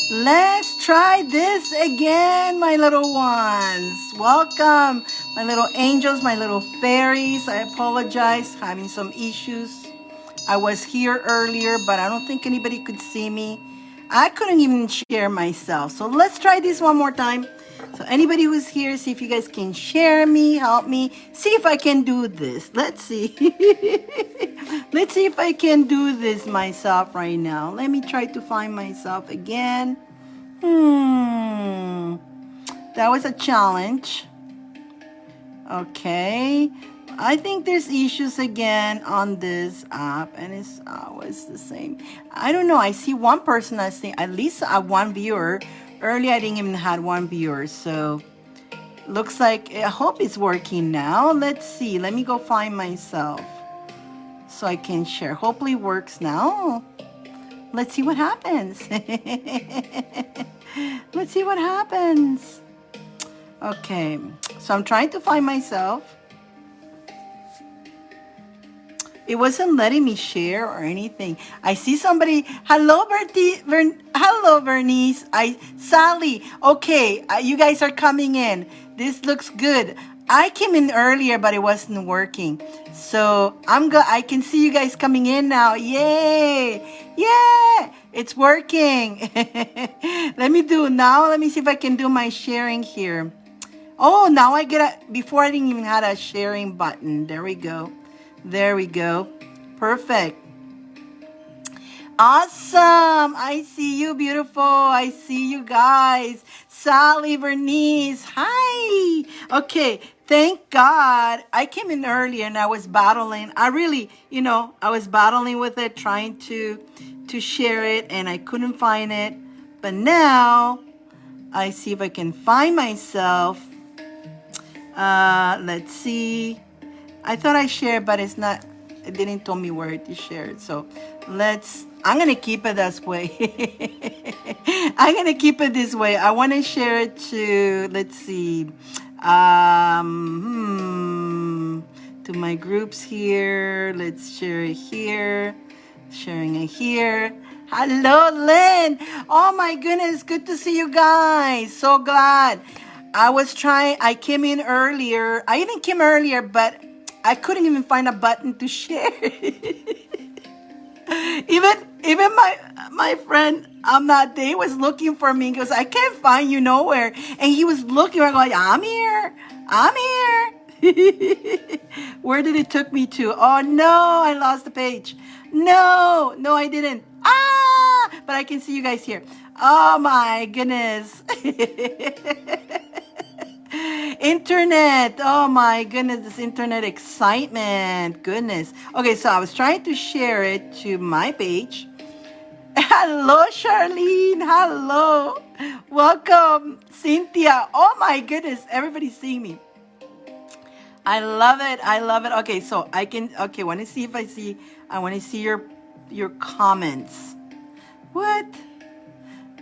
Let's try this again, my little ones. Welcome, my little angels, my little fairies. I apologize, having some issues. I was here earlier, but I don't think anybody could see me. I couldn't even share myself. So let's try this one more time. So anybody who's here, see if you guys can share me, help me, see if I can do this. Let's see. Let's see if I can do this myself right now. Let me try to find myself again. That was a challenge. Okay. I think there's issues again on this app, and it's always the same. I don't know. I see one person. I see at least one viewer. Earlier, I didn't even had one viewer, so looks like I hope it's working now. Let's see. Let me go find myself so I can share. Hopefully, it works now. Let's see what happens. Let's see what happens. Okay, so I'm trying to find myself. It wasn't letting me share or anything. I see somebody. Hello, hello, Bernice. Sally. Okay, you guys are coming in. This looks good. I came in earlier, but it wasn't working. So I can see you guys coming in now. Yay! Yeah, it's working. Let me see if I can do my sharing here. Oh, now I get before I didn't even have a sharing button. There we go. There we go. Perfect. Awesome. I see you, beautiful. I see you guys. Sally, Bernice. Hi. Okay. Thank God. I came in earlier and I was battling. I was battling with it, trying to share it, and I couldn't find it. But now I see if I can find myself. Let's see. I thought I shared, but it didn't tell me where to share it. So I'm going to keep it this way. I'm going to keep it this way. I want to share it to, let's see, to my groups here. Let's share it here. Sharing it here. Hello, Lynn. Oh my goodness. Good to see you guys. So glad. I came in earlier. I even came earlier, but I couldn't even find a button to share. even my friend that day was looking for me. He goes, I can't find you nowhere. And he was looking. I'm like, I'm here. Where did it took me to? Oh no, I lost the page. No, I didn't. But I can see you guys here. Oh my goodness. Internet. Oh my goodness, this internet excitement. Goodness. Okay, so I was trying to share it to my page. Hello, Charlene. Hello. Welcome, Cynthia. Oh my goodness, everybody's seeing me. I love it. Okay, so I want to see I want to see your comments. What?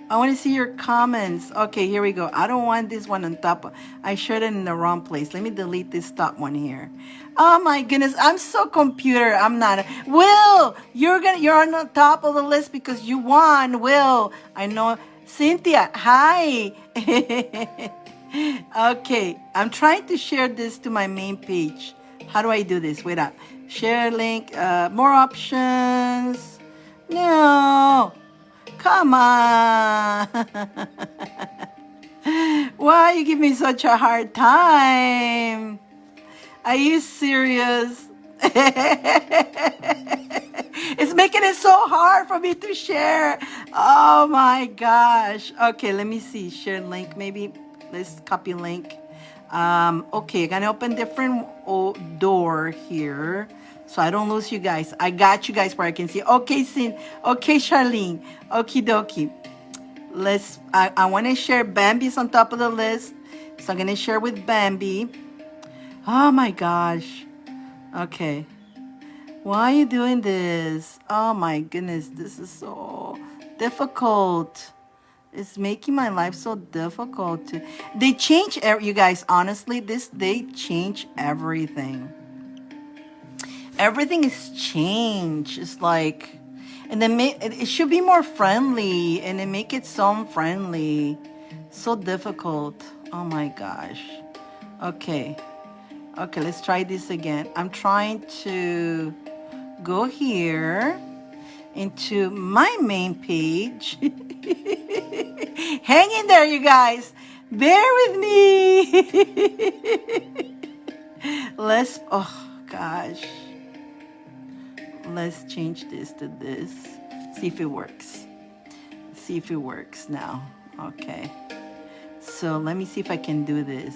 I want to see your comments. Okay, here we go. I don't want this one on top. I shared it in the wrong place. Let me delete this top one here. Oh my goodness, I'm so computer. I'm not. Will, you're on the top of the list because you won. Will, I know. Cynthia, hi. Okay, I'm trying to share this to my main page. How do I do this? Wait up. Share link. More options. No. Come on. Why you give me such a hard time? Are you serious? It's making it so hard for me to share. Oh my gosh. Okay, let me see. Share link maybe. Let's copy link. Okay, I'm gonna open different door here, so I don't lose you guys. I got you guys where I can see. Okay, okay, Charlene. Okie dokie. I want to share Bambi's on top of the list. So I'm going to share with Bambi. Oh my gosh. Okay. Why are you doing this? Oh my goodness. This is so difficult. It's making my life so difficult. They change, you guys, honestly, they change everything. Everything is changed. It's like, And then it should be more friendly, and then make it so friendly. So difficult. Oh my gosh. Okay. Okay, let's try this again. I'm trying to go here into my main page. Hang in there, you guys. Bear with me. Oh gosh. Let's change this to this. See if it works. See if it works now. Okay. So let me see if I can do this.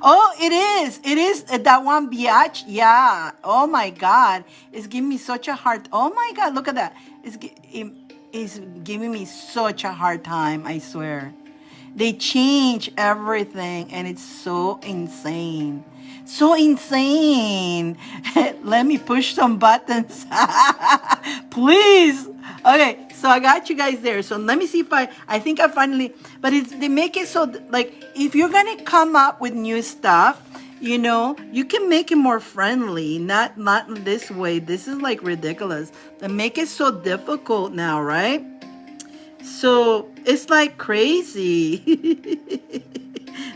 Oh, it is. It is that one biatch. Yeah. Oh my God. It's giving me such a hard. Oh my God. Look at that. It's giving me such a hard time. I swear. They change everything, and it's so insane. So insane. Let me push some buttons. Please. Okay, so I got you guys there. So let me see if I think I finally, but they make it so, like, if you're going to come up with new stuff, you know, you can make it more friendly, not this way. This is like ridiculous. They make it so difficult now, right? So it's like crazy.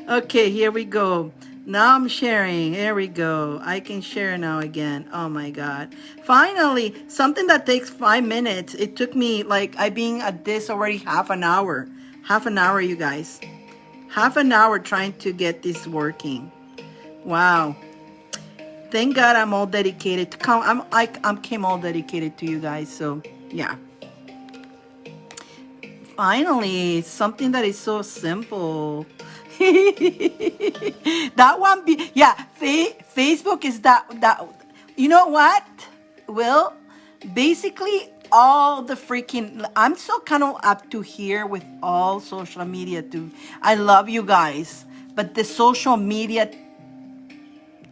Okay, here we go. Now I'm sharing. Here we go. I can share now again. Oh my God. Finally, something that takes 5 minutes. It took me, like, I've been at this already half an hour. Half an hour, you guys. Half an hour trying to get this working. Wow. Thank God I'm all dedicated to come. I'm came all dedicated to you guys. So yeah. Finally, something that is so simple. That one, yeah, Facebook is that, you know what, Will? Basically, all the freaking, I'm so kind of up to here with all social media too. I love you guys, but the social media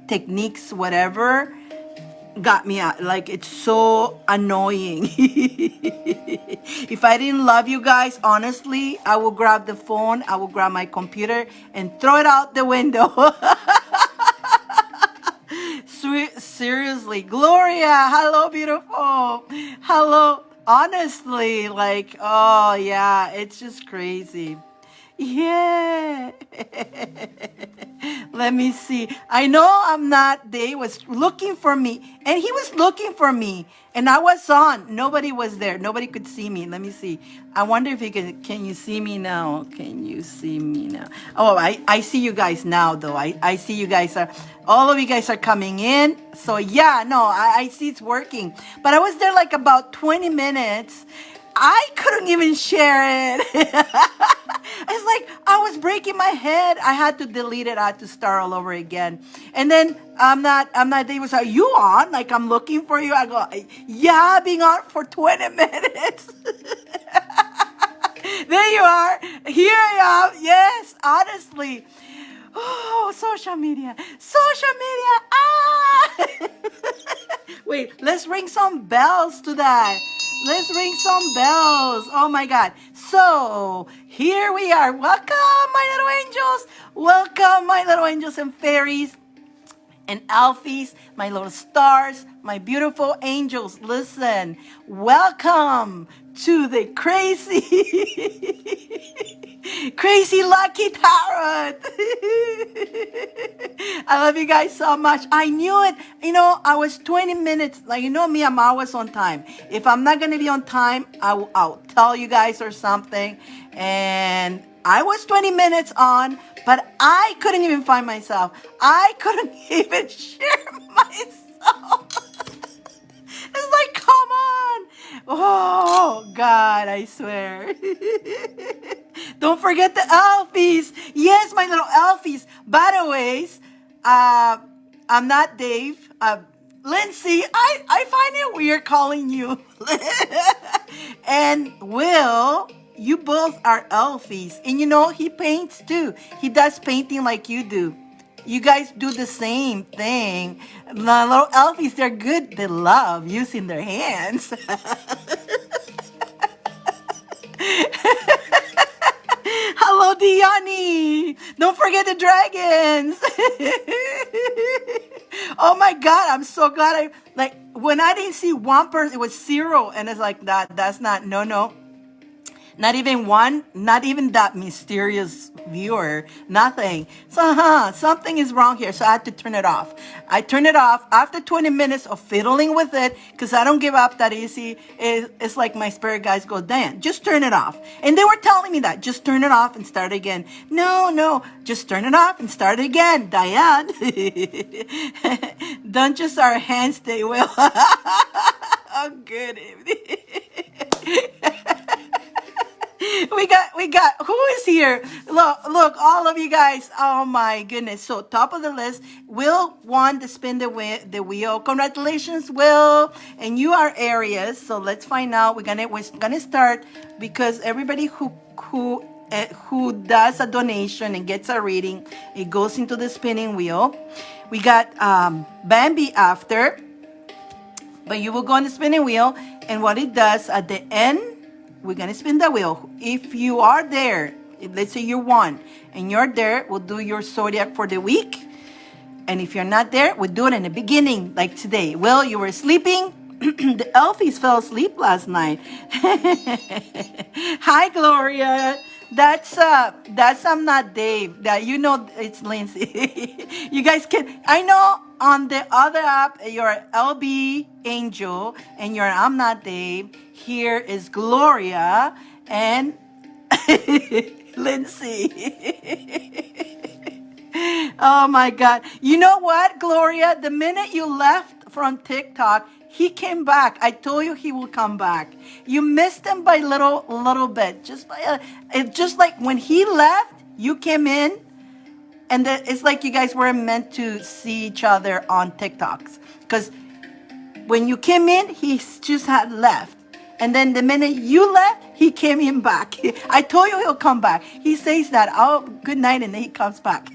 techniques, whatever, got me out. Like, it's so annoying. If I didn't love you guys, honestly, I will grab the phone, I will grab my computer and throw it out the window. Seriously. Gloria, hello, beautiful. Hello. Honestly, like, oh yeah, it's just crazy. Yeah. Let me see. I know I'm not. They was looking for me, and he was looking for me, and I was on. Nobody was there. Nobody could see me. Let me see. I wonder if you can you see me now? Can you see me now? Oh, I see you guys now, though. I see you guys all of you guys are coming in. So yeah, no, I see it's working. But I was there like about 20 minutes. I couldn't even share it. It's like I was breaking my head. I had to delete it. I had to start all over again. And then I'm not, they was like, you on? Like, I'm looking for you. I go, yeah, being on for 20 minutes. There you are. Here I am. Yes, honestly. Oh, social media. Social media. Ah! Wait, let's ring some bells to that. Let's ring some bells. Oh my God. So here we are. Welcome, my little angels. Welcome, my little angels and fairies and alfies, my little stars, my beautiful angels. Listen, welcome to the crazy lucky tarot. I love you guys so much. I knew it. You know, I was 20 minutes. Like, you know me, I'm always on time. If I'm not going to be on time, I'll tell you guys or something. And I was 20 minutes on, but I couldn't even find myself. I couldn't even share myself. It's like, come on. Oh, God, I swear. Don't forget the Alfies. Yes, my little Alfies. By the way, I'm not Dave. Lindsay, I find it weird calling you. And Will, you both are Alfies. And you know, he paints too. He does painting like you do. You guys do the same thing. The little Alfies, they're good. They love using their hands. Hello, Diani. Don't forget the dragons. Oh my God, I'm so glad like, when I didn't see one person, it was zero. And it's like, that's not, no. Not even one, not even that mysterious viewer, nothing. So, something is wrong here. So I had to turn it off. I turned it off after 20 minutes of fiddling with it because I don't give up that easy. It's like my spirit guys go, Dan, just turn it off. And they were telling me that, just turn it off and start again. No, just turn it off and start again, Diane. Don't just our hands, they will. Oh, good evening. we got who is here? Look, all of you guys. Oh my goodness. So top of the list, Will won to spin the wheel. Congratulations, Will. And you are Aries. So let's find out. We're gonna start because everybody who does a donation and gets a reading, it goes into the spinning wheel. We got Bambi after, but you will go on the spinning wheel, and what it does at the end, we're going to spin the wheel. If you are there, let's say you're one, and you're there, we'll do your zodiac for the week. And if you're not there, we'll do it in the beginning, like today. Will, you were sleeping? The Elfies fell asleep last night. Hi, Gloria. That's I'm not Dave. That you know it's Lindsay. You guys can. I know on the other app you're LB Angel and you're I'm not Dave. Here is Gloria and Lindsay. Oh my God. You know what, Gloria? The minute you left from TikTok, he came back. I told you he will come back. You missed him by little bit. Just like when he left, you came in, and it's like you guys weren't meant to see each other on TikToks. Because when you came in, he just had left. And then the minute you left, he came in back. I told you he'll come back. He says that, oh, good night, and then he comes back.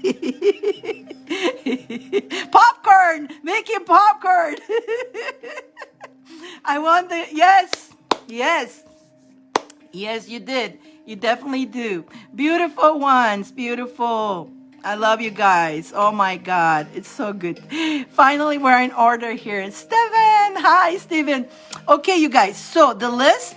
Popcorn! Making popcorn! I want the, yes, you did. You definitely do. Beautiful ones, beautiful. I love you guys. Oh my God, it's so good. Finally, we're in order here. Steven, hi, Steven. Okay, you guys, so the list.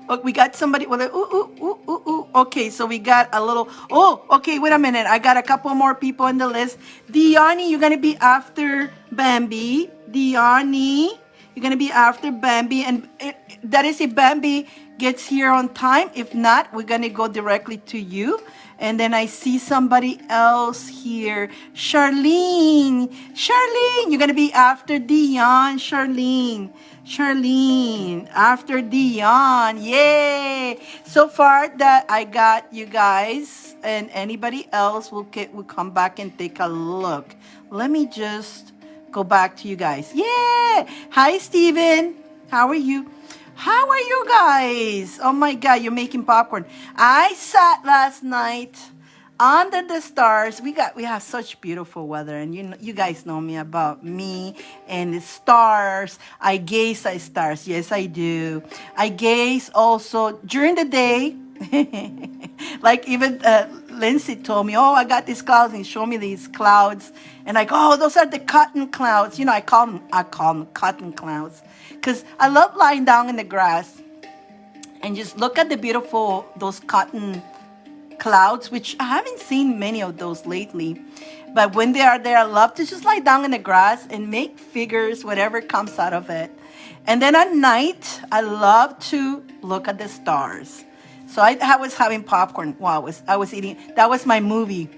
Oh, we got somebody with a ooh. Okay, so we got a little. Oh, okay, wait a minute. I got a couple more people in the list. Diani, you're gonna be after Bambi. Diani, you're gonna be after Bambi, and that is if Bambi gets here on time. If not, we're gonna go directly to you. And then I see somebody else here. Charlene, you're going to be after Dion. Charlene, after Dion. Yay. So far that I got you guys, and anybody else will come back and take a look. Let me just go back to you guys. Yeah. Hi, Steven. How are you? How are you guys? Oh my God, you're making popcorn. I sat last night under the stars. We have such beautiful weather, and you guys know me about me and the stars. I gaze at stars. Yes, I do. I gaze also during the day. Like even Lindsay told me, oh, I got these clouds, and showed me these clouds, and like, oh, those are the cotton clouds. I call them cotton clouds. Because I love lying down in the grass and just look at the beautiful, those cotton clouds, which I haven't seen many of those lately. But when they are there, I love to just lie down in the grass and make figures, whatever comes out of it. And then at night, I love to look at the stars. So I was having popcorn while I was eating. That was my movie.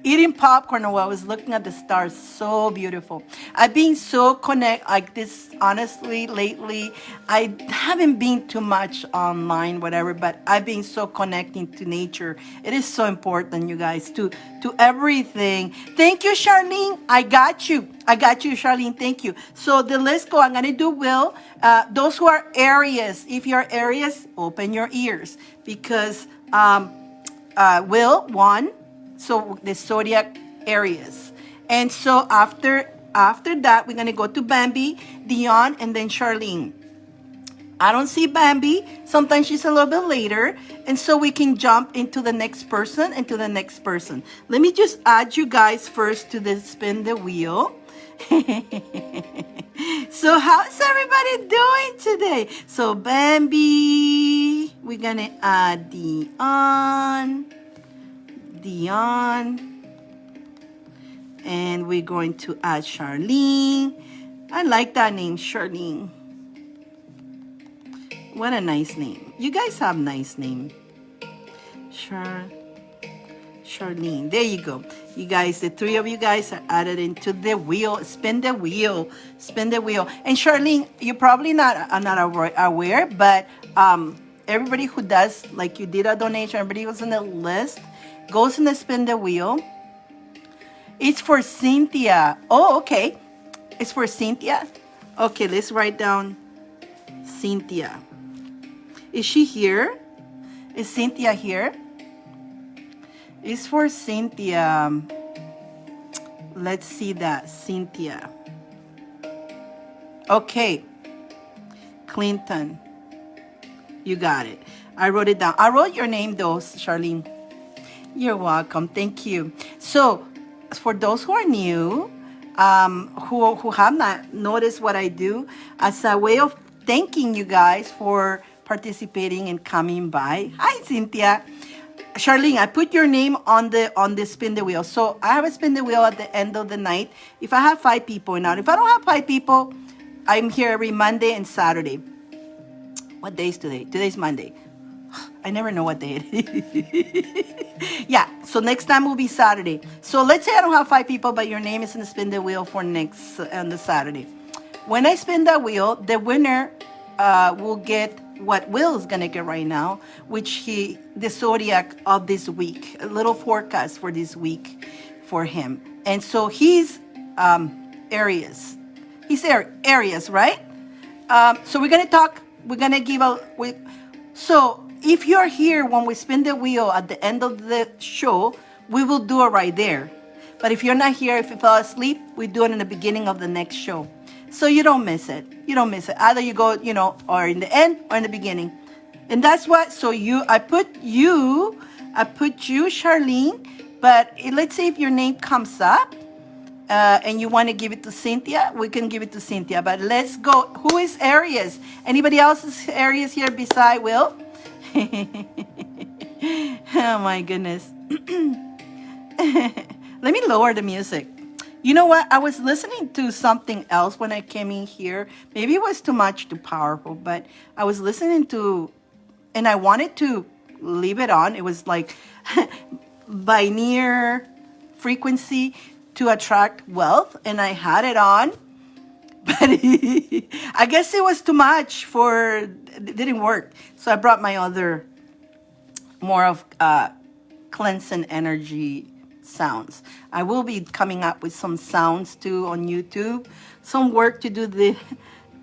Eating popcorn while I was looking at the stars. So beautiful. I've been so like this, honestly, lately. I haven't been too much online, whatever, but I've been so connecting to nature. It is so important, you guys, to everything. Thank you, Charlene. I got you, Charlene. Thank you. So the list go. I'm going to do Will. Those who are Aries, if you're Aries, open your ears, because Will won. So the zodiac Aries. And so after that, we're going to go to Bambi, Dion, and then Charlene. I don't see Bambi. Sometimes she's a little bit later. And so we can jump into the next person and to the next person. Let me just add you guys first to the spin the wheel. So how's everybody doing today? So Bambi, we're going to add Dion, and we're going to add Charlene. I like that name, Charlene. What a nice name. You guys have nice name. Charlene. There you go. You guys, the three of you guys are added into the wheel. Spin the wheel. Spin the wheel. And Charlene, you're probably not aware, but everybody who does, like you did a donation, everybody who's on the list, goes in the spin the wheel. It's for Cynthia. Oh, okay. It's for Cynthia. Okay, let's write down Cynthia. Is she here? Is Cynthia here? It's for Cynthia. Let's see that. Cynthia. Okay. Clinton. You got it. I wrote it down. I wrote your name though, Charlene. You're welcome. Thank you. So, for those who are new, who have not noticed what I do, as a way of thanking you guys for participating and coming by. Hi, Cynthia. Charlene, I put your name on the spin the wheel. So I have a spin the wheel at the end of the night. If I have 5 people now, if I don't have 5 people, I'm here every Monday and Saturday. What day is today? Today's Monday. I never know what day it is. Yeah, so next time will be Saturday. So let's say I don't have 5 people, but your name is in the spin the wheel for next on the Saturday. When I spin that wheel, the winner will get what Will is gonna get right now, which the zodiac of this week, a little forecast for this week for him. And so he's Aries. He's Aries, right? So we're gonna talk. We're gonna give so if you're here when we spin the wheel at the end of the show, we will do it right there. But if you're not here, if you fell asleep, we do it in the beginning of the next show. So you don't miss it. You don't miss it. Either you go, or in the end or in the beginning. And that's what, so I put you, Charlene, but let's say if your name comes up and you want to give it to Cynthia, we can give it to Cynthia. But let's go. Who is Aries? Anybody else is Aries here beside Will? Oh my goodness. Let me lower the music. You know what? I was listening to something else when I came in here. Maybe it was too powerful, but I was listening to, and I wanted to leave it on. It was like binary frequency to attract wealth, and I had it on, but I guess it was too much it didn't work. So I brought my other, more of cleansing energy sounds. I will be coming up with some sounds too on YouTube. Some work to do the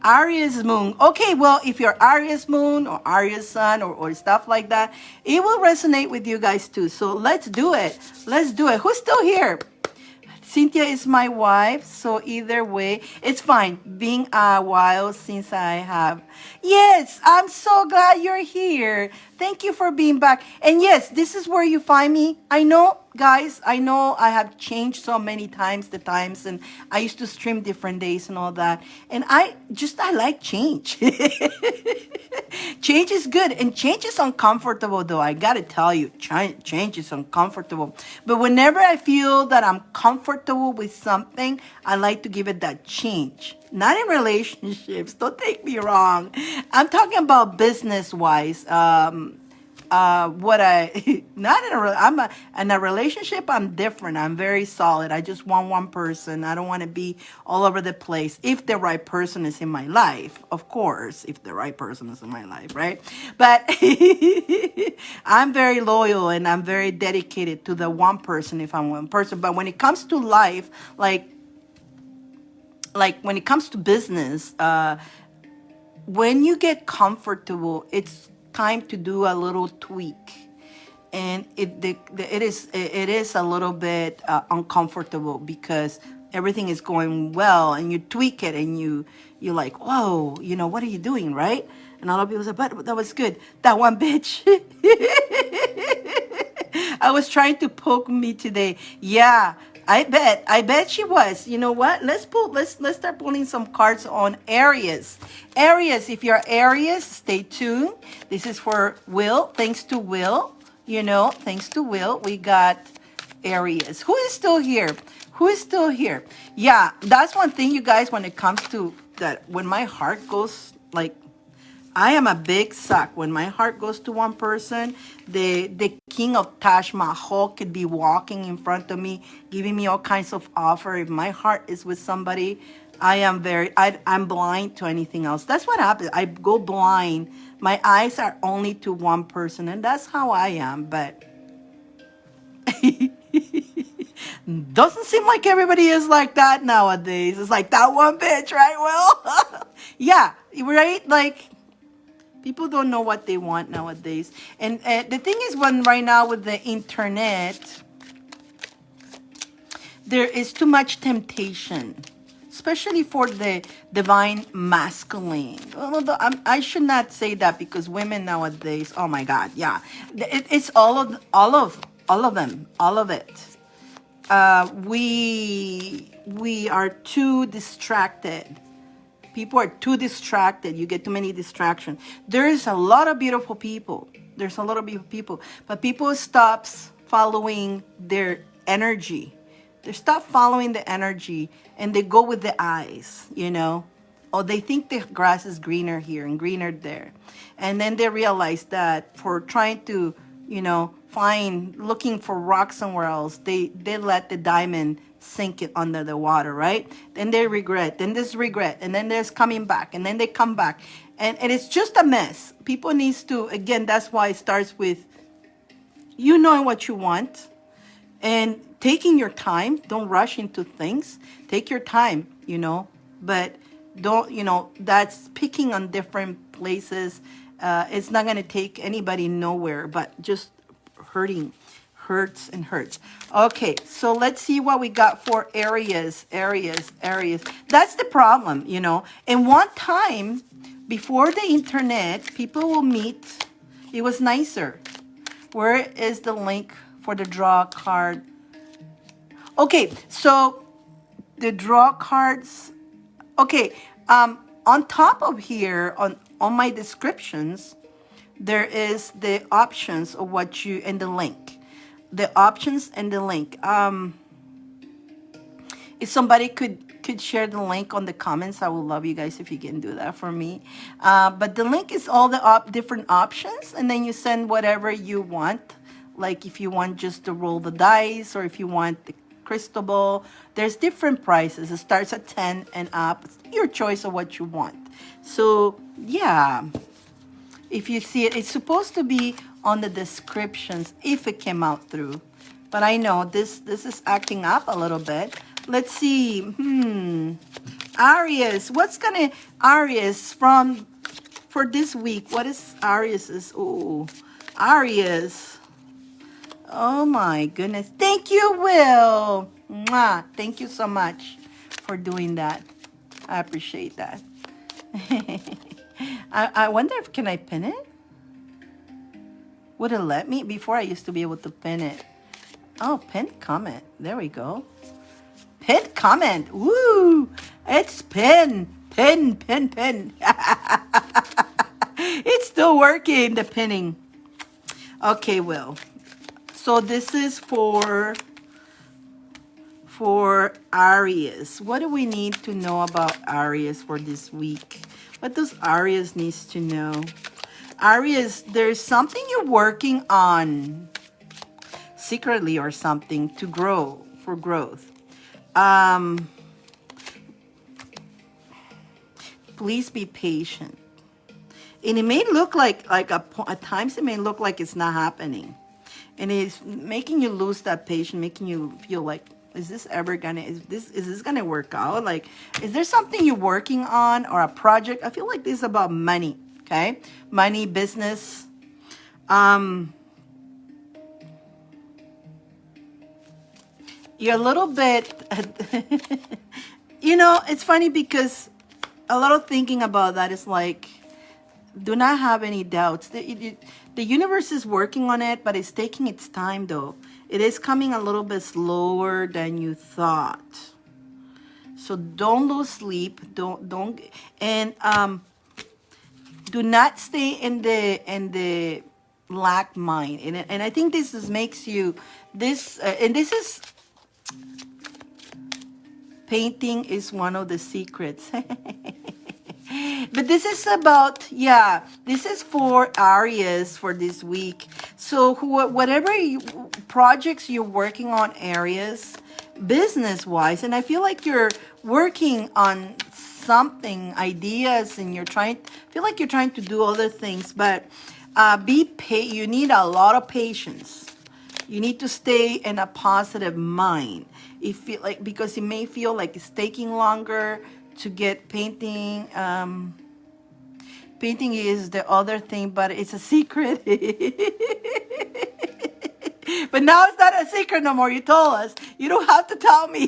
Aries moon. Okay, well, if you're Aries moon or Aries sun or stuff like that, it will resonate with you guys too. So let's do it. Let's do it. Who's still here? Cynthia is my wife, so either way, it's fine. Being a while since I have. Yes, I'm so glad you're here. Thank you for being back. And yes, this is where you find me. I know, guys, I have changed so many times, and I used to stream different days and all that. And I like change. Change is good, and change is uncomfortable, though. I gotta tell you, change is uncomfortable. But whenever I feel that I'm comfortable with something, I like to give it that change. Not in relationships, don't take me wrong. I'm talking about business-wise. In a relationship, I'm different. I'm very solid. I just want one person. I don't want to be all over the place. If the right person is in my life, of course, if the right person is in my life, right? But I'm very loyal and I'm very dedicated to the one person if I'm one person. But when it comes to life, like when it comes to business, when you get comfortable, it's time to do a little tweak, and it is a little bit uncomfortable because everything is going well, and you tweak it, and you're like, whoa, what are you doing, right? And a lot of people say, but that was good. That one bitch. I was trying to poke me today. Yeah, I bet she was. You know what? Let's start pulling some cards on Aries. Aries, if you're Aries, stay tuned. This is for Will. Thanks to Will. Thanks to Will, we got Aries. Who is still here? Who is still here? Yeah, that's one thing, you guys, when it comes to that, when my heart goes, like, I am a big suck. When my heart goes to one person, the king of Taj Mahal could be walking in front of me, giving me all kinds of offer. If my heart is with somebody, I'm blind to anything else. That's what happens. I go blind. My eyes are only to one person, and that's how I am. But doesn't seem like everybody is like that nowadays. It's like that one bitch, right? Well, yeah, right? Like, people don't know what they want nowadays. And the thing is, when right now with the internet, there is too much temptation, especially for the divine masculine. Although I should not say that, because women nowadays, oh my God, yeah, it's all of them, all of it. We are too distracted. People are too distracted. You get too many distractions. There is a lot of beautiful people. There's a lot of beautiful people. But people stops following their energy. They stop following the energy, and they go with the eyes, Or they think the grass is greener here and greener there. And then they realize that for trying to, looking for rock somewhere else, they let the diamond sink it under the water, right? Then they regret, then there's regret, and then there's coming back, and then they come back. And it's just a mess. People needs to, again, that's why it starts with knowing what you want and taking your time. Don't rush into things. Take your time, but don't, that's picking on different places. It's not going to take anybody nowhere, but just hurts. Okay, so let's see what we got for Aries. That's the problem, And one time, before the internet, people will meet. It was nicer. Where is the link for the draw card? Okay, so the draw cards. Okay, on top of here, on my descriptions, there is the options of what you, and the link. The options and the link. If somebody could share the link on the comments, I would love you guys if you can do that for me. But the link is all the different options, and then you send whatever you want. Like if you want just to roll the dice, or if you want the crystal ball, there's different prices. It starts at 10 and up. It's your choice of what you want. So yeah, if you see it, it's supposed to be on the descriptions if it came out through. But I know this is acting up a little bit. Let's see. Aries. Aries for this week? What is Aries's? Oh, Aries. Oh my goodness. Thank you, Will. Mwah. Thank you so much for doing that. I appreciate that. I wonder if can I pin it? Would it let me? Before I used to be able to pin it. Oh, pin comment. There we go. Pin comment. Woo! It's pin. Pin. It's still working, the pinning. Okay, Will. So this is for Aries. What do we need to know about Aries for this week? What does Aries needs to know? Aries, there's something you're working on secretly or something to grow, for growth. Please be patient. And it may look like at times it may look like it's not happening. And it's making you lose that patience, making you feel like, is this gonna work out? Like, is there something you're working on or a project? I feel like this is about money, okay? Money, business. you're a little bit, you know, it's funny because a lot of thinking about that is like, do not have any doubts. The universe is working on it, but it's taking its time though. It is coming a little bit slower than you thought. So don't lose sleep. Don't, and do not stay in the lack mind. And I think this is makes you this, and this is, painting is one of the secrets. But this is about, yeah, this is for Aries for this week. So whatever projects you're working on, Aries, business-wise, and I feel like you're working on something, ideas, and feel like you're trying to do other things, but you need a lot of patience. You need to stay in a positive mind. Because it may feel like it's taking longer to get painting. Painting is the other thing, but it's a secret. But now it's not a secret no more. You told us. You don't have to tell me.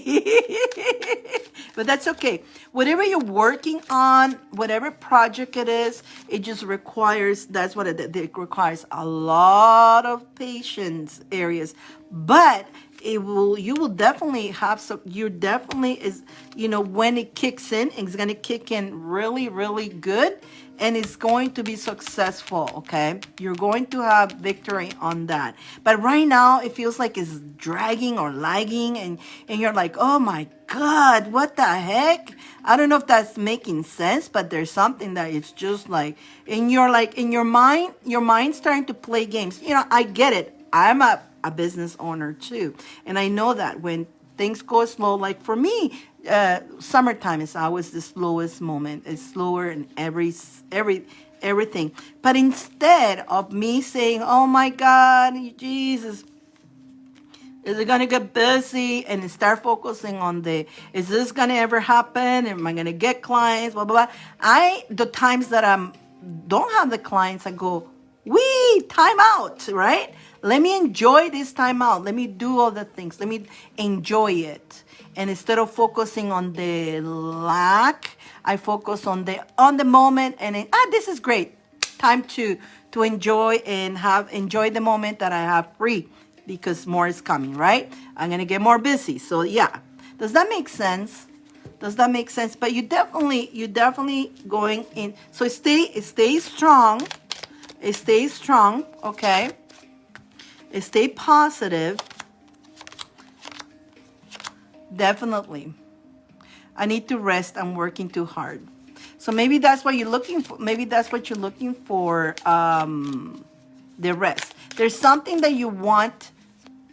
But that's okay. Whatever you're working on, whatever project it is, it just requires, that's what it requires, a lot of patience, Aries. But you will definitely have some, you definitely is, when it kicks in, it's going to kick in really, really good. And it's going to be successful, okay? You're going to have victory on that. But right now, it feels like it's dragging or lagging, and you're like, oh my God, what the heck? I don't know if that's making sense, but there's something that it's just like, and you're like, in your mind's starting to play games. I get it. I'm a business owner too. And I know that when things go slow, like for me, summertime is always the slowest moment. It's slower in everything. But instead of me saying, oh my God, Jesus, is it gonna get busy, and start focusing on is this gonna ever happen? Am I gonna get clients? Blah blah blah. The times that don't have the clients, I go, time out, right? Let me enjoy this time out. Let me do all the things. Let me enjoy it. And instead of focusing on the lack, I focus on the moment, and this is great. Time to enjoy and enjoy the moment that I have free, because more is coming, right? I'm gonna get more busy. So yeah. Does that make sense? Does that make sense? But you definitely going in. So stay strong. Stay strong, okay? Stay positive. Definitely. I need to rest. I'm working too hard. So maybe that's what you're looking for. Maybe that's what you're looking for, the rest. There's something that you want.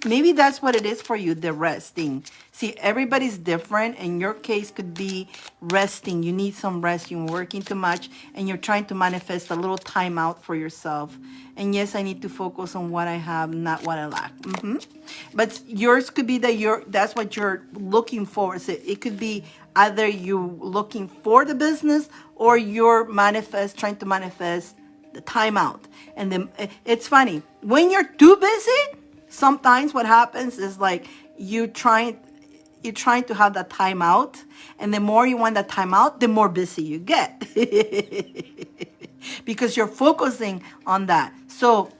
Maybe that's what it is for you, the resting. See, everybody's different. In your case, could be resting. You need some rest. You're working too much, and you're trying to manifest a little time out for yourself. And yes, I need to focus on what I have, not what I lack. But yours could be that's what you're looking for. So it could be either you looking for the business, or you're trying to manifest the time out. And then it's funny, when you're too busy, sometimes what happens is like you're trying to have that time out, and the more you want that time out, the more busy you get. Because you're focusing on that. So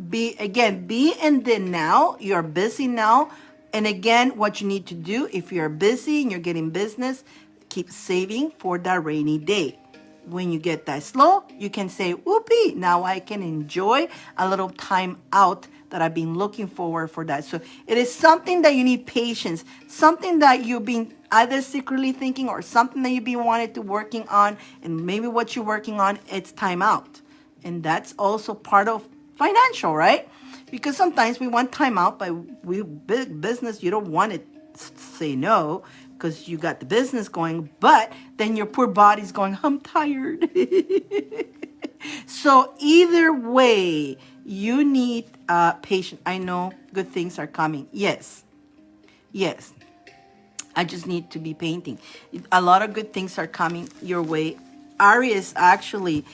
be in the now. You're busy now. And again, what you need to do, if you're busy and you're getting business, keep saving for that rainy day. When you get that slow, you can say, whoopee, now I can enjoy a little time out that I've been looking forward for that. So it is something that you need patience, something that you've been either secretly thinking, or something that you've been wanting to working on, and maybe what you're working on, it's time out. And that's also part of financial, right? Because sometimes we want time out, but big business, you don't want to say no, because you got the business going, but then your poor body's going, I'm tired. So either way, you need patience. I know good things are coming. Yes. I just need to be painting. A lot of good things are coming your way. Aries, actually,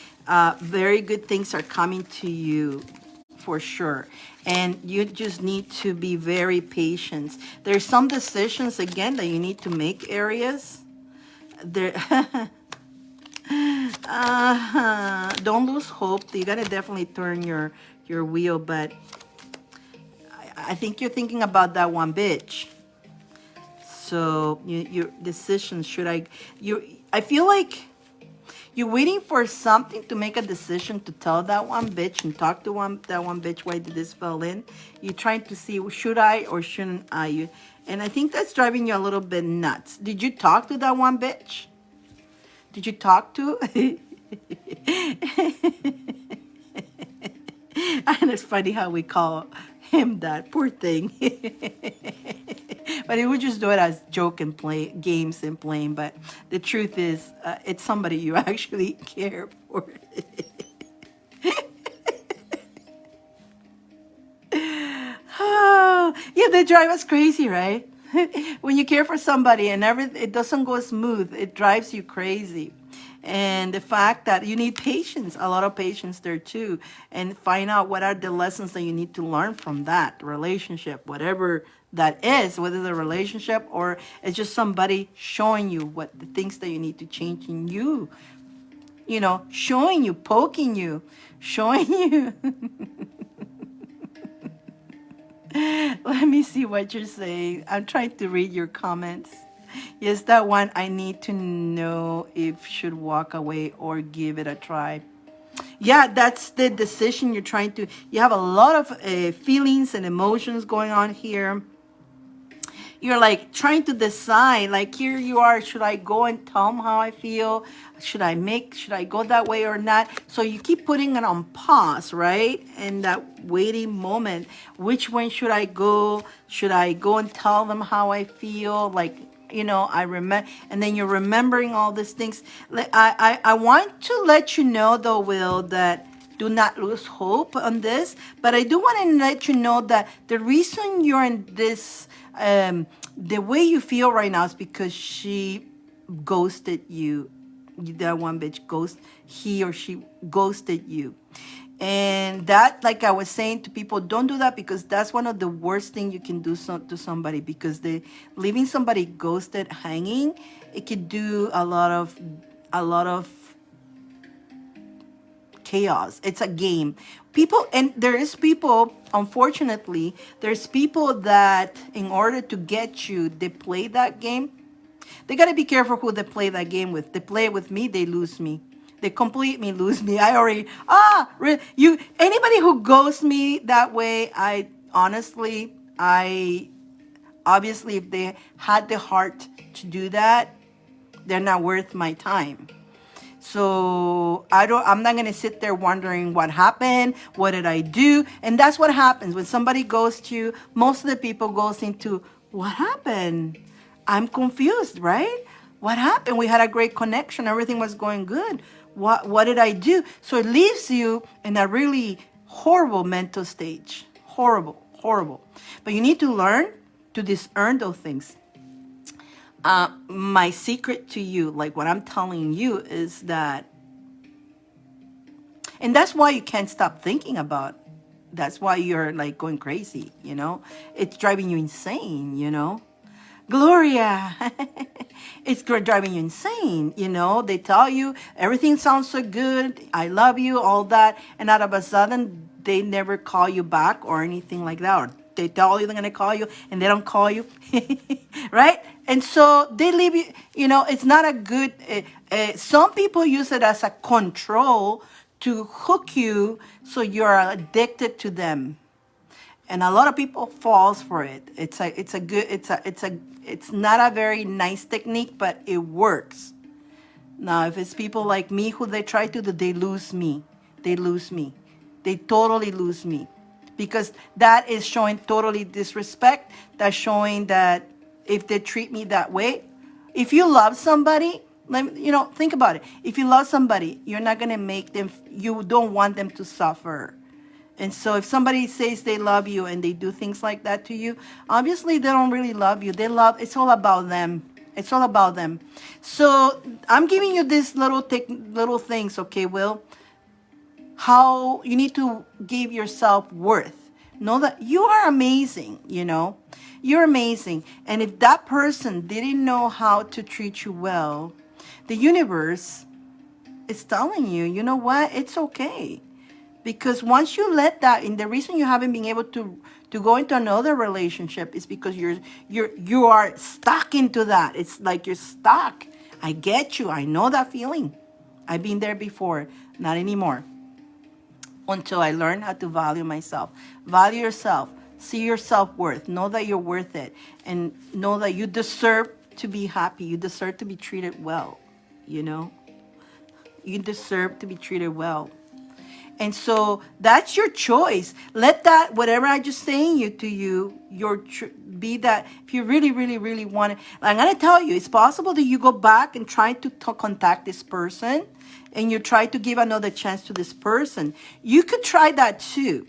very good things are coming to you. for sure. And you just need to be very patient. There's some decisions, again, that you need to make, Aries. There, don't lose hope. You got to definitely turn your wheel, but I think you're thinking about that one bitch. So your decisions, I feel like you're waiting for something to make a decision to tell that one bitch and talk to that one bitch why did this fell in. You're trying to see, should I or shouldn't I? And I think that's driving you a little bit nuts. Did you talk to that one bitch? Did you talk to? And it's funny how we call him that, poor thing. But he would just do it as joke and play games and playing. But the truth is, it's somebody you actually care for. Oh, yeah, they drive us crazy, right? When you care for somebody and it doesn't go smooth, it drives you crazy. And the fact that you need patience, a lot of patience there too, and find out what are the lessons that you need to learn from that relationship, whatever that is, whether it's a relationship or it's just somebody showing you what the things that you need to change in you, showing you, poking you, showing you. Let me see what you're saying. I'm trying to read your comments. Yes, that one, I need to know if should walk away or give it a try. Yeah, that's the decision you're trying to. You have a lot of feelings and emotions going on here. You're like trying to decide, like here you are, should I go and tell them how I feel? Should I go that way or not? So you keep putting it on pause, right? In that waiting moment, which one should I go? Should I go and tell them how I feel? Like, I remember, and then you're remembering all these things. I want to let you know though, Will, that do not lose hope on this, but I do want to let you know that the reason you're in this, the way you feel right now is because she ghosted you. That one bitch he or she ghosted you. And that, like I was saying to people, don't do that, because that's one of the worst things you can do to somebody, because leaving somebody ghosted hanging, it could do a lot of chaos. It's a game. Unfortunately, there's people that in order to get you, they play that game. They got to be careful who they play that game with. They play with me, they lose me. They completely lose me. Anybody who ghosts me that way, obviously, if they had the heart to do that, they're not worth my time. So I'm not going to sit there wondering what happened, what did I do? And that's what happens when somebody ghosts you. Most of the people goes into, what happened? I'm confused, right? What happened? We had a great connection. Everything was going good. What did I do? So it leaves you in a really horrible mental stage. Horrible. But you need to learn to discern those things. My secret to you, like what I'm telling you, is that, and that's why you can't stop thinking about. That's why you're like going crazy, It's driving you insane, Gloria, it's driving you insane, They tell you everything sounds so good, I love you, all that, and out of a sudden, they never call you back or anything like that, or they tell you they're going to call you, and they don't call you, right? And so they leave you, it's not a good, some people use it as a control to hook you so you're addicted to them. And a lot of people falls for it. It's not a very nice technique, but it works. Now, if it's people like me who they try to, they lose me. They totally lose me. Because that is showing totally disrespect. That's showing that if they treat me that way, if you love somebody, think about it. If you love somebody, you're not going to make them, you don't want them to suffer. And so if somebody says they love you and they do things like that to you, obviously they don't really love you. It's all about them. It's all about them. So I'm giving you these little things, okay, Will? how you need to give yourself worth. Know that you are amazing, You're amazing. And if that person didn't know how to treat you well, the universe is telling you, you know what? It's okay. Because once you let that, and the reason you haven't been able to go into another relationship is because you are stuck into that. It's like you're stuck. I get you. I know that feeling. I've been there before. Not anymore. Until I learn how to value myself. Value yourself. See your self-worth. Know that you're worth it. And know that you deserve to be happy. You deserve to be treated well. You deserve to be treated well. And so that's your choice. Let that, whatever I just saying to you, be that. If you really, really, really want it, I'm going to tell you, it's possible that you go back and try to contact this person and you try to give another chance to this person. You could try that too.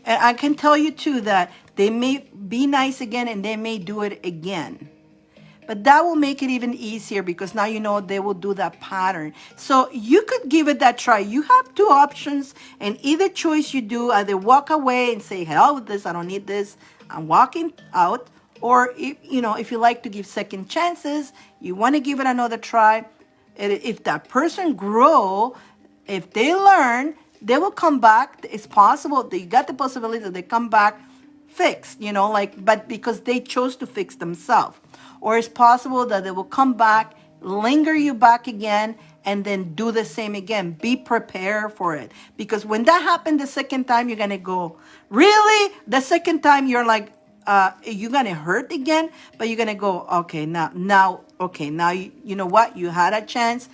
And I can tell you too that they may be nice again and they may do it again. But that will make it even easier because now you know they will do that pattern. So you could give it that try. You have two options, and either choice you do, either walk away and say, hell with this, I don't need this, I'm walking out. Or if you like to give second chances, you want to give it another try. If that person grow, if they learn, they will come back. It's possible that you got the possibility that they come back fixed, but because they chose to fix themselves. Or it's possible that they will come back, linger you back again, and then do the same again. Be prepared for it. Because when that happened the second time, you're going to go, really? The second time, you're like, you're going to hurt again, but you're going to go, okay, now, you know what? You had a chance.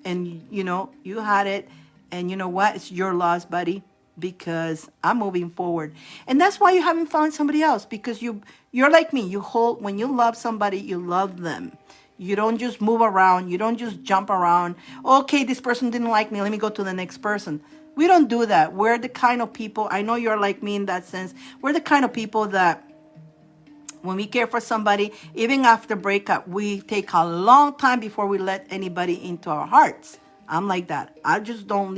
And, you had it. And you know what? It's your loss, buddy. Because I'm moving forward. And that's why you haven't found somebody else. Because you're like me. When you love somebody, you love them. You don't just move around. You don't just jump around. Okay, this person didn't like me. Let me go to the next person. We don't do that. We're the kind of people, I know you're like me in that sense. We're the kind of people that when we care for somebody, even after breakup, we take a long time before we let anybody into our hearts. I'm like that. I just don't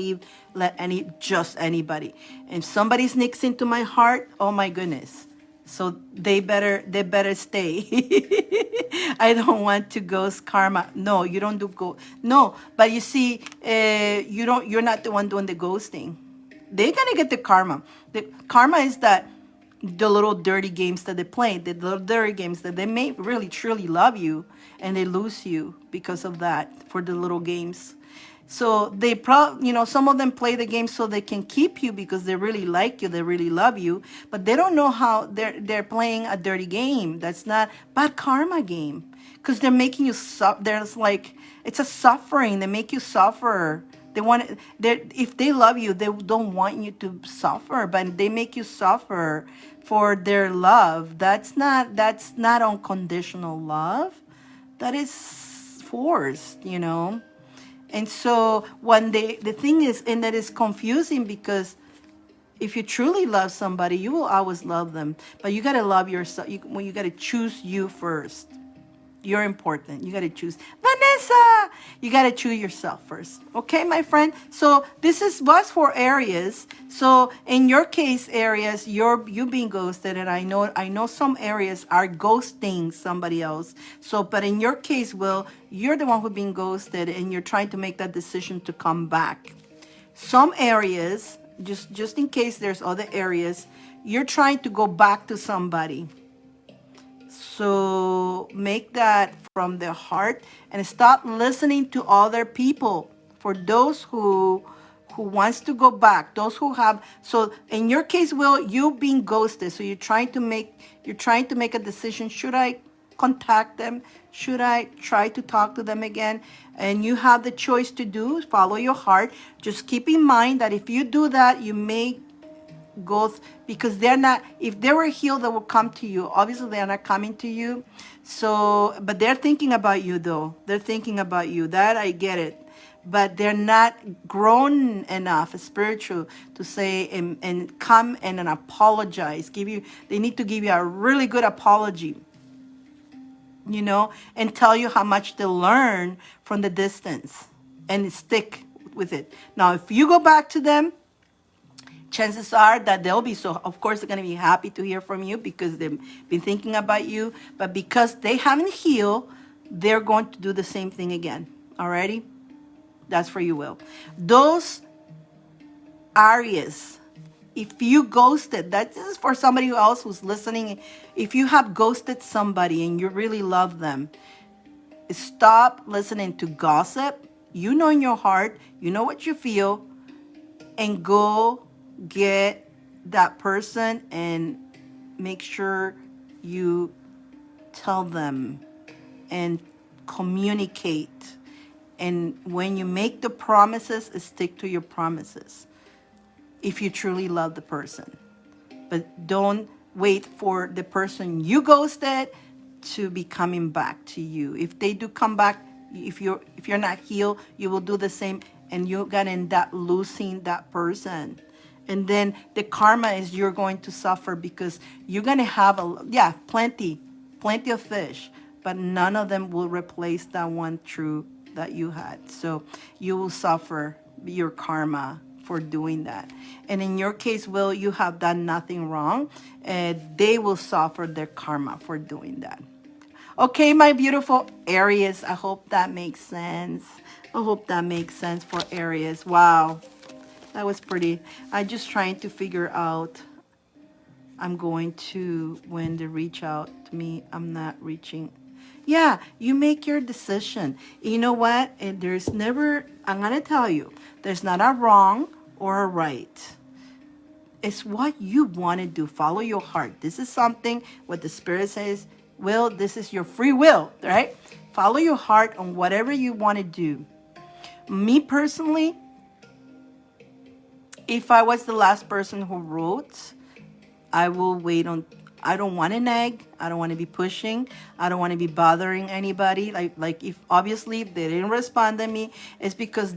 let anybody. If somebody sneaks into my heart, oh my goodness. So they better stay. I don't want to ghost karma. No, you don't do No, but you see, you're not the one doing the ghosting. They're gonna get the karma. The karma is that the little dirty games that they play, the little dirty games that they may really truly love you and they lose you because of that, for the little games. So they some of them play the game so they can keep you because they really like you, they really love you, but they don't know how they're playing a dirty game. That's not bad karma game, because they're making you there's like, it's a suffering. They make you suffer. If they love you, they don't want you to suffer, but they make you suffer for their love. That's not unconditional love. That is forced, And so the thing is, and that is confusing, because if you truly love somebody, you will always love them. But you got to love yourself. You got to choose you first. You're important. You got to choose. Vanessa, you got to choose yourself first. Okay, my friend? So this was for Aries. So in your case, Aries, you've been ghosted, and I know some Aries are ghosting somebody else. So, but in your case, Will, you're the one who's been ghosted, and you're trying to make that decision to come back. Some Aries, just in case there's other Aries, you're trying to go back to somebody. So make that from the heart and stop listening to other people. For those who wants to go back, those who have. So in your case, Will, you've been ghosted. So you're trying to make a decision. Should I contact them? Should I try to talk to them again? And you have the choice to follow your heart. Just keep in mind that if you do that, you may go because they're not. If they were healed, they will come to you. Obviously, they are not coming to you. So, but they're thinking about you, though. They're thinking about you. That I get it. But they're not grown enough spiritual to say and come and apologize. They need to give you a really good apology, and tell you how much they learn from the distance and stick with it. Now, if you go back to them, chances are that they'll be so, of course, they're going to be happy to hear from you because they've been thinking about you. But because they haven't healed, they're going to do the same thing again. Alrighty? That's for you, Will. Those Aries, if you ghosted, this is for somebody else who's listening. If you have ghosted somebody and you really love them, stop listening to gossip. You know in your heart, you know what you feel, and go get that person and make sure you tell them and communicate. And when you make the promises, stick to your promises if you truly love the person. But don't wait for the person you ghosted to be coming back to you. If they do come back, if you're not healed, you will do the same, and you're gonna end up losing that person. And then the karma is you're going to suffer because you're gonna have plenty of fish, but none of them will replace that one true that you had. So you will suffer your karma for doing that. And in your case, Will, you have done nothing wrong. They will suffer their karma for doing that. Okay, my beautiful Aries, I hope that makes sense. I hope that makes sense for Aries. Wow, that was pretty. I'm just trying to figure out. I'm going to, when they reach out to me, I'm not reaching. Yeah, you make your decision. You know what? And there's never, I'm going to tell you, there's not a wrong or a right. It's what you want to do. Follow your heart. This is something what the Spirit says, Will, this is your free will, right? Follow your heart on whatever you want to do. Me personally, if I was the last person who wrote, I will wait on. I don't want an egg. I don't want to be pushing. I don't want to be bothering anybody. Like if obviously if they didn't respond to me, it's because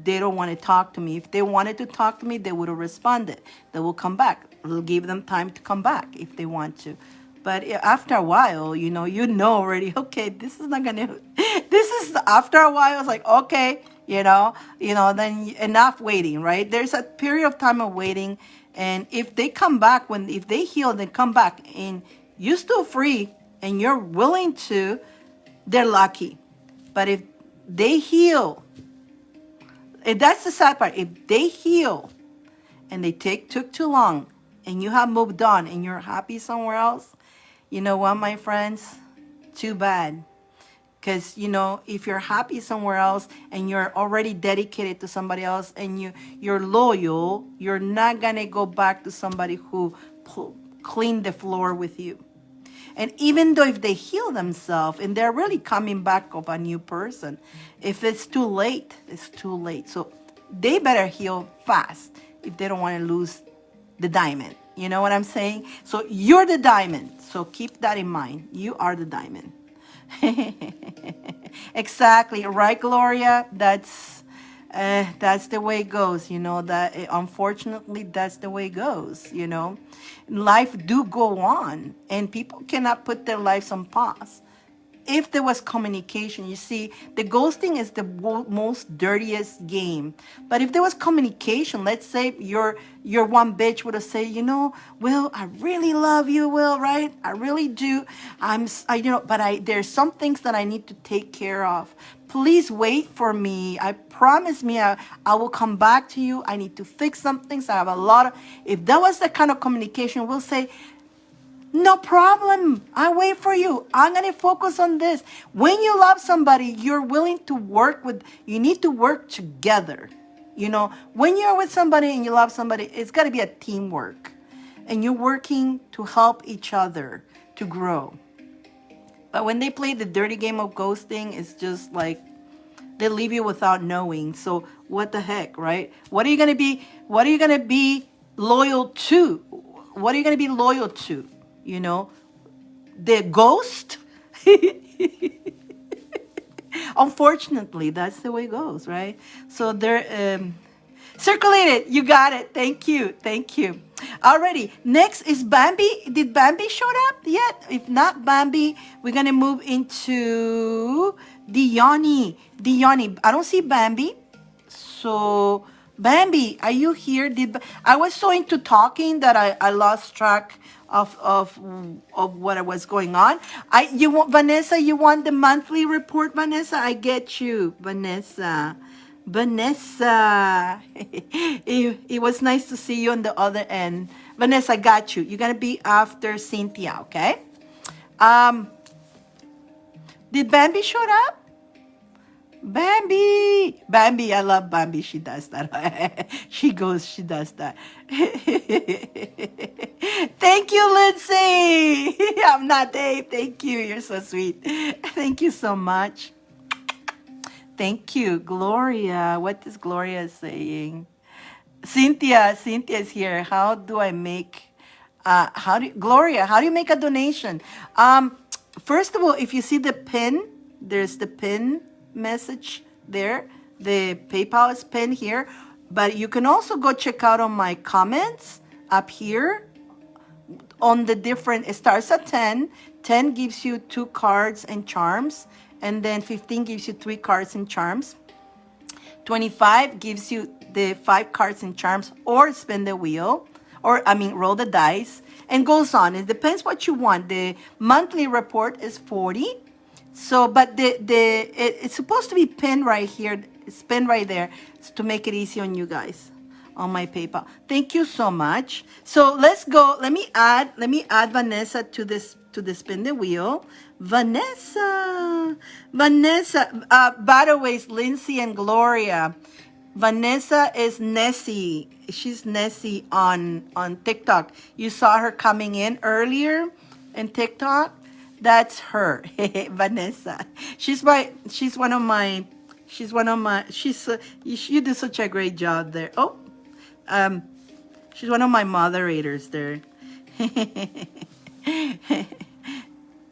they don't want to talk to me. If they wanted to talk to me, they would have responded. They will come back. It'll give them time to come back if they want to. But after a while, you know already, okay, this is not going to, this is, after a while, it's like, okay, then enough waiting, right? There's a period of time of waiting. And if they come back, if they heal, then come back and you're still free and you're willing to, they're lucky. But if they heal, and that's the sad part, if they heal and they took too long and you have moved on and you're happy somewhere else, you know what, my friends? Too bad. Because, if you're happy somewhere else and you're already dedicated to somebody else and you're loyal, you're not going to go back to somebody who cleaned the floor with you. And even though if they heal themselves and they're really coming back of a new person, if it's too late, it's too late. So they better heal fast if they don't want to lose the diamond. You know what I'm saying? So you're the diamond. So keep that in mind. You are the diamond. Exactly, right, Gloria? That's the way it goes, unfortunately that's the way it goes. Life do go on and people cannot put their lives on pause. If there was communication, you see, the ghosting is the most dirtiest game. But if there was communication, let's say your one bitch would have said, Will, I really love you, Will, right? I really do. But there's some things that I need to take care of. Please wait for me. I promise me I will come back to you. I need to fix some things. I have a lot of, if that was the kind of communication, we'll say, no problem. I wait for you. I'm going to focus on this. When you love somebody, you're willing to you need to work together. When you're with somebody and you love somebody, it's got to be a teamwork. And you're working to help each other to grow. But when they play the dirty game of ghosting, it's just like they leave you without knowing. So what the heck, right? What are you going to be loyal to? What are you going to be loyal to? The ghost. Unfortunately, that's the way it goes, right? So there, circulate it. You got it. Thank you. Alrighty. Next is Bambi. Did Bambi show up yet? If not Bambi, we're gonna move into Dione. I don't see Bambi. also Bambi. Are you here? I was so into talking that I lost track of what was going on. You want Vanessa? You want the monthly report, Vanessa? I get you, Vanessa. Vanessa, it was nice to see you on the other end. Vanessa, I got you. You're gonna be after Cynthia, okay? Um, did Bambi show up? Bambi, I love Bambi. She does that. She does that. Thank you, Lindsay. I'm not Dave. Thank you. You're so sweet. Thank you so much. Thank you, Gloria. What is Gloria saying? Cynthia is here. How do I make? Gloria? How do you make a donation? First of all, if you see the pin, there's the pin message there. The PayPal is pinned here, but you can also go check out on my comments up here on the different. It starts at 10. 10 gives you 2 cards and charms, and then 15 gives you 3 cards and charms. 25 gives you the 5 cards and charms, or spin the wheel, roll the dice, and goes on. It depends what you want. The monthly report is 40. So, but it's supposed to be pinned right here. It's pinned right there to make it easy on you guys on my PayPal. Thank you so much. So let's go. Let me add Vanessa to this spin the wheel. Vanessa. By the way, it's Lindsay and Gloria. Vanessa is Nessie. She's Nessie on TikTok. You saw her coming in earlier in TikTok. That's her, Vanessa. You do such a great job there. Oh, she's one of my moderators there.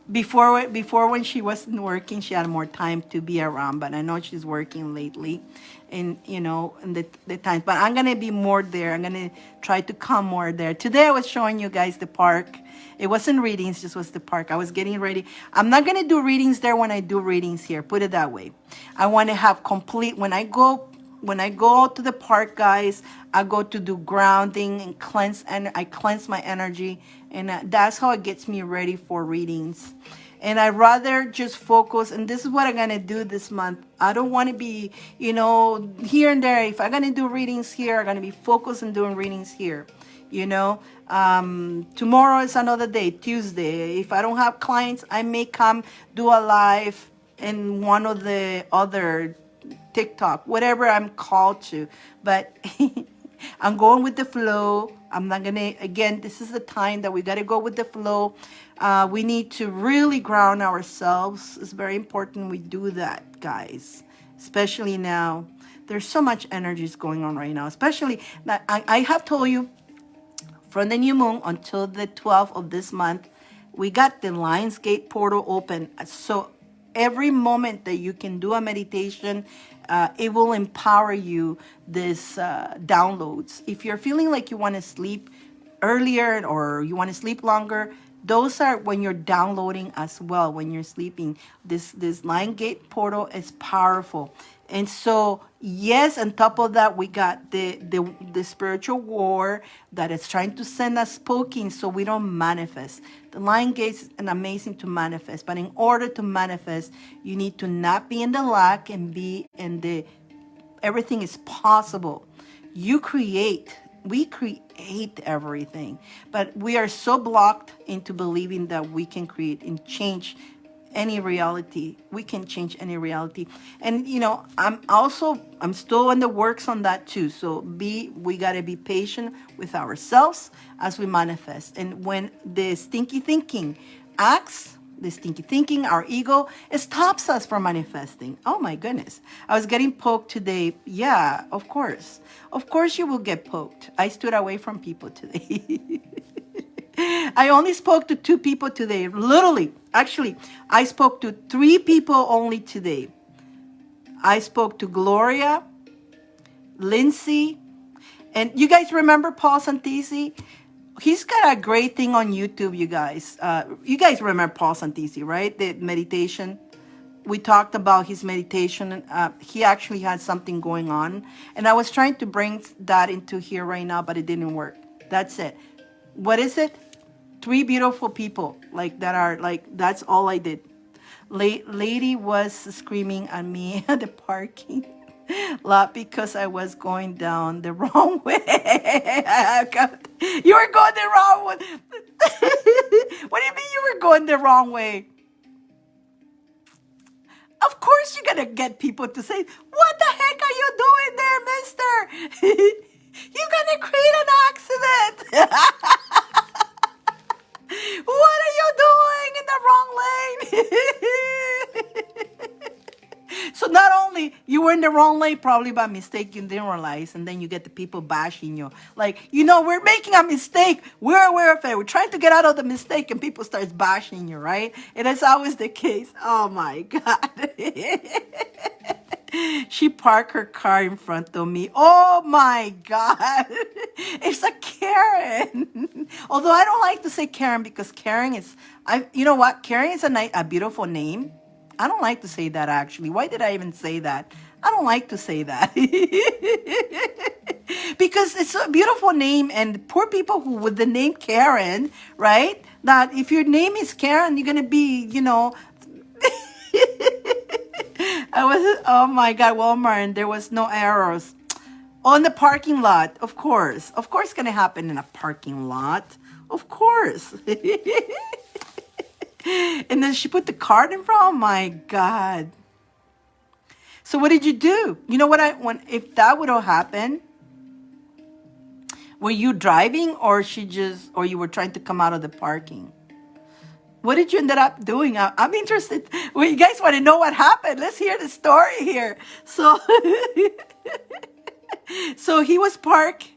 Before when she wasn't working, she had more time to be around, but I know she's working lately, and in the time. But I'm gonna be more there. I'm gonna try to come more there. Today I was showing you guys the park. It wasn't readings, just was the park. I was getting ready. I'm not gonna do readings there when I do readings here. Put it that way. I want to have complete when I go to the park, guys. I go to do grounding and cleanse, and I cleanse my energy, and that's how it gets me ready for readings. And I'd rather just focus, and this is what I'm going to do this month. I don't want to be, here and there. If I'm going to do readings here, I'm going to be focused on doing readings here. Tomorrow is another day, Tuesday. If I don't have clients, I may come do a live in one of the other TikTok, whatever I'm called to. But I'm going with the flow. I'm not going to, again, this is the time that we got to go with the flow. We need to really ground ourselves. It's very important we do that, guys, especially now. There's so much energy going on right now, especially that I have told you from the new moon until the 12th of this month, we got the Lionsgate portal open. So every moment that you can do a meditation, it will empower you, this downloads. If you're feeling like you want to sleep earlier or you want to sleep longer, those are when you're downloading as well, when you're sleeping. This Lionsgate portal is powerful. And so, yes, on top of that, we got the spiritual war that is trying to send us poking so we don't manifest. The Lionsgate is amazing to manifest, but in order to manifest, you need to not be in the lack and be in the everything is possible. We create everything, but we are so blocked into believing that we can create and change any reality. We can change any reality. And I'm still in the works on that too. So we got to be patient with ourselves as we manifest. And when the stinky thinking acts, our ego, it stops us from manifesting. Oh my goodness. I was getting poked today. Yeah, of course you will get poked. I stood away from people today. I only spoke to 2 people today. Literally, actually, I spoke to 3 people only today. I spoke to Gloria, Lindsay, and you guys remember Paul Santisi? He's got a great thing on YouTube, you guys. You guys remember Paul Santisi, right? The meditation. we talked about his meditation. He actually had something going on, and I was trying to bring that into here right now, but it didn't work. That's it. What is it? 3 beautiful people like that are like, that's all I did. Lady was screaming at me at the parking lot because I was going down the wrong way. You were going the wrong way. What do you mean you were going the wrong way? Of course you're gonna get people to say, what the heck are you doing there, mister? You're gonna create an accident. What are you doing in the wrong lane? So not only you were in the wrong lane, probably by mistake, you didn't realize, and then you get the people bashing you. Like, we're making a mistake. We're aware of it. We're trying to get out of the mistake, and people start bashing you, right? And that's always the case. Oh, my God. She parked her car in front of me. Oh my God. It's a Karen. Although I don't like to say Karen because Karen is, you know what? Karen is a beautiful name. I don't like to say that actually. Why did I even say that? I don't like to say that. Because it's a beautiful name, and poor people who with the name Karen, right? That if your name is Karen, you're going to be, oh my God, Walmart, and there was no arrows on the parking lot. Of course, it's gonna happen in a parking lot. Of course. And then she put the card in front. Oh my God. So what did you do? You know what? If that would have happened, were you driving, or or you were trying to come out of the parking? What did you end up doing? I'm interested. Well, you guys want to know what happened? Let's hear the story here. So, so he was parked.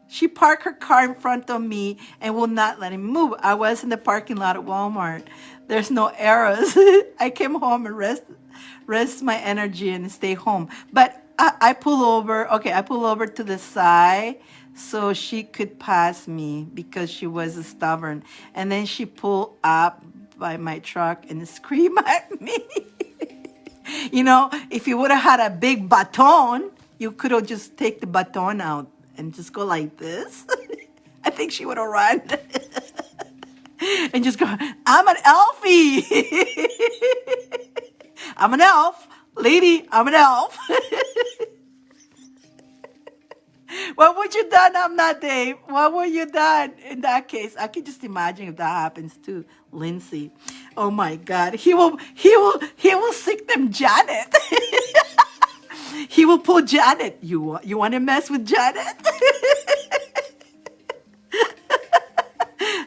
She parked her car in front of me and will not let him move. I was in the parking lot at Walmart. There's no arrows. I came home and rest my energy and stay home. But I pull over. Okay, I pull over to the side so she could pass me because she was stubborn. And then she pulled up by my truck and screamed at me. If you would have had a big baton, you could have just take the baton out and just go like this. I think she would have run. And just go, I'm an elfie. I'm an elf. Lady, I'm an elf. What would you done? I'm not Dave. What would you done in that case? I can just imagine if that happens to Lindsay. Oh my God. He will sick them Janet. He will pull Janet. You want to mess with Janet?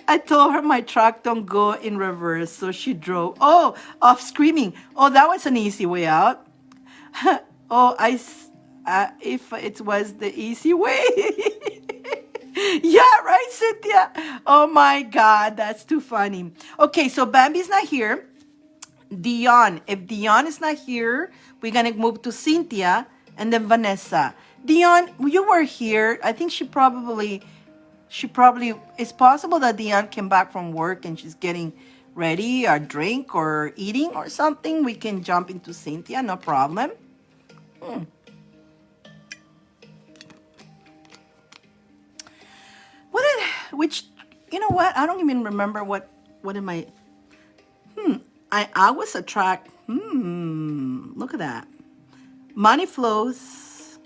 I told her my truck don't go in reverse, so she drove. Oh, off screaming. Oh, that was an easy way out. Oh, if it was the easy way. Yeah, right, Cynthia. Oh my God, that's too funny. Okay, so Bambi's not here. Dion. If Dion is not here, we're gonna move to Cynthia and then Vanessa. Dion, you were here. I think she probably, it's possible that Dion came back from work and she's getting ready or drink or eating or something. We can jump into Cynthia, no problem. You know what? I don't even remember what am I, I was attract, look at that. Money flows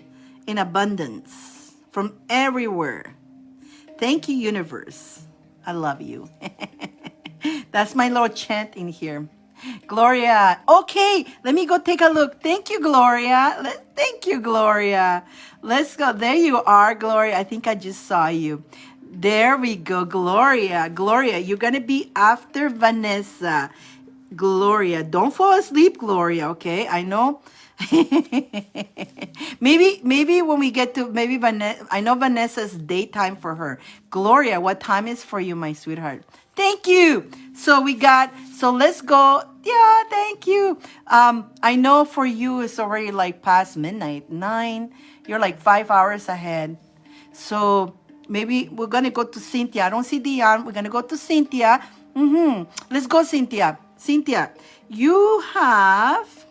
in abundance from everywhere. Thank you, universe. I love you. That's my little chant in here. Gloria. Okay, let me go take a look. Thank you, Gloria. Thank you, Gloria. Let's go. There you are, Gloria. I think I just saw you. There we go, Gloria. Gloria, you're going to be after Vanessa. Gloria, don't fall asleep, Gloria, okay? I know. maybe when we get to, maybe Vanessa, I know Vanessa's daytime for her. Gloria, what time is for you, my sweetheart? Thank you. So let's go. Yeah, thank you. I know for you it's already like past midnight, 9. You're like 5 hours ahead. So maybe we're going to go to Cynthia. I don't see Dion. We're going to go to Cynthia. Let's go, Cynthia. Cynthia, you have...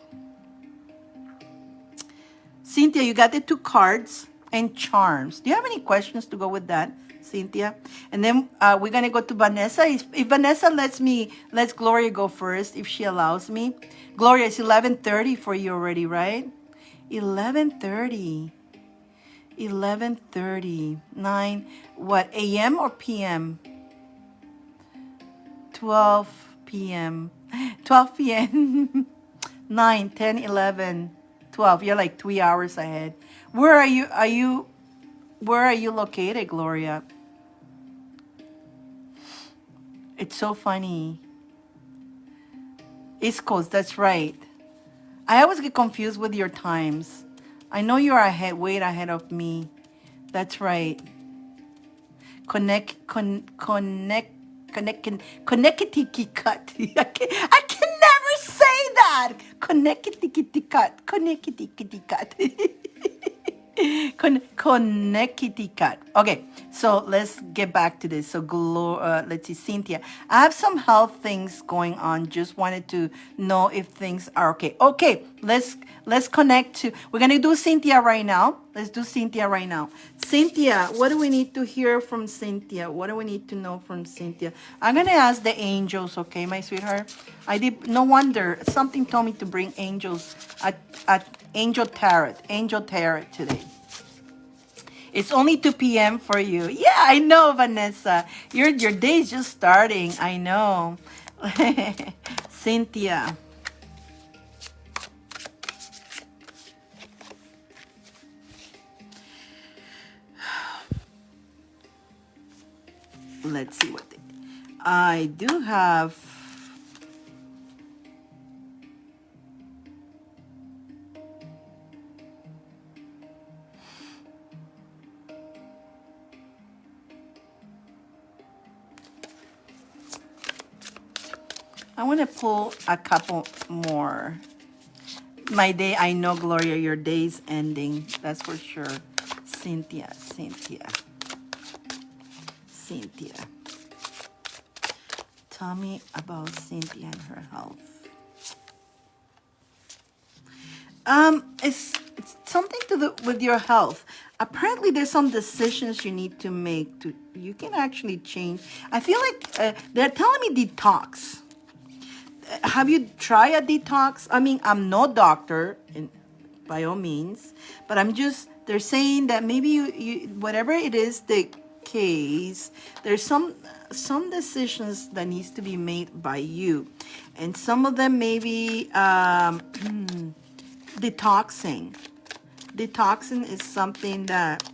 Cynthia, you got the 2 cards and charms. Do you have any questions to go with that, Cynthia? And then we're going to go to Vanessa. If Vanessa lets Gloria go first, if she allows me. Gloria, it's 11:30 for you already, right? 11:30. 11:30. 9, what, a.m. or p.m.? 12 p.m. 12 p.m. 9, 10, 11, 12. You're like 3 hours ahead. Where are you? Where are you located, Gloria? It's so funny. East Coast, that's right. I always get confused with your times. I know you're way ahead of me. That's right. Connecticut. I can never say that. Connecticut. Connecticut. Okay, so let's get back to this. So, let's see, Cynthia. I have some health things going on. Just wanted to know if things are okay. Okay, let's connect to. We're gonna do Cynthia right now. Let's do Cynthia right now. Cynthia, what do we need to hear from Cynthia? What do we need to know from Cynthia? I'm gonna ask the angels. Okay, my sweetheart. I did. No wonder something told me to bring angels at Angel Tarot today. It's only 2 p.m. for you. Yeah, I know, Vanessa. Your day's just starting. I know. Cynthia. Let's see what I do have. I want to pull a couple more. My day, I know, Gloria, your day's ending. That's for sure. Cynthia. Tell me about Cynthia and her health. It's something to do with your health. Apparently, there's some decisions you need to make. You can actually change. I feel like they're telling me detox. Have you tried a detox? I mean, I'm no doctor, by all means, but they're saying that maybe you whatever it is the case, there's some decisions that needs to be made by you, and some of them maybe detoxing. Detoxing is something that,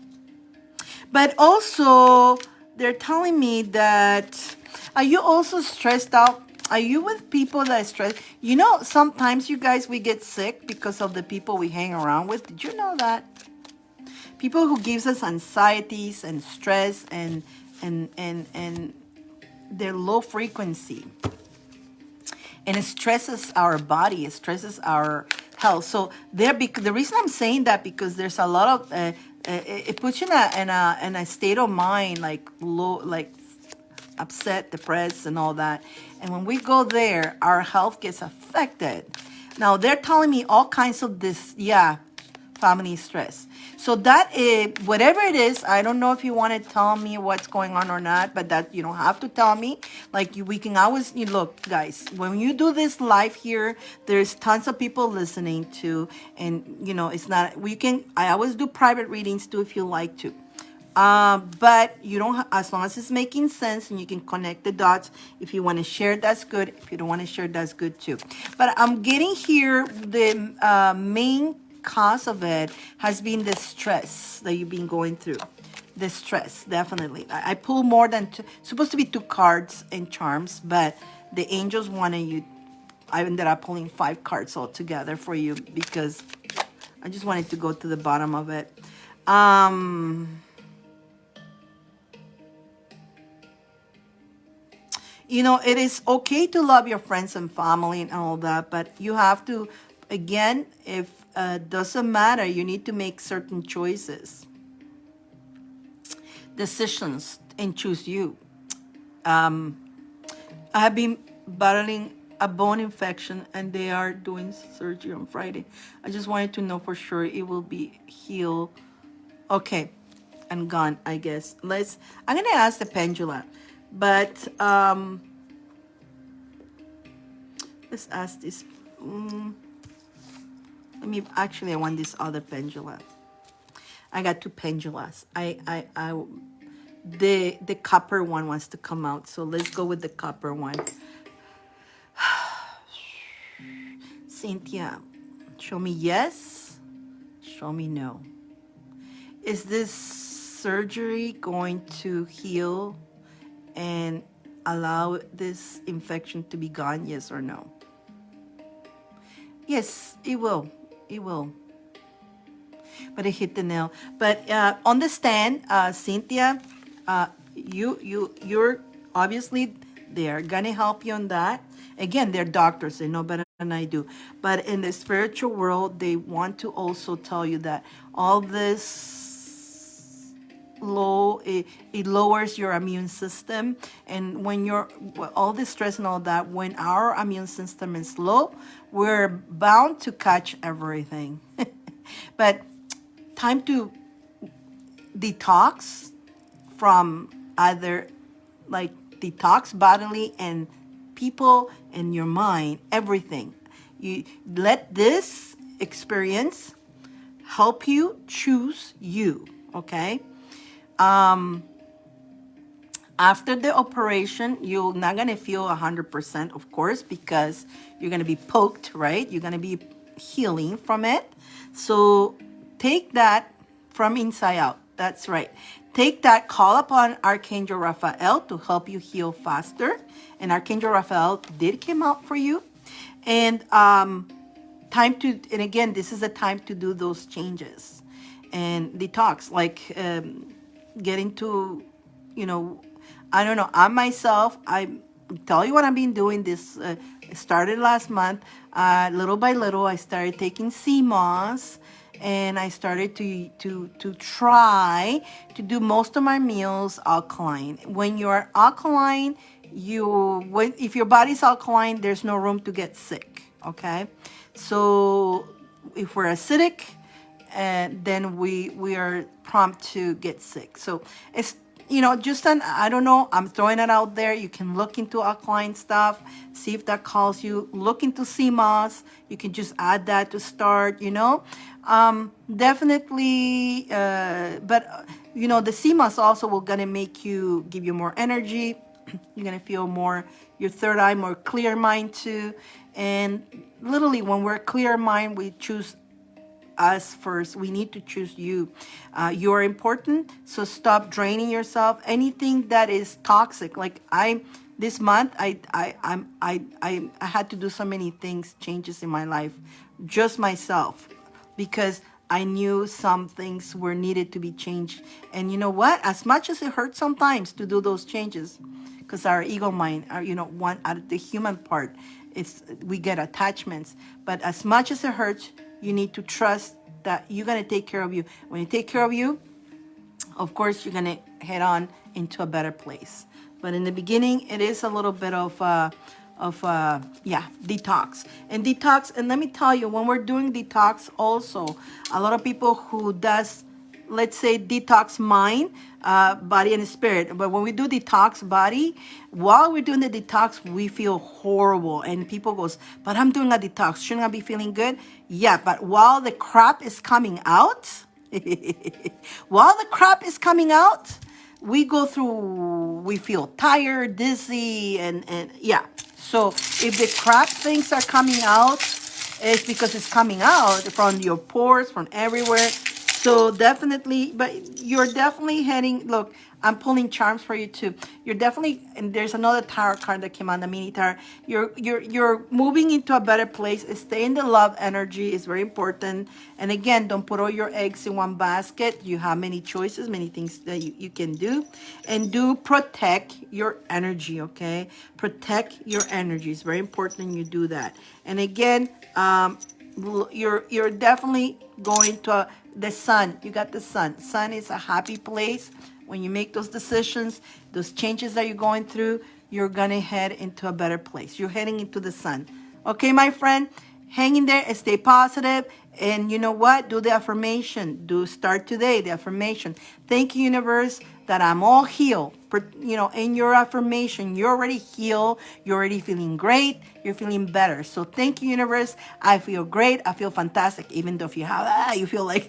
but also they're telling me that, are you also stressed out? Are you with people that are stressed? You know, sometimes you guys, we get sick because of the people we hang around with. Did you know that? People who gives us anxieties and stress and they're low frequency. And it stresses our body. It stresses our health. So the reason I'm saying that, because there's a lot of, it puts you in a state of mind, like low, like upset, depressed, and all that. And when we go there, our health gets affected. Now they're telling me all kinds of this, family stress. So that is, whatever it is, I don't know if you want to tell me what's going on or not, but that you don't have to tell me. Like we can always, look, guys, when you do this live here, there's tons of people listening to, and it's not, I always do private readings too if you like to. But you don't, as long as it's making sense and you can connect the dots. If you want to share, that's good. If you don't want to share, that's good too. But I'm getting here, the main cause of it has been the stress that you've been going through. The stress, definitely. I pull more than supposed to be 2 cards and charms, but the angels wanted you. I ended up pulling 5 cards altogether for you because I just wanted to go to the bottom of it. It is okay to love your friends and family and all that, but you have to, again, if doesn't matter, you need to make certain decisions, and choose you. I have been battling a bone infection, and they are doing surgery on Friday. I just wanted to know for sure it will be healed. Okay, and gone, I guess. I'm gonna ask the pendulum, but let's ask this. I want this other pendulum. I got two pendulas. The copper one wants to come out, so let's go with the copper one. Cynthia, show me yes, show me no. Is this surgery going to heal and allow this infection to be gone, yes or no? Yes, it will. It will. But it hit the nail. But understand, Cynthia, you're obviously, they're gonna help you on that. Again, they're doctors, they know better than I do. But in the spiritual world, they want to also tell you that all this it lowers your immune system, and when you're all this stress and all that, when our immune system is low, we're bound to catch everything. But time to detox from either, like, detox bodily and people and your mind, everything. You let this experience help you choose you, okay? After the operation, you're not going to feel 100%, of course, because you're going to be poked, right? You're going to be healing from it. So take that from inside out. That's right. Take that, call upon Archangel Raphael to help you heal faster. And Archangel Raphael did come out for you. And and again, this is the time to do those changes and detox, like get into, I don't know, I myself, I tell you what I've been doing. This started last month. Little by little, I started taking sea moss, and I started to try to do most of my meals alkaline. When you're alkaline, if your body's alkaline, there's no room to get sick. Okay, so if we're acidic, then we are prompt to get sick. So it's, I don't know, I'm throwing it out there. You can look into alkaline stuff, see if that calls you. Look into sea moss. You can just add that to start, definitely, but the sea moss also will gonna give you more energy. You're gonna feel more, your third eye, more clear mind too. And literally, when we're clear mind, we choose us first. We need to choose you. You're important, so stop draining yourself. Anything that is toxic, like this month, I had to do so many changes in my life, just myself, because I knew some things were needed to be changed. And you know what? As much as it hurts sometimes to do those changes, because our ego mind, one out of the human part, we get attachments. But as much as it hurts, you need to trust that you're going to take care of you. When you take care of you, of course, you're going to head on into a better place. But in the beginning, it is a little bit of detox. And let me tell you, when we're doing detox also, a lot of people who does, let's say, detox mind, body and spirit. But when we do detox body, while we're doing the detox, we feel horrible. And people goes, but I'm doing a detox. Shouldn't I be feeling good? Yeah, but while the crap is coming out, we feel tired, dizzy, and yeah. So if the crap things are coming out, it's because it's coming out from your pores, from everywhere. So definitely, but you're definitely heading, look, I'm pulling charms for you too. You're definitely, and there's another tarot card that came on, the mini tarot. You're moving into a better place. Stay in the love energy is very important. And again, don't put all your eggs in one basket. You have many choices, many things that you can do. And do protect your energy, okay? Protect your energy. It's very important you do that. And again, you're definitely going to the sun. You got the sun. Sun is a happy place. When you make those decisions, those changes that you're going through, you're going to head into a better place. You're heading into the sun. Okay, my friend? Hang in there and stay positive. And you know what? Do the affirmation. Start today, the affirmation. Thank you, universe, that I'm all healed. In your affirmation, you're already healed. You're already feeling great. You're feeling better. So thank you, universe. I feel great. I feel fantastic. Even though if you feel like,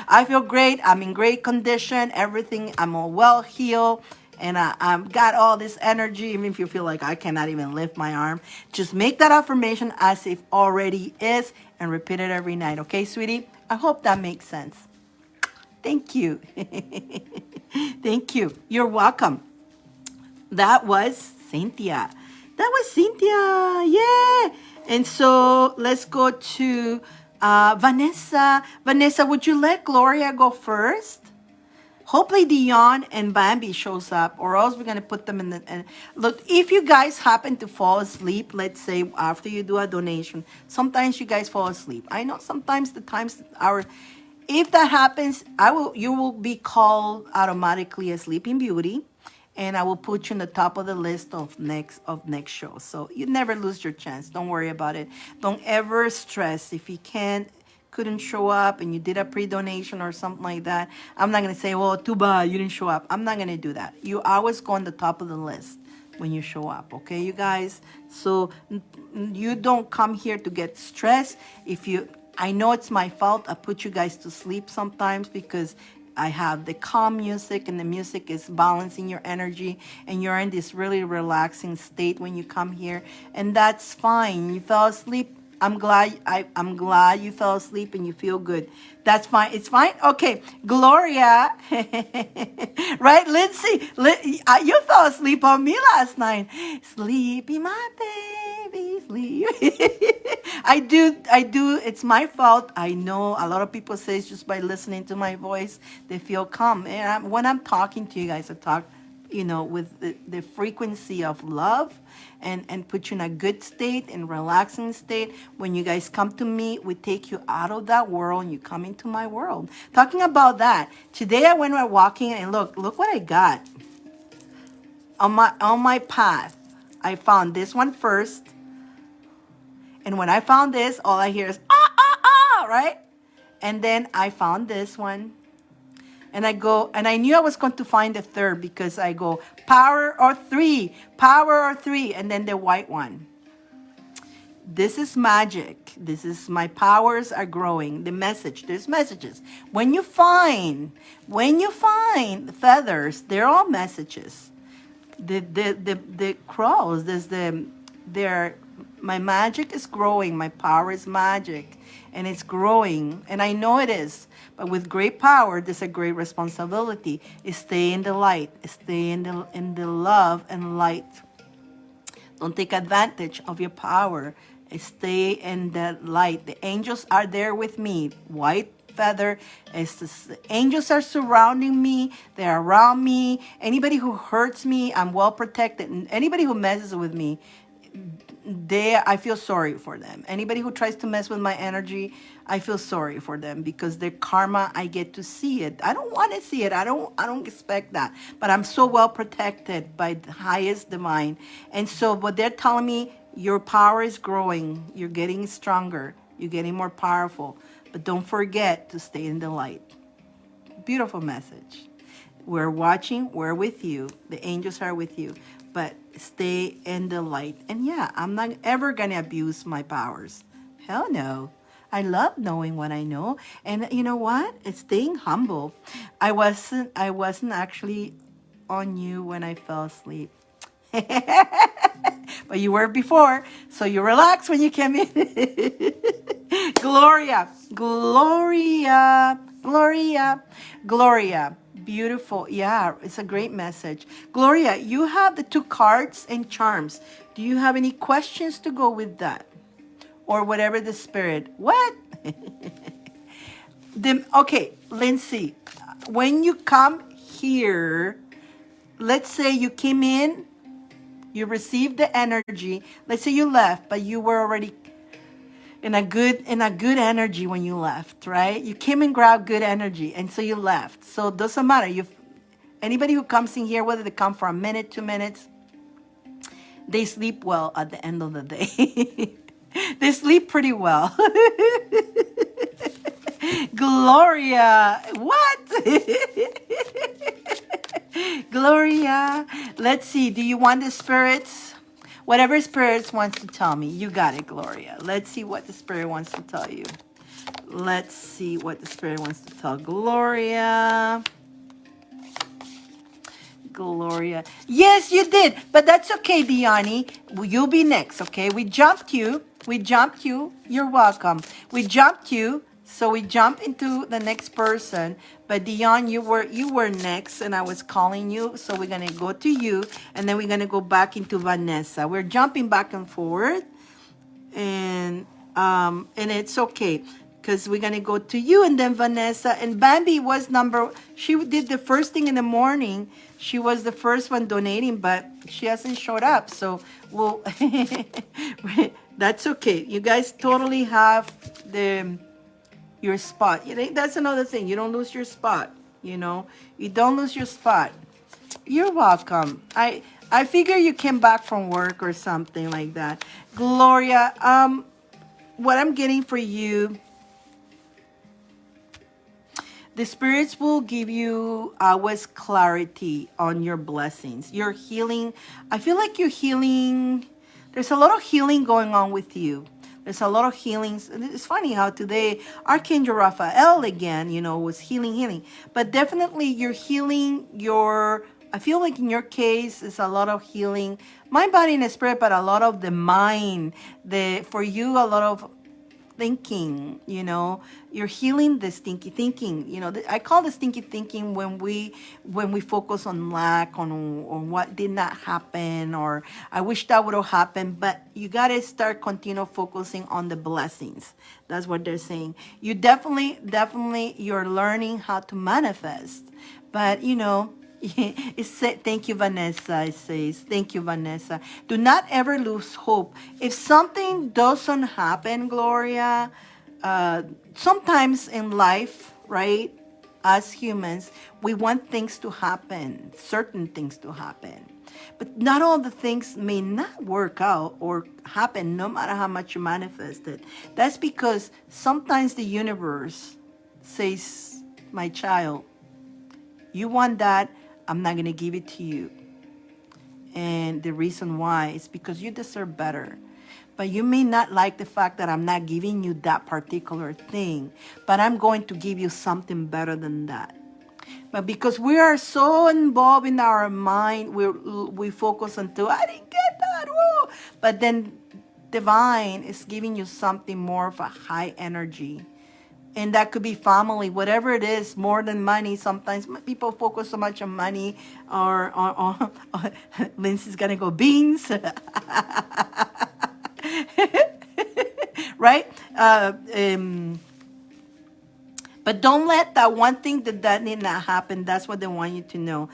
I feel great. I'm in great condition. Everything, I'm all well healed. And I've got all this energy. Even if you feel like I cannot even lift my arm, just make that affirmation as if already is and repeat it every night. Okay, sweetie? I hope that makes sense. Thank you. Thank you. You're welcome. That was Cynthia. Yeah. And so let's go to Vanessa. Vanessa, would you let Gloria go first? Hopefully Dion and Bambi shows up, or else we're going to put them in the... And look, if you guys happen to fall asleep, let's say after you do a donation, sometimes you guys fall asleep. I know sometimes if that happens, you will be called automatically a Sleeping Beauty, and I will put you in the top of the list of next show. So you never lose your chance. Don't worry about it. Don't ever stress if you couldn't show up and you did a pre-donation or something like that. I'm not going to say, well, too bad you didn't show up. I'm not going to do that. You always go on the top of the list when you show up, okay, you guys? So you don't come here to get stressed. I know it's my fault. I put you guys to sleep sometimes because I have the calm music, and the music is balancing your energy, and you're in this really relaxing state when you come here, and that's fine. You fell asleep. I'm glad you fell asleep and you feel good. That's fine. It's fine. Okay, Gloria, right? Lindsay, you fell asleep on me last night. Sleepy, my baby, sleep. I do. It's my fault. I know a lot of people say it's just by listening to my voice, they feel calm. And when I'm talking to you guys, I talk, with the frequency of love and put you in a good state and relaxing state. When you guys come to me, we take you out of that world and you come into my world. Talking about that, today I went walking and look what I got. On my path, I found this one first. And when I found this, all I hear is, right? And then I found this one. And I knew I was going to find the third because I go, power or three, and then the white one. This is magic. This is my powers are growing. The message, there's messages. When you find feathers, they're all messages. The crows, my magic is growing. My power is magic, and it's growing, and I know it is. But with great power, there's a great responsibility. Stay in the light. Stay in the love and light. Don't take advantage of your power. Stay in the light. The angels are there with me. White feather. The angels are surrounding me. They're around me. Anybody who hurts me, I'm well protected. And anybody who messes with me, I feel sorry for them. Anybody who tries to mess with my energy, I feel sorry for them because their karma, I get to see it. I don't want to see it. I don't expect that. But I'm so well protected by the highest divine. And so what they're telling me, your power is growing. You're getting stronger. You're getting more powerful. But don't forget to stay in the light. Beautiful message. We're watching. We're with you. The angels are with you. But stay in the light. And yeah, I'm not ever going to abuse my powers. Hell no. I love knowing what I know. And you know what? It's staying humble. I wasn't actually on you when I fell asleep. But you were before. So you relaxed when you came in. Gloria. Beautiful. Yeah, it's a great message. Gloria, you have the 2 cards and charms. Do you have any questions to go with that? Or whatever the spirit. What? Okay, Lindsay, when you come here, let's say you came in, you received the energy. Let's say you left, but you were already in a good energy when you left, right? You came and grabbed good energy, and so you left. So it doesn't matter. Anybody who comes in here, whether they come for a minute, 2 minutes, They sleep well at the end of the day. They sleep pretty well. Gloria, what? Gloria, let's see. Do you want the spirits? Whatever spirits wants to tell me, you got it, Gloria. Let's see what the spirit wants to tell you. Let's see what the spirit wants to tell Gloria. Gloria. Yes, you did. But that's okay, Diani. You'll be next, okay? We jumped you. We jumped you. You're welcome. We jumped you. So we jump into the next person. But Dion, you were next and I was calling you. So we're gonna go to you and then we're gonna go back into Vanessa. We're jumping back and forward. And it's okay. Because we're gonna go to you and then Vanessa. And Bambi was she did the first thing in the morning. She was the first one donating, but she hasn't showed up. So we'll that's okay. You guys totally have your spot. That's another thing. You don't lose your spot. You don't lose your spot. You're welcome. I figure you came back from work or something like that. Gloria, what I'm getting for you, the spirits will give you always clarity on your blessings. You're healing. I feel like you're healing. There's a lot of healing going on with you. There's a lot of healings. It's funny how today Archangel Raphael again, was healing. But definitely you're healing I feel like in your case, it's a lot of healing. Mind, body, and spirit, but a lot of the mind. For you, a lot of thinking, you're healing the stinky thinking. I call the stinky thinking when we focus on lack, on what did not happen, or I wish that would have happened. But you got to continue focusing on the blessings. That's what they're saying. You definitely you're learning how to manifest. But thank you, Vanessa. It says, thank you, Vanessa. Do not ever lose hope. If something doesn't happen, Gloria, sometimes in life, right, as humans, we want things to happen, certain things to happen. But not all the things may not work out or happen no matter how much you manifest it. That's because sometimes the universe says, my child, you want that, I'm not going to give it to you. And the reason why is because you deserve better. But you may not like the fact that I'm not giving you that particular thing, but I'm going to give you something better than that. But because we are so involved in our mind, we focus on, I didn't get that. Woo! But then divine is giving you something more of a high energy. And that could be family, whatever it is, more than money. Sometimes people focus so much on money, or Lindsay's gonna go beans, right? But don't let that one thing that did not happen. That's what they want you to know.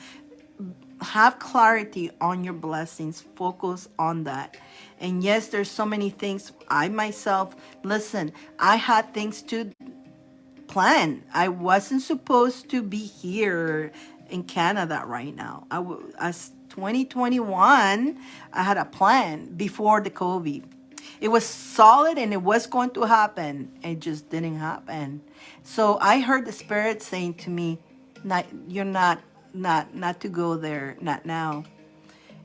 Have clarity on your blessings. Focus on that. And yes, there's so many things. I myself, listen, I had things to plan. I wasn't supposed to be here in Canada right now. As 2021, I had a plan before the COVID. It was solid and it was going to happen. It just didn't happen. So I heard the spirit saying to me, you're not to go there, not now.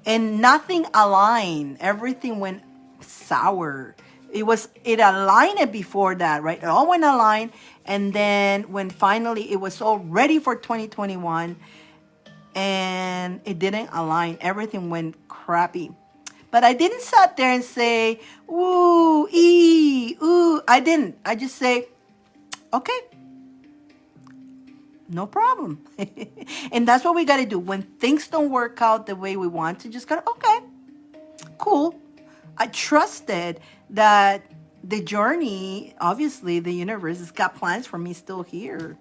And nothing aligned. Everything went sour. It aligned before that, right? It all went aligned. And then when finally it was all ready for 2021 and it didn't align, everything went crappy. But I didn't sit there and say, ooh, ooh. I didn't. I just say, okay, no problem. And that's what we got to do. When things don't work out the way we want to, just go, okay, cool. I trusted that the journey, obviously the universe has got plans for me still here.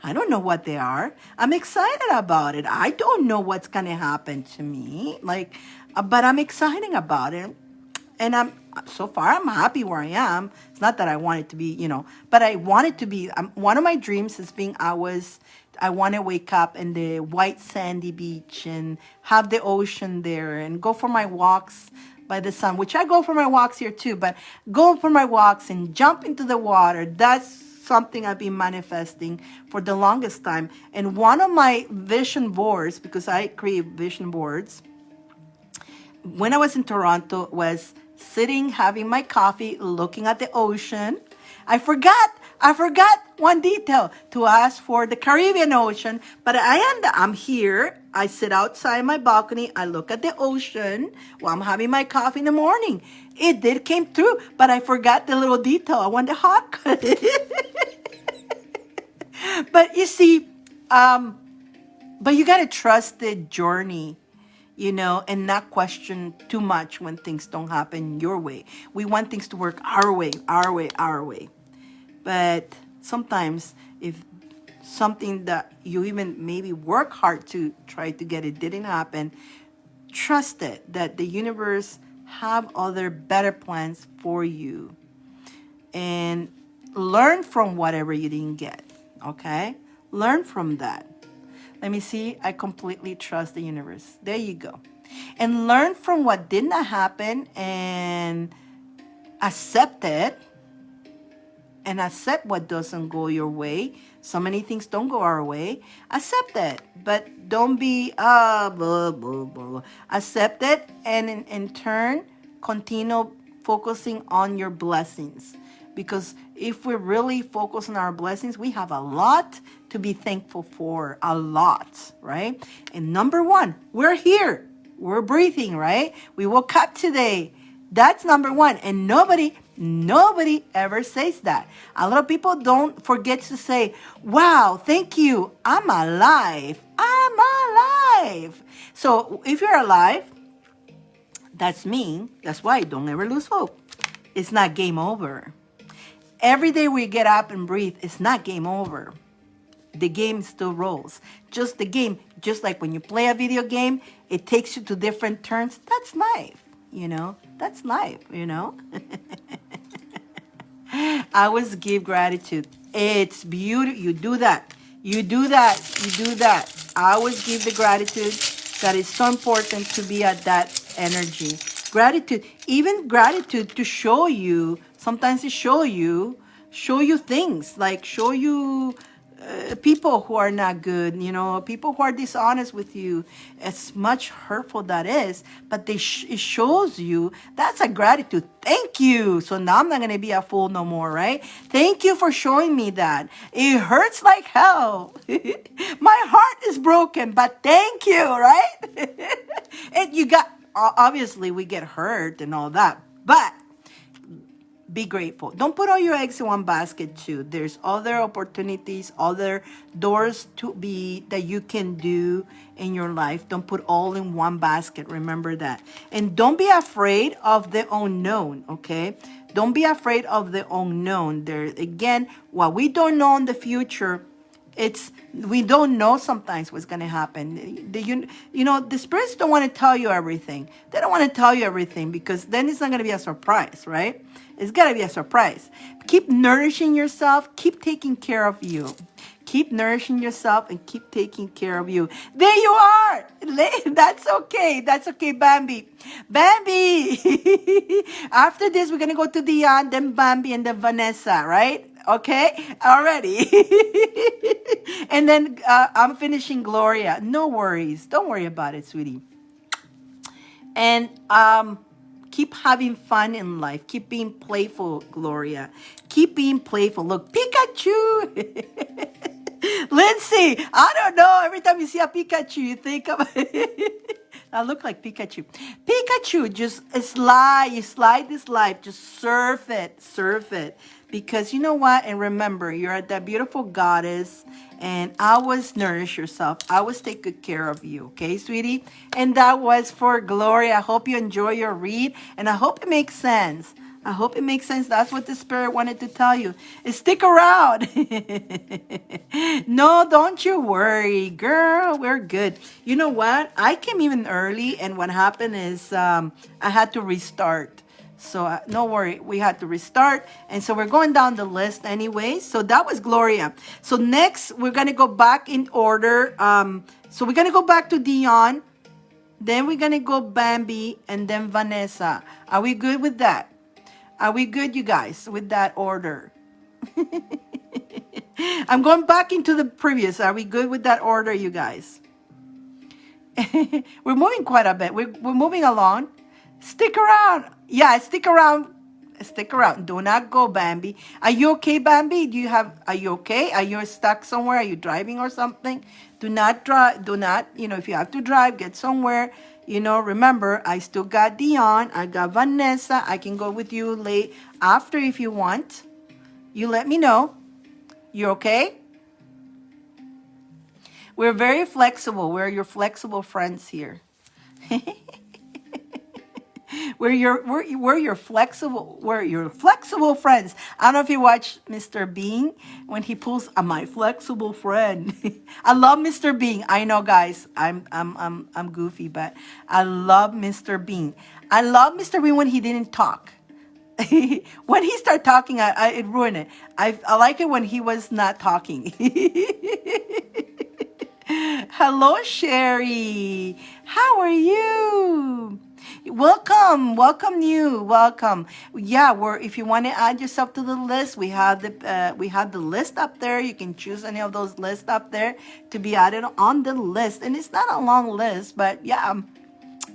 I don't know what they are. I'm excited about it. I don't know what's going to happen to me. But I'm excited about it. And so far I'm happy where I am. It's not that I want it to be, but I want it to be. One of my dreams is being I want to wake up in the white sandy beach and have the ocean there and go for my walks by the sun, which I go for my walks here too, but go for my walks and jump into the water. That's something I've been manifesting for the longest time. And one of my vision boards, because I create vision boards, when I was in Toronto, was sitting, having my coffee, looking at the ocean. I forgot one detail to ask for the Caribbean Ocean, but I'm here. I sit outside my balcony. I look at the ocean while I'm having my coffee in the morning. It did came through, but I forgot the little detail. I want the hot cut. But you see, but you got to trust the journey, and not question too much when things don't happen your way. We want things to work our way. But sometimes if something that you even maybe work hard to try to get it didn't happen, trust it, that the universe have other better plans for you. And learn from whatever you didn't get, okay? Learn from that. Let me see. I completely trust the universe. There you go. And learn from what did not happen and accept it. And accept what doesn't go your way. So many things don't go our way. Accept it. But don't be, blah, blah, blah. Accept it and in turn, continue focusing on your blessings. Because if we really focus on our blessings, we have a lot to be thankful for. A lot, right? And number one, we're here. We're breathing, right? We woke up today. That's number one. And nobody ever says that. A lot of people don't forget to say, wow, thank you. I'm alive. So if you're alive, that's me. That's why don't ever lose hope. It's not game over. Every day we get up and breathe, it's not game over. The game still rolls. Just the game, just like when you play a video game, it takes you to different turns. That's life, That's life, I always give gratitude. It's beautiful. You do that. I always give the gratitude. That is so important to be at that energy. Gratitude, even gratitude to show you, sometimes it show you things, like show you people who are not good, people who are dishonest with you. As much hurtful that is, but it shows you that's a gratitude. Thank you. So now I'm not going to be a fool no more, right? Thank you for showing me that. It hurts like hell. My heart is broken, but thank you, right? And obviously we get hurt and all that, but be grateful. Don't put all your eggs in one basket too. There's other opportunities, other doors that you can do in your life. Don't put all in one basket. Remember that. And don't be afraid of the unknown, okay? Don't be afraid of the unknown. There again, what we don't know in the future, we don't know sometimes what's going to happen. The spirits don't want to tell you everything. They don't want to tell you everything because then it's not going to be a surprise, right? It's got to be a surprise. Keep nourishing yourself. Keep taking care of you. Keep nourishing yourself and keep taking care of you. There you are. That's okay. That's okay, Bambi. Bambi. After this, we're going to go to Dion, then Bambi, and then Vanessa, right? Okay, already. And then I'm finishing Gloria. No worries. Don't worry about it, sweetie. And keep having fun in life. Keep being playful, Gloria. Keep being playful. Look, Pikachu. Lindsay, I don't know. Every time you see a Pikachu, you think of I look like Pikachu. Pikachu, just slide. You slide this life. Just surf it. Because you know what? And remember, you're that beautiful goddess. And always nourish yourself. Always take good care of you. Okay, sweetie? And that was for Gloria. I hope you enjoy your read. And I hope it makes sense. That's what the spirit wanted to tell you. Stick around. No, don't you worry. Girl, we're good. You know what? I came even early. And what happened is I had to restart. So no worry, we had to restart. And so we're going down the list anyway. So that was Gloria. So next, we're going to go back in order. So we're going to go back to Dion. Then we're going to go Bambi and then Vanessa. Are we good with that? Are we good, you guys, with that order? I'm going back into the previous. Are we good with that order, you guys? We're moving quite a bit. We're moving along. Stick around. Yeah, stick around. Stick around. Do not go, Bambi. Are you okay, Bambi? Are you okay? Are you stuck somewhere? Are you driving or something? Do not drive. Do not, if you have to drive, get somewhere. Remember, I still got Dion. I got Vanessa. I can go with you late after if you want. You let me know. You okay? We're very flexible. We're your flexible friends here. We're your flexible friends. I don't know if you watch Mr. Bean when he pulls my flexible friend. I love Mr. Bean. I know, guys. I'm goofy, but I love Mr. Bean. I love Mr. Bean when he didn't talk. When he started talking, it ruined it. I like it when he was not talking. Hello, Sherry. How are you? Welcome, welcome. Yeah, if you want to add yourself to the list, we have the list up there. You can choose any of those lists up there to be added on the list, and it's not a long list, but yeah,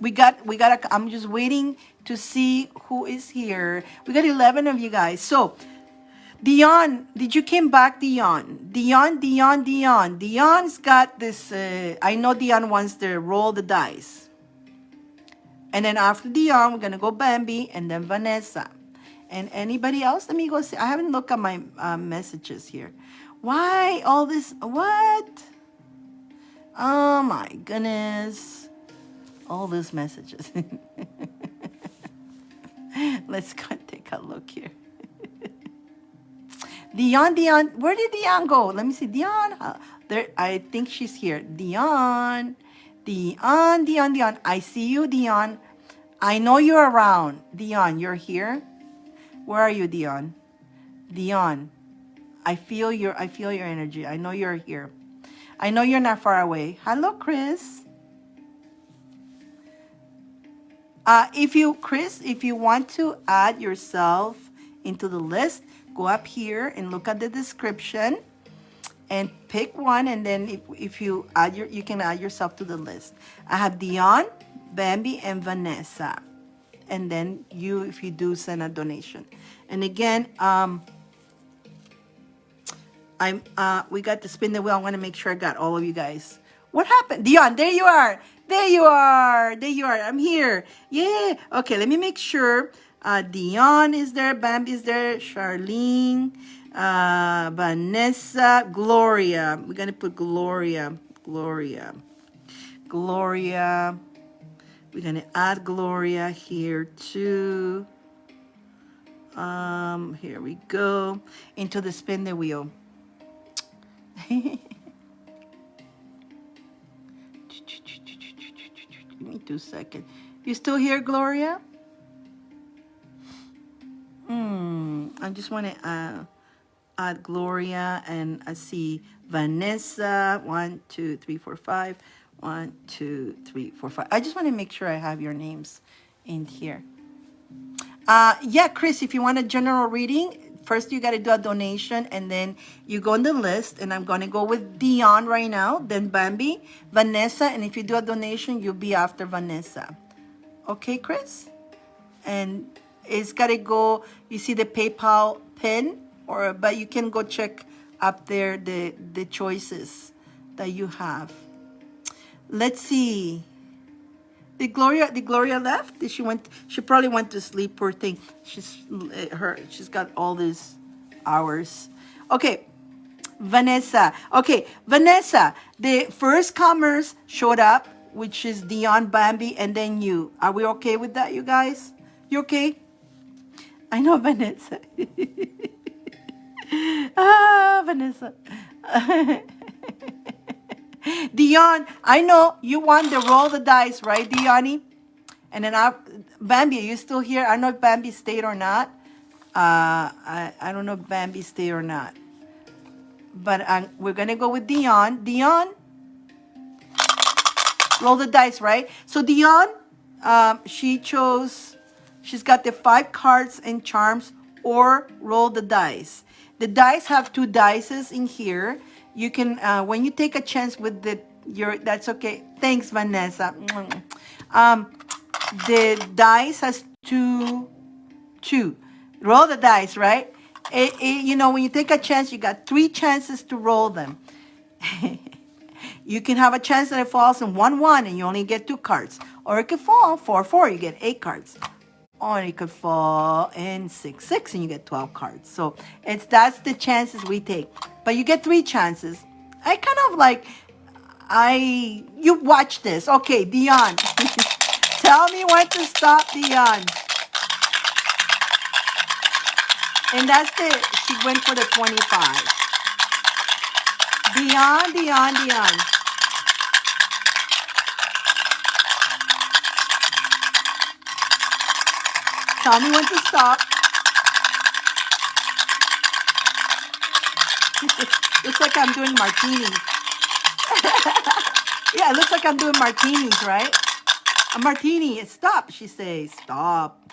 we got. I'm just waiting to see who is here. We got 11 of you guys. So, Dion, did you came back, Dion? Dion's got this. I know Dion wants to roll the dice. And then after Dion, we're going to go Bambi and then Vanessa. And anybody else? Let me go see. I haven't looked at my messages here. Why all this? What? Oh, my goodness. All these messages. Let's go take a look here. Dion. Where did Dion go? Let me see. Dion. There. I think she's here. Dion. I see you, Dion. I know you're around. Dion, you're here. Where are you, Dion? Dion, I feel your energy. I know you're here. I know you're not far away. Hello, Chris. If you want to add yourself into the list, go up here and look at the description and pick one, and then if you you can add yourself to the list. I have Dion, Bambi, and Vanessa, and then if you do send a donation. And again, we got to spin the wheel. I want to make sure I got all of you guys. What happened, Dion? There you are. I'm here. Yeah. Okay. Let me make sure. Dion is there. Bambi is there. Charlene. Vanessa, Gloria. We're going to put Gloria. We're going to add Gloria here too. Here we go. Into the spin the wheel. Give me 2 seconds. You still here, Gloria? I just want to add Gloria, and I see Vanessa. 1, 2, 3, 4, 5. 1, 2, 3, 4, 5. I just want to make sure I have your names in here. Yeah, Chris, if you want a general reading, first you got to do a donation, and then you go on the list, and I'm going to go with Dion right now, then Bambi, Vanessa, and if you do a donation, you'll be after Vanessa. Okay, Chris? And it's got to go, you see the PayPal pin? But you can go check up there the choices that you have. Let's see. Did Gloria left? She probably went to sleep, poor thing. She's got all these hours. Okay. Vanessa. Okay, Vanessa, the first comers showed up, which is Dion, Bambi, and then you. Are we okay with that, you guys? You okay? I know, Vanessa. Vanessa. Dion, I know you want to roll the dice, right, Dioni? And then Bambi, are you still here? I don't know if Bambi stayed or not. I don't know if Bambi stayed or not. But we're going to go with Dion. Dion, roll the dice, right? So Dion, she's got the 5 cards and charms, or roll the dice. The dice have 2 dices in here. You can, when you take a chance with that's okay. Thanks, Vanessa. The dice has two. Roll the dice, right? When you take a chance, you got 3 chances to roll them. You can have a chance that it falls in 1-1 and you only get 2 cards. Or it could fall 4-4, you get 8 cards. Or it could fall in 6-6 and you get 12 cards. So that's the chances we take. But you get 3 chances. I kind of like, you watch this. Okay, Dion. Tell me when to stop, Dion. And she went for the 25. Dion. Tell me when to stop. Looks like I'm doing martinis. Yeah, it looks like I'm doing martinis, right? A martini. Stop, she says. Stop.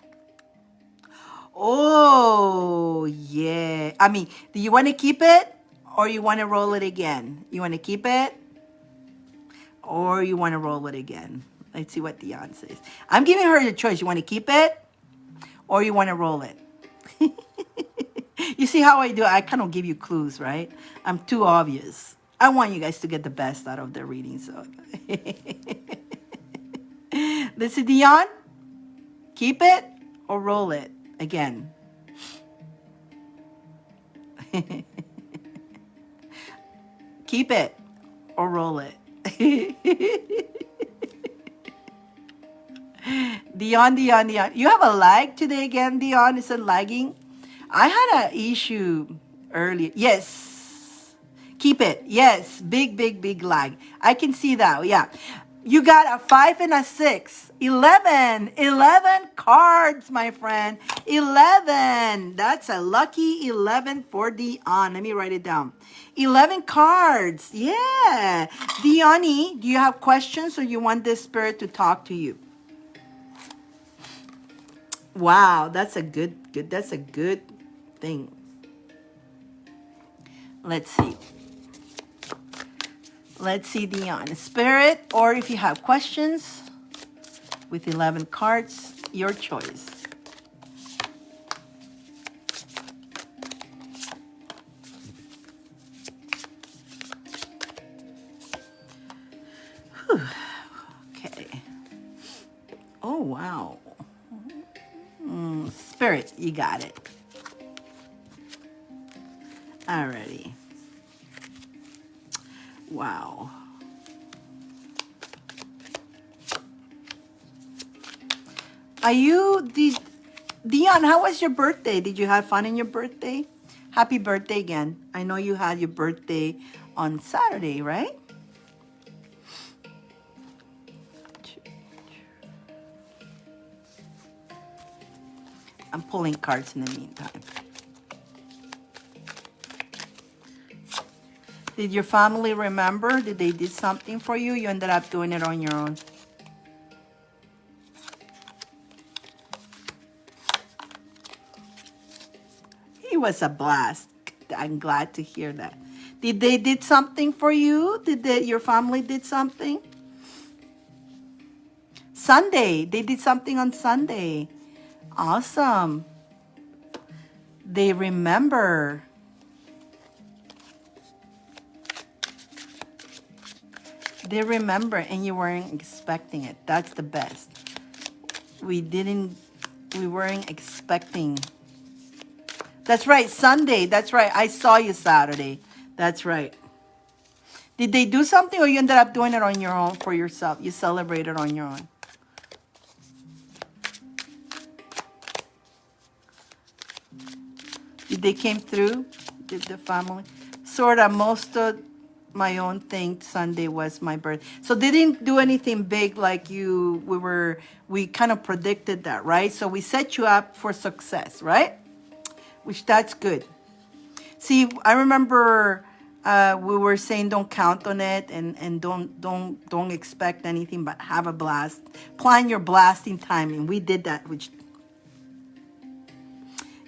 Oh, yeah. I mean, do you want to keep it or you want to roll it again? You want to keep it or you want to roll it again? Let's see what Dion says. I'm giving her the choice. You want to keep it or you want to roll it? You see how I do? I kind of give you clues, right? I'm too obvious. I want you guys to get the best out of the reading. So, let's see, Dion. Keep it or roll it again. Keep it or roll it. Dion. You have a lag today again, Dion. Is it lagging? I had an issue earlier. Yes. Keep it. Yes. Big lag. I can see that. Yeah. You got a 5 and a 6. 11 cards, my friend. 11. That's a lucky 11 for Dion. Let me write it down. 11 cards. Yeah. Diony, do you have questions or you want this spirit to talk to you? Wow, that's a good thing. Let's see, Dion. Spirit, or if you have questions with 11 cards, your choice. Whew. Okay. Oh, wow. Spirit, you got it. Alrighty. Wow. Dion, how was your birthday? Did you have fun in your birthday? Happy birthday again. I know you had your birthday on Saturday, right? I'm pulling cards in the meantime. Did your family remember? Did they do something for you? You ended up doing it on your own. It was a blast. I'm glad to hear that. Did they did something for you? Your family did something? Sunday. They did something on Sunday. Awesome. They remember. They remember and you weren't expecting it. That's the best. We weren't expecting. That's right, Sunday. That's right. I saw you Saturday. That's right. Did they do something or you ended up doing it on your own for yourself? You celebrated on your own. Did they came through? Did the family? Sort of, most of my own thing. Sunday was my birthday. So they didn't do anything big like we kind of predicted that, right? So we set you up for success, right? Which that's good. See, I remember we were saying don't count on it and don't expect anything but have a blast. Plan your blasting time, and we did that, which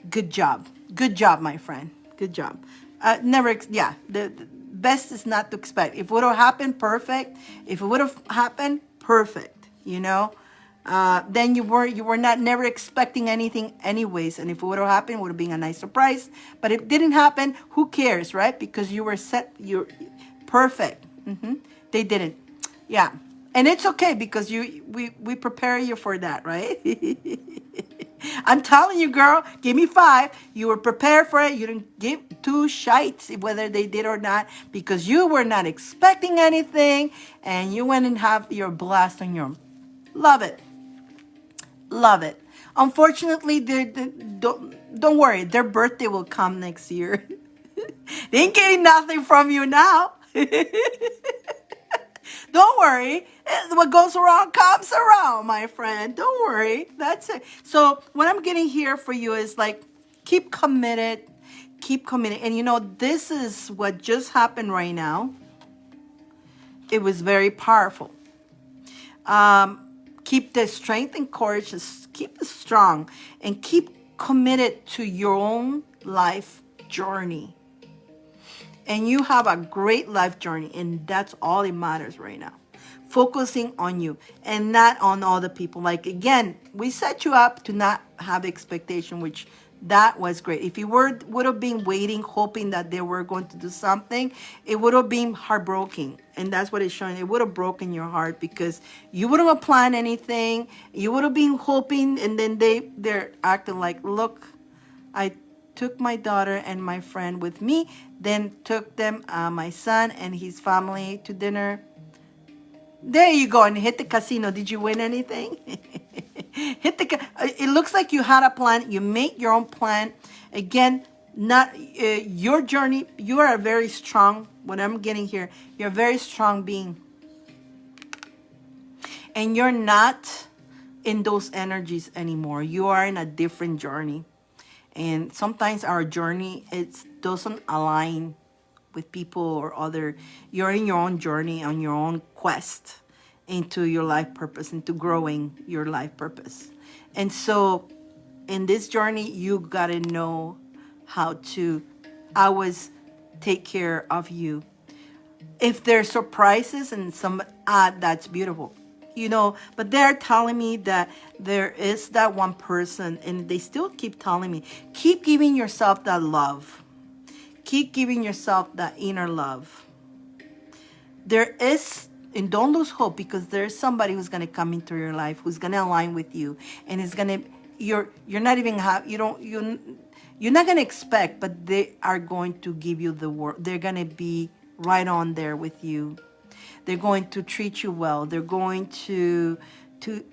good job. Good job, my friend. Good job. Yeah, the best is not to expect. If it would have happened, perfect. If it would have happened, perfect, you know? Then you were not never expecting anything anyways. And if it would have happened, it would have been a nice surprise. But if it didn't happen, who cares, right? Because you were you're perfect. They didn't. Yeah. And it's okay because we prepare you for that, right? I'm telling you, girl, give me 5. You were prepared for it. You didn't give 2 shites whether they did or not because you were not expecting anything and you went and have your blast on your own. Love it. Love it. Unfortunately, don't worry. Their birthday will come next year. They ain't getting nothing from you now. Don't worry. What goes around comes around, my friend. Don't worry. That's it. So what I'm getting here for you is like, keep committed. Keep committed. And you know, this is what just happened right now. It was very powerful. Keep the strength and courage. Just keep it strong. And keep committed to your own life journey. And you have a great life journey, and that's all it matters right now. Focusing on you and not on other people. Like, again, we set you up to not have expectation, which that was great. If you would have been waiting, hoping that they were going to do something, it would have been heartbroken. And that's what it's showing. It would have broken your heart because you wouldn't have planned anything. You would have been hoping, and then they're acting like, look, I took my daughter and my friend with me, then took them, my son and his family to dinner. There you go, and hit the casino. Did you win anything? It looks like you had a plan. You made your own plan. Again, not your journey. You are a very strong, what I'm getting here, you're a very strong being. And you're not in those energies anymore. You are in a different journey. And sometimes our journey, it doesn't align with people or other. You're in your own journey, on your own quest into your life purpose, into growing your life purpose. And so in this journey, you got to know how to always take care of you. If there's surprises and that's beautiful. You know, but they're telling me that there is that one person, and they still keep telling me, keep giving yourself that love. Keep giving yourself that inner love. There is, and don't lose hope, because there's somebody who's going to come into your life, who's going to align with you, and is going to, you're not even you're not going to expect, but they are going to give you the word. They're going to be right on there with you. They're going to treat you well. They're going to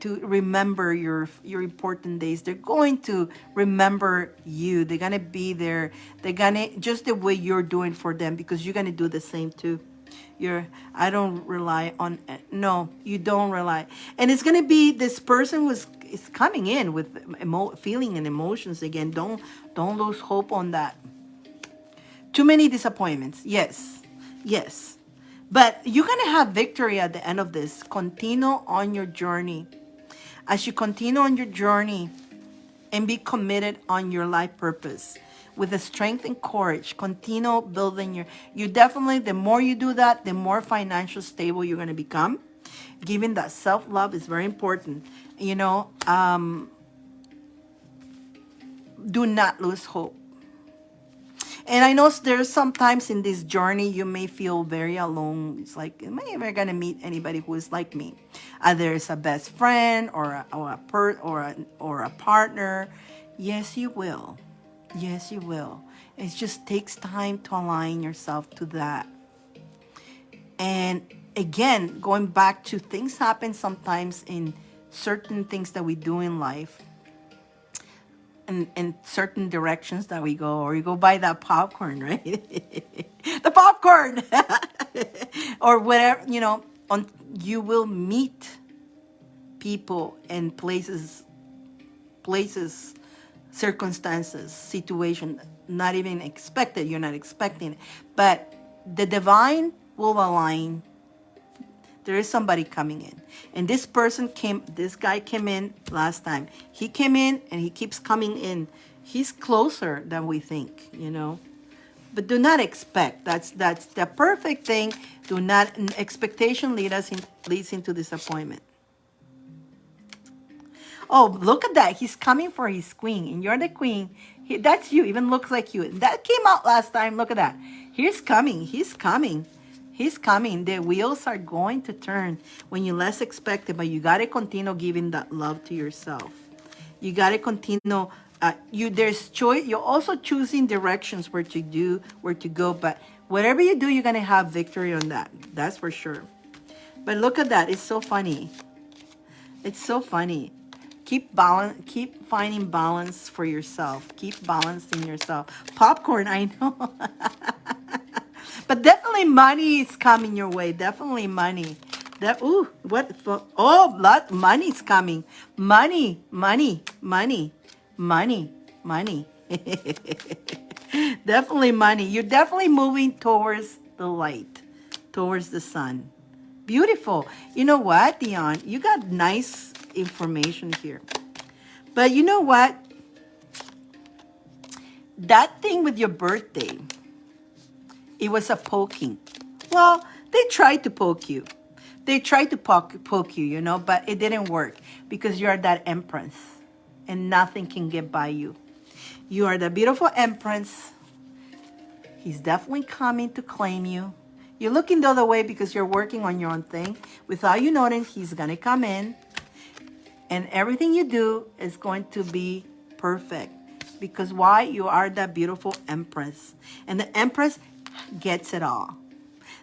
remember your important days. They're going to remember you. They're going to be there. They're going to, just the way you're doing for them, because you're going to do the same too. I don't rely on, no, you don't rely. And it's going to be this person is coming in with feeling and emotions again. Don't lose hope on that. Too many disappointments. Yes. But you're going to have victory at the end of this. Continue on your journey. As you continue on your journey and be committed on your life purpose with the strength and courage, continue building you definitely, the more you do that, the more financially stable you're going to become. Giving that self-love is very important. You know, do not lose hope. And I know there's sometimes in this journey you may feel very alone. It's like, am I ever gonna meet anybody who is like me? Either it's a best friend or a partner. Yes, you will. Yes, you will. It just takes time to align yourself to that. And again, going back to things happen sometimes in certain things that we do in life. In certain directions that we go, or you go buy that popcorn, right? The popcorn. or whatever, you will meet people and places, circumstances, situation, not even expected. You're not expecting it, but the divine will align. There is somebody coming in, and this guy came in last time. He came in and he keeps coming in. He's closer than we think. But do not expect. That's the perfect thing. Do not expectation leads into disappointment. Oh, look at that. He's coming for his queen, and you're the queen. That's you. Even looks like you. That came out last time. Look at that. He's coming. He's coming. He's coming. The wheels are going to turn when you least expect it, but you got to continue giving that love to yourself. You got to continue. There's choice. You're also choosing directions where to go. But whatever you do, you're going to have victory on that. That's for sure. But look at that. It's so funny. It's so funny. Keep finding balance for yourself. Keep balancing yourself. Popcorn, I know. But definitely money is coming your way. Definitely money. Money's coming. Money. Definitely money. You're definitely moving towards the light, towards the sun. Beautiful. You know what, Dion? You got nice information here. But you know what? That thing with your birthday, it was a poking. Well, they tried to poke you. They tried to poke you, but it didn't work because you are that empress and nothing can get by you. You are the beautiful empress. He's definitely coming to claim you. You're looking the other way because you're working on your own thing. Without you noticing, he's going to come in. And everything you do is going to be perfect. Because why? You are that beautiful empress. And the empress gets it all.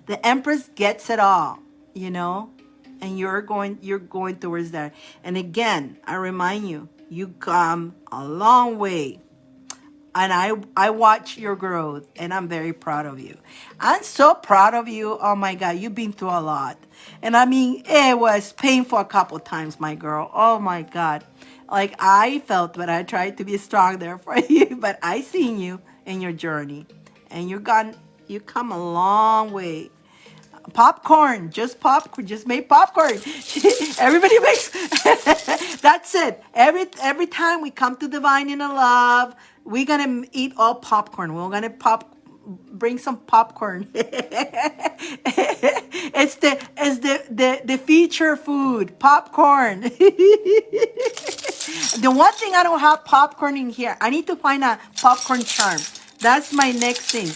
The empress gets it all, And you're going towards that. And again, I remind you, you come a long way. And I watch your growth, and I'm very proud of you. I'm so proud of you. Oh, my God, you've been through a lot. And I mean, it was painful a couple times, my girl. Oh, my God. Like, I felt, but I tried to be strong there for you. But I seen you in your journey. And you come a long way. Popcorn, just make popcorn. Everybody makes. That's it. Every time we come to divine inner love, we're gonna eat all popcorn. We're gonna bring some popcorn. It's the feature food, popcorn. The one thing I don't have popcorn in here. I need to find a popcorn charm. That's my next thing.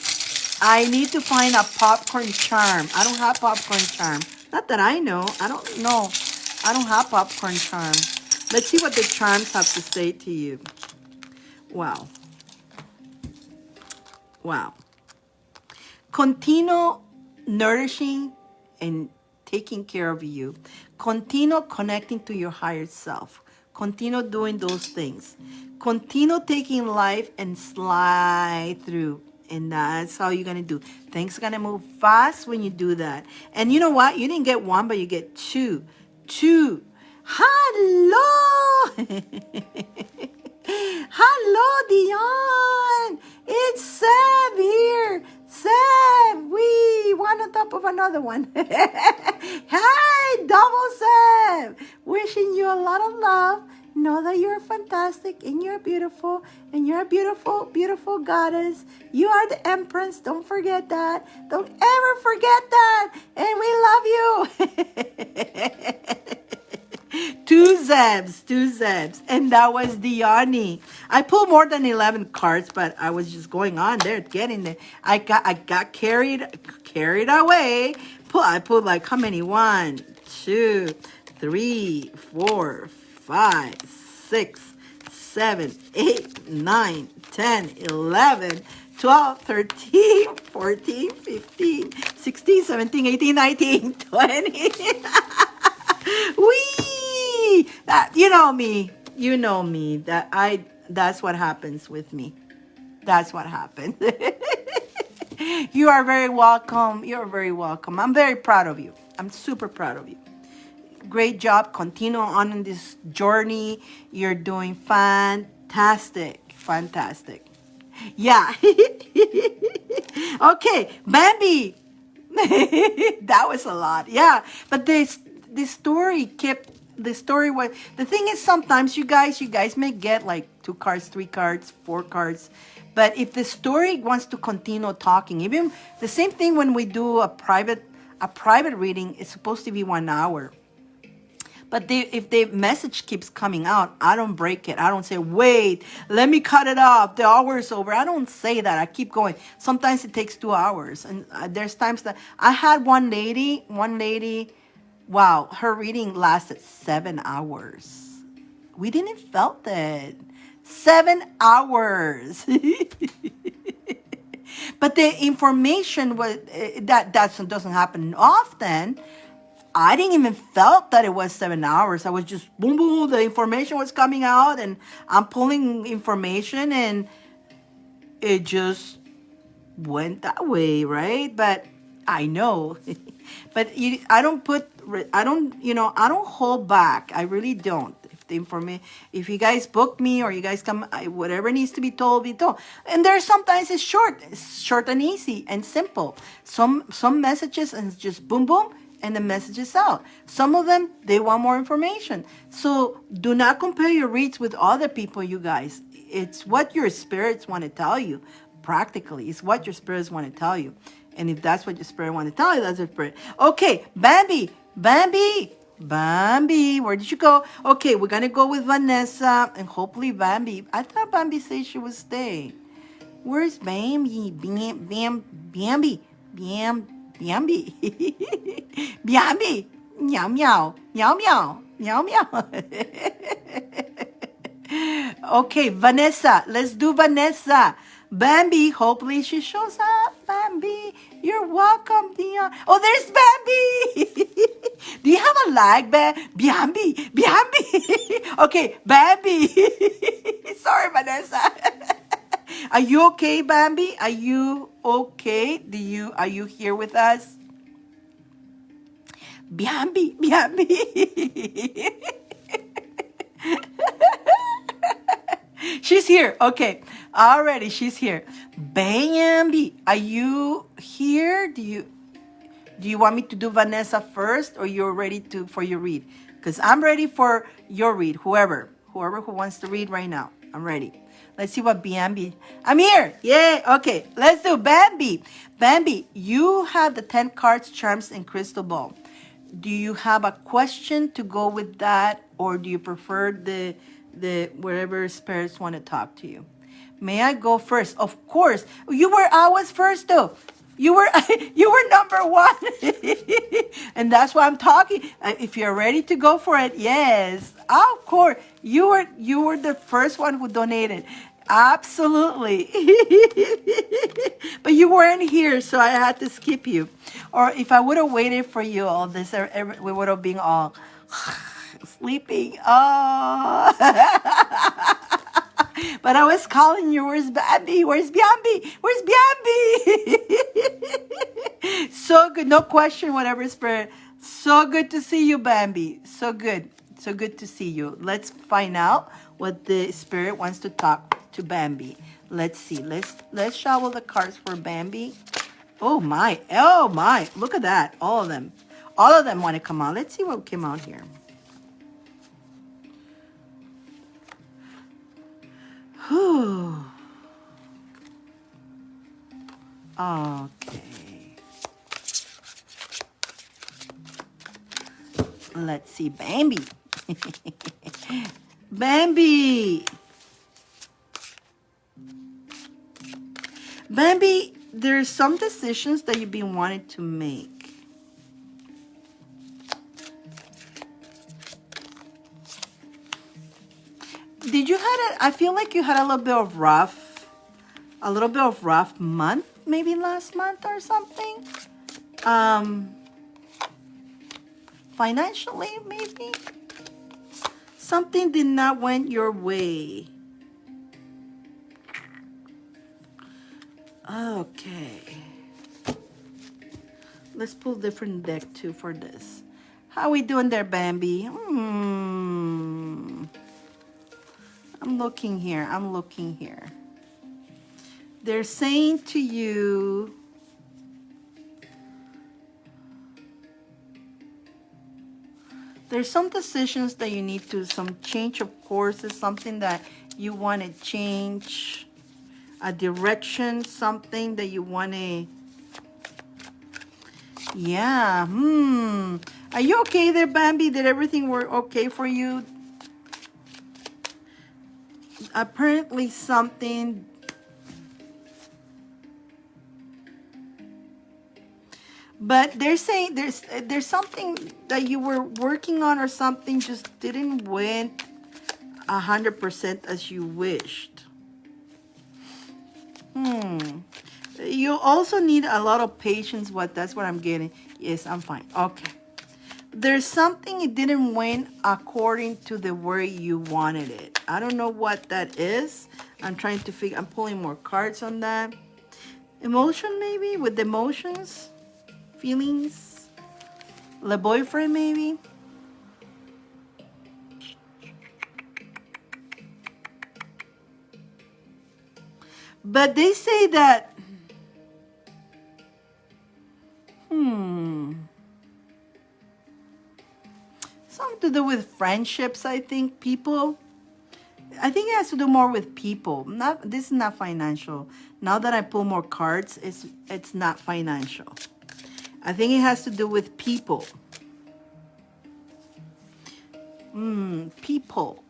I need to find a popcorn charm. I don't have popcorn charm. Not that I know. I don't know. I don't have popcorn charm. Let's see what the charms have to say to you. Wow. Wow. Continue nourishing and taking care of you. Continue connecting to your higher self. Continue doing those things. Continue taking life and slide through. And that's how you're going to do. Things are going to move fast when you do that. And you know what? You didn't get one, but you get two. Hello. Hello, Dion. It's Seb here. Seb. One on top of another one. Hi, double Seb. Wishing you a lot of love. Know that you're fantastic and you're beautiful and you're a beautiful, beautiful goddess. You are the empress. Don't forget that. Don't ever forget that. And we love you. Two Zebs. And that was Diani. I pulled more than 11 cards, but I was just going on there getting there. I got carried away. I pulled like how many? 1, 2, 3, 4, 5, 6, 7, 8, 9, 10, 11, 12, 13, 14, 15, 16, 17, 18, 19, 20. Wee! You know me. That's what happens with me. That's what happens. You are very welcome. You're very welcome. I'm very proud of you. I'm super proud of you. Great job. Continue on in this journey. You're doing fantastic. Fantastic. Yeah. Okay, Bambi. That was a lot. Yeah. But this story kept the story was the thing is sometimes you guys may get like 2 cards, 3 cards, 4 cards. But if the story wants to continue talking, even the same thing when we do a private reading, it's supposed to be 1 hour. But if the message keeps coming out, I don't break it. I don't say, wait, let me cut it off. The hour is over. I don't say that. I keep going. Sometimes it takes 2 hours. And there's times that I had one lady, wow, her reading lasted 7 hours. We didn't felt it. 7 hours. But the information was that doesn't happen often. I didn't even felt that it was 7 hours. I was just boom, boom. The information was coming out, and I'm pulling information, and it just went that way, right? But I know, but I don't I don't hold back. I really don't. If you guys book me or you guys come, whatever needs to be told, be told. And there's sometimes it's short and easy and simple. Some messages and it's just boom, boom. And the message is out. Some of them, they want more information. So do not compare your reads with other people, you guys. It's what your spirits want to tell you. Practically, it's what your spirits want to tell you. And if that's what your spirit want to tell you, that's your spirit. Okay, Bambi, where did you go? Okay, we're going to go with Vanessa and hopefully Bambi. I thought Bambi said she would stay. Where's Bambi? Bambi. Bambi, meow meow, meow meow, meow meow. Okay, Vanessa, let's do Vanessa. Bambi, hopefully she shows up. Bambi, you're welcome, Dion. Oh, there's Bambi. Do you have a lag, Bambi? Okay, Bambi. Sorry, Vanessa. Are you okay, Bambi? Are you okay? Are you here with us? Bambi. She's here. Okay. Already, she's here. Bambi, are you here? Do you want me to do Vanessa first, or you're ready for your read? Because I'm ready for your read. Whoever who wants to read right now, I'm ready. Let's see what Bambi. I'm here. Yay. Okay. Let's do Bambi. Bambi, you have the 10 cards, charms, and crystal ball. Do you have a question to go with that, or do you prefer the wherever spirits want to talk to you? May I go first? Of course. I was first though. You were number 1. And that's why I'm talking. If you're ready to go for it, yes. Of course. You were the first one who donated. Absolutely. But you weren't here, so I had to skip you. Or if I would have waited for you, all this we would have been all sleeping. Oh. But I was calling you, where's Bambi? Where's Bambi? Where's Bambi? So good. No question, whatever spirit. So good to see you, Bambi. So good. So good to see you. Let's find out what the spirit wants to talk to Bambi. Let's see. Let's shuffle the cards for Bambi. Oh my. Look at that. All of them want to come out. Let's see what came out here. Whew. Okay. Let's see, Bambi. Bambi. Bambi, there's some decisions that you've been wanting to make. I feel like you had a little bit of rough month, maybe last month or something. Financially, maybe. Something did not went your way. Okay. Let's pull different deck too for this. How we doing there, Bambi? I'm looking here. I'm looking here. They're saying to you, there's some decisions that you need to, some change of courses, something that you want to change, a direction, something that you want to, yeah, Are you okay there, Bambi? Did everything work okay for you? Apparently something, but they're saying there's something that you were working on or something just didn't went 100% as you wished. You also need a lot of patience. That's what I'm getting. Yes, I'm fine. Okay. There's something it didn't win according to the way you wanted it. I don't know what that is. I'm trying to figure. I'm pulling more cards on that. Emotion, maybe, with emotions, feelings. The boyfriend, maybe. But they say that, something to do with friendships, I think, people. I think it has to do more with people. Not, this is not financial. Now that I pull more cards, it's not financial. I think it has to do with people. People.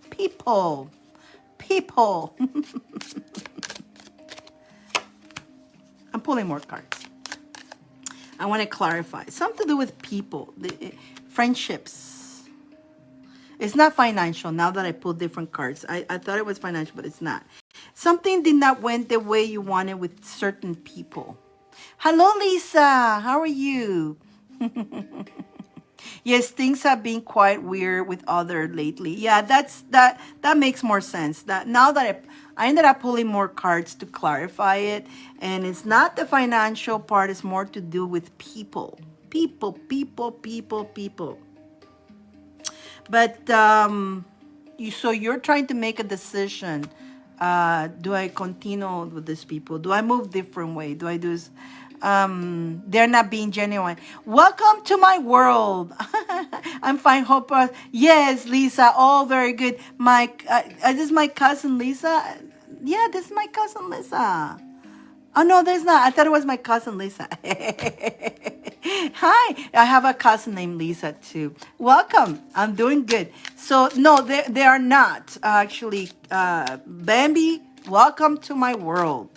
I'm pulling more cards. I want to clarify. Something to do with people, friendships. It's not financial now that I pulled different cards. I thought it was financial, but it's not. Something did not went the way you wanted with certain people. Hello, Lisa. How are you? Yes, things have been quite weird with other lately. Yeah, that makes more sense. That now that I ended up pulling more cards to clarify it, and it's not the financial part, it's more to do with people. People. But so you're trying to make a decision. Do I continue with these people? Do I move different way? Do I do this? They're not being genuine. Welcome to my world. I'm fine. Hope. Yes, Lisa. All very good. This is my cousin Lisa. Yeah, this is my cousin Lisa. Oh, no, there's not. I thought it was my cousin Lisa. Hi, I have a cousin named Lisa too. Welcome. I'm doing good. So, no, they are not actually. Bambi, welcome to my world.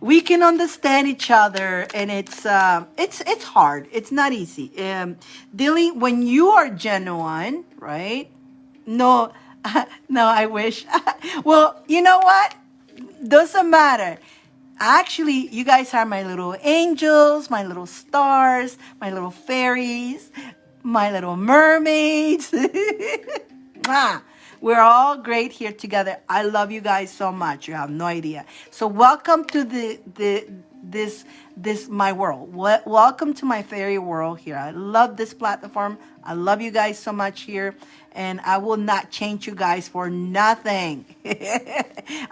We can understand each other, and it's hard. It's not easy. Dealing when you are genuine, right? No, no, I wish. Well, you know what? Doesn't matter. Actually, you guys are my little angels, my little stars, my little fairies, my little mermaids. Mwah. We're all great here together. I love you guys so much. You have no idea. So welcome to this my world. Welcome to my fairy world here. I love this platform. I love you guys so much here, and I will not change you guys for nothing.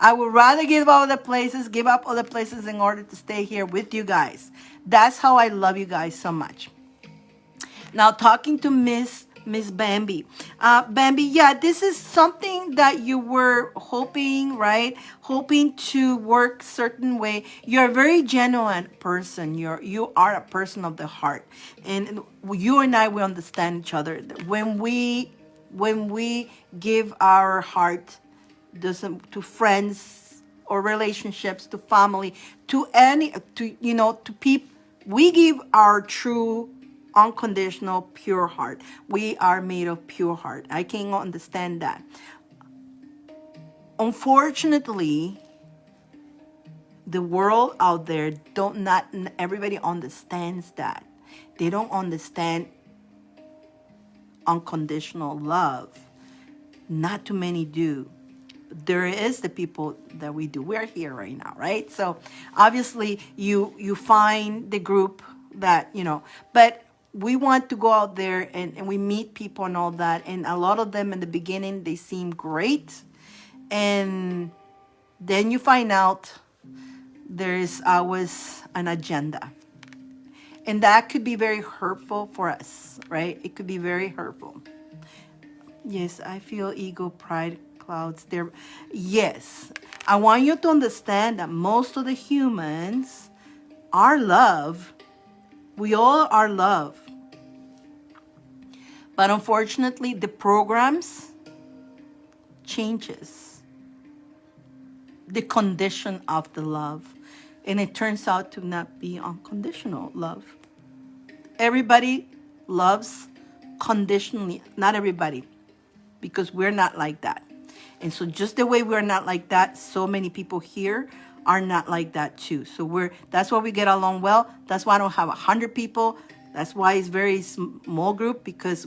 I would rather give up other places in order to stay here with you guys. That's how I love you guys so much. Now talking to Miss Bambi. Bambi, yeah, this is something that you were hoping, right? Hoping to work certain way. You're a very genuine person. You are a person of the heart. And you and I will understand each other. When we give our heart to friends or relationships, to family, to people, we give our true unconditional pure heart. We are made of pure heart. I can understand that. Unfortunately, the world out there not everybody understands that. They don't understand unconditional love. Not too many do. there is the people that we do. We're here right now, right? So obviously you find the group that, but we want to go out there and we meet people and all that. And a lot of them in the beginning, they seem great. And then you find out there's always an agenda. And that could be very hurtful for us, right? It could be very hurtful. Yes, I feel ego, pride, clouds there. Yes, I want you to understand that most of the humans are love. We all are love. But unfortunately, the programs changes the condition of the love. And it turns out to not be unconditional love. Everybody loves conditionally. Not everybody. Because we're not like that. And so just the way we're not like that, so many people here are not like that too. So that's why we get along well. That's why I don't have 100 people. That's why it's very small group, because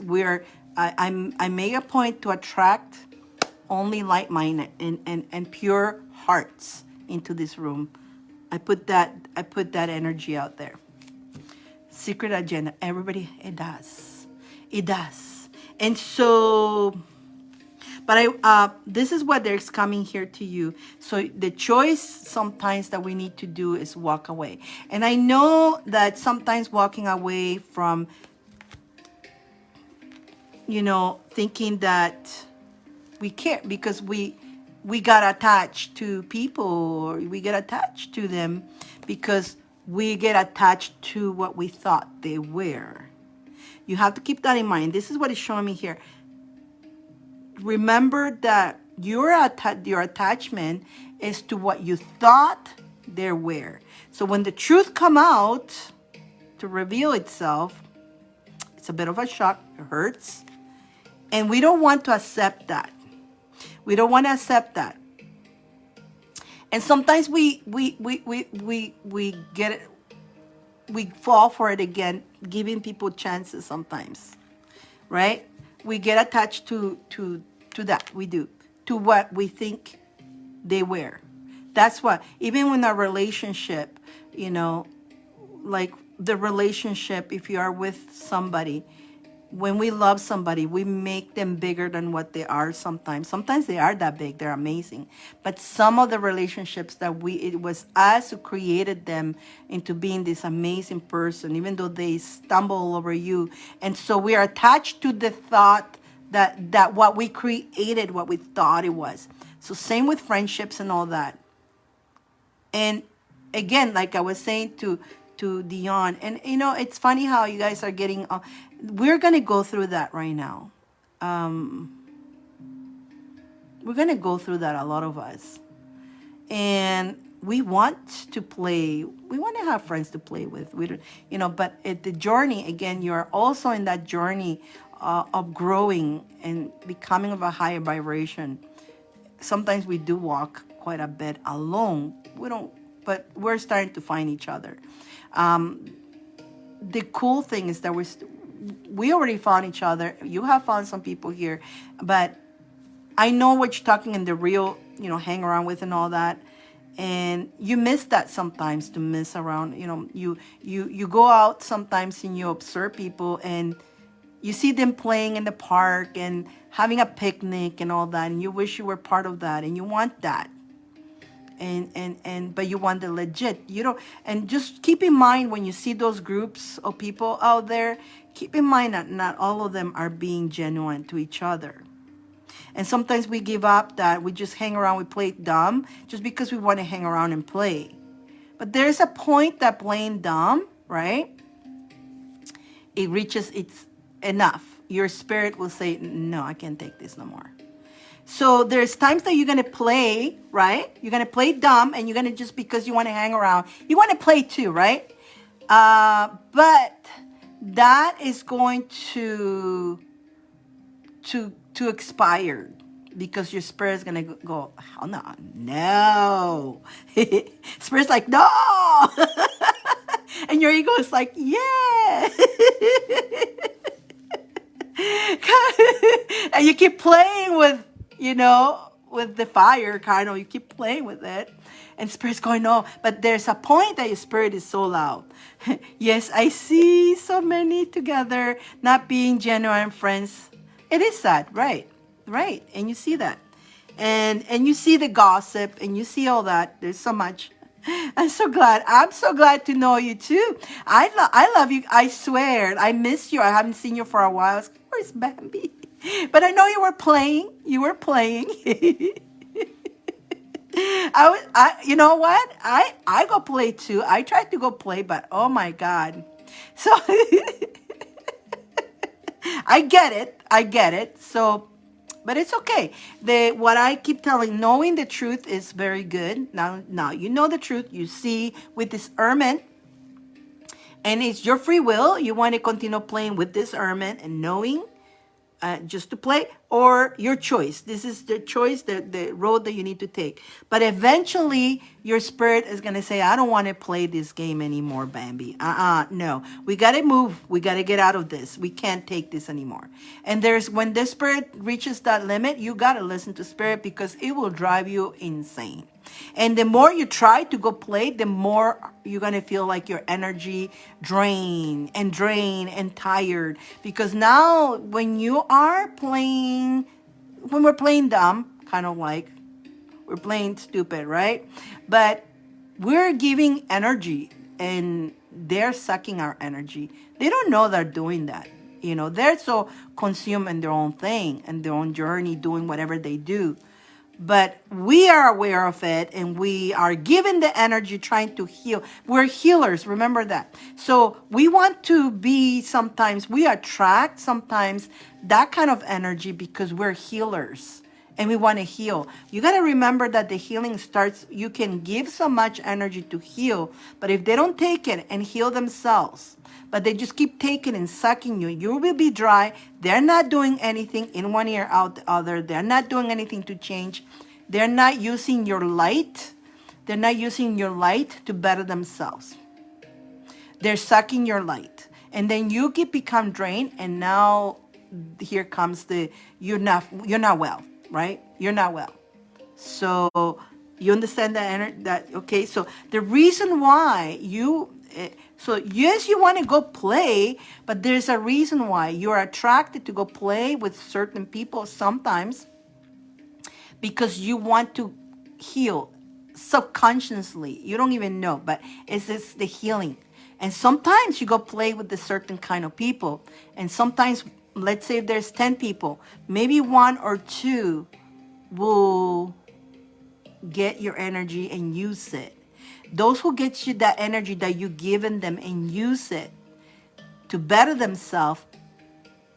I make a point to attract only like-minded and pure hearts into this room. I put that energy out there. Secret agenda. Everybody, it does. It does. And so, but this is what there's coming here to you. So the choice sometimes that we need to do is walk away. And I know that sometimes walking away from, thinking that we care because we got attached to people, or we get attached to them because we get attached to what we thought they were. You have to keep that in mind. This is what is showing me here. Remember that your attachment is to what you thought they were. So when the truth come out to reveal itself, it's a bit of a shock. It hurts. And we don't want to accept that. We don't want to accept that. And sometimes we get it, we fall for it again, giving people chances sometimes, right? We get attached to that. We do, to what we think they were. That's why, even in a relationship, like the relationship, if you are with somebody, when we love somebody, we make them bigger than what they are sometimes. Sometimes they are that big. They're amazing. But some of the relationships that it was us who created them into being this amazing person, even though they stumble over you. And so we are attached to the thought that what we created, what we thought it was. So same with friendships and all that. And again, like I was saying to Dion, and it's funny how you guys are getting, we're going to go through that right now. We're going to go through that, a lot of us. And we want to play, we want to have friends to play with, but at the journey, again, you're also in that journey of growing and becoming of a higher vibration. Sometimes we do walk quite a bit alone. But we're starting to find each other. The cool thing is that we already found each other. You have found some people here, but I know what you're talking in the real, hang around with and all that. And you miss that sometimes, to miss around. You go out sometimes and you observe people and you see them playing in the park and having a picnic and all that, and you wish you were part of that, and you want that. But you want the legit, and just keep in mind when you see those groups of people out there, keep in mind that not all of them are being genuine to each other. And sometimes we give up that, we just hang around, we play dumb just because we want to hang around and play. But there's a point that playing dumb, right? It reaches its enough. Your spirit will say, no, I can't take this no more. So there's times that you're going to play, right? You're going to play dumb, and you're going to, just because you want to hang around, you want to play too, right? But that is going to expire, because your spirit is going to go, oh, no. Spirit's like, no. And your ego is like, yeah. And you keep playing with with the fire, kind of. You keep playing with it. And Spirit's going, no. But there's a point that your spirit is so loud. Yes, I see so many together not being genuine friends. It is sad, right? Right. And you see that. And you see the gossip and you see all that. There's so much. I'm so glad. I'm so glad to know you too. I love you. I swear. I miss you. I haven't seen you for a while. I was like, where's Bambi? But I know you were playing. You were playing. You know what? I go play too. I tried to go play, but oh my God. So I get it. I get it. So, but it's okay. What I keep telling, knowing the truth is very good. Now you know the truth. You see with this ermine, and it's your free will. You want to continue playing with this ermine and knowing just to play, or your choice. This is the choice, the road that you need to take. But eventually, your spirit is going to say, I don't want to play this game anymore, Bambi. No. We got to move. We got to get out of this. We can't take this anymore. And when the spirit reaches that limit, you got to listen to spirit because it will drive you insane. And the more you try to go play, the more you're going to feel like your energy drained and tired. Because now when you are playing, when we're playing dumb, kind of like we're playing stupid, right? But we're giving energy and they're sucking our energy. They don't know they're doing that. You know, they're so consumed in their own thing and their own journey, doing whatever they do. But we are aware of it and we are given the energy trying to heal. We're healers, remember that. So we want to be, sometimes we attract sometimes that kind of energy because we're healers and we want to heal. You got to remember that the healing starts, you can give so much energy to heal, but if they don't take it and heal themselves, but they just keep taking and sucking you, you will be dry. They're not doing anything in one ear, out the other. They're not doing anything to change. They're not using your light. They're not using your light to better themselves. They're sucking your light. And then you become drained, and now here comes you're not well, right? You're not well. So you understand that okay? So the reason why so yes, you want to go play, but there's a reason why you're attracted to go play with certain people sometimes because you want to heal subconsciously. You don't even know, but it's the healing. And sometimes you go play with a certain kind of people, and sometimes, let's say if there's 10 people, maybe one or two will get your energy and use it. Those who get you that energy that you've given them and use it to better themselves,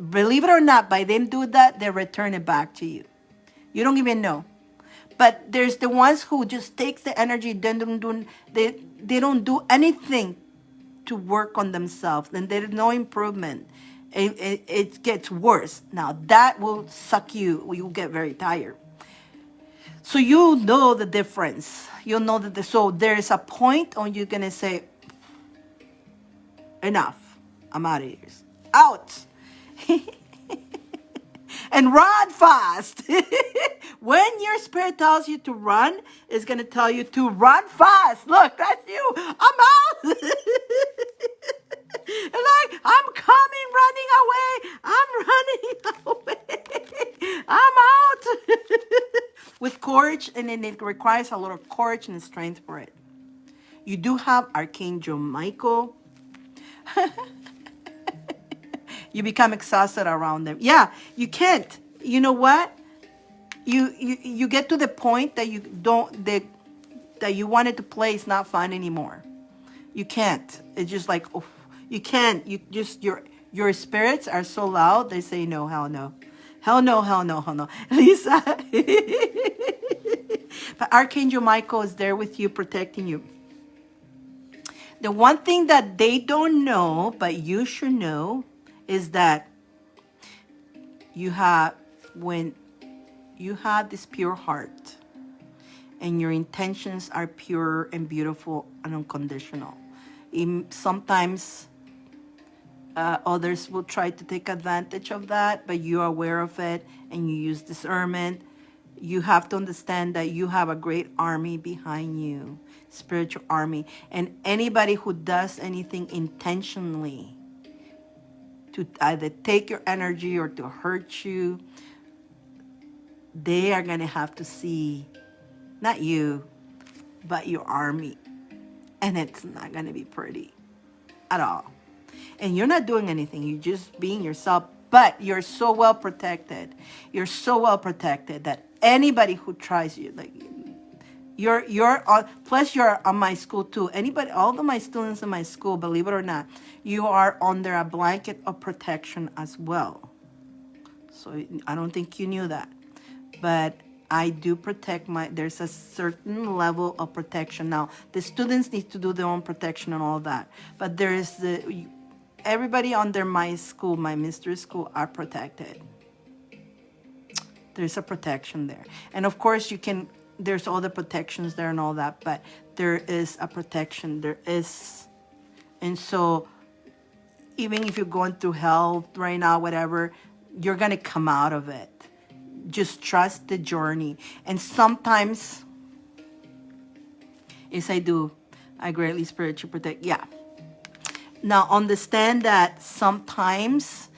believe it or not, by them do that, they return it back to you. You don't even know. But there's the ones who just takes the energy, they don't do anything to work on themselves, and there's no improvement. It gets worse. Now that will suck you. You'll get very tired. So you know the difference. You know that. So there's a point when you're gonna say, enough. I'm out of here. Out. And run fast. When your spirit tells you to run, it's going to tell you to run fast. Look, that's you. I'm out. Like, I'm coming, running away. I'm running away. I'm out. With courage, and then it requires a lot of courage and strength for it. You do have Archangel Michael. You become exhausted around them. Yeah, you can't. You know what? You get to the point that that you wanted to play is not fun anymore. You can't. It's just like, oh, you can't. You just your spirits are so loud. They say no, hell no, hell no, hell no, hell no. Lisa, but Archangel Michael is there with you, protecting you. The one thing that they don't know, but you should know, is that when you have this pure heart and your intentions are pure and beautiful and unconditional. Sometimes others will try to take advantage of that, but you're aware of it and you use discernment. You have to understand that you have a great army behind you, spiritual army. And anybody who does anything intentionally to either take your energy or to hurt you, they are going to have to see not you, but your army. And it's not going to be pretty at all. And you're not doing anything. You're just being yourself. But you're so well protected. You're so well protected that anybody who tries you, like you're on, plus you're on my school too. Anybody, all of my students in my school, believe it or not, you are under a blanket of protection as well. So I don't think you knew that. But I do protect there's a certain level of protection. Now, the students need to do their own protection and all that. But there is everybody under my school, my mystery school, are protected. There's a protection there. And of course, there's all the protections there and all that, but there is a protection. There is. And so, even if you're going through hell right now, whatever, you're going to come out of it. Just trust the journey. And sometimes, yes, I do. I greatly spiritually protect. Yeah. Now, understand that sometimes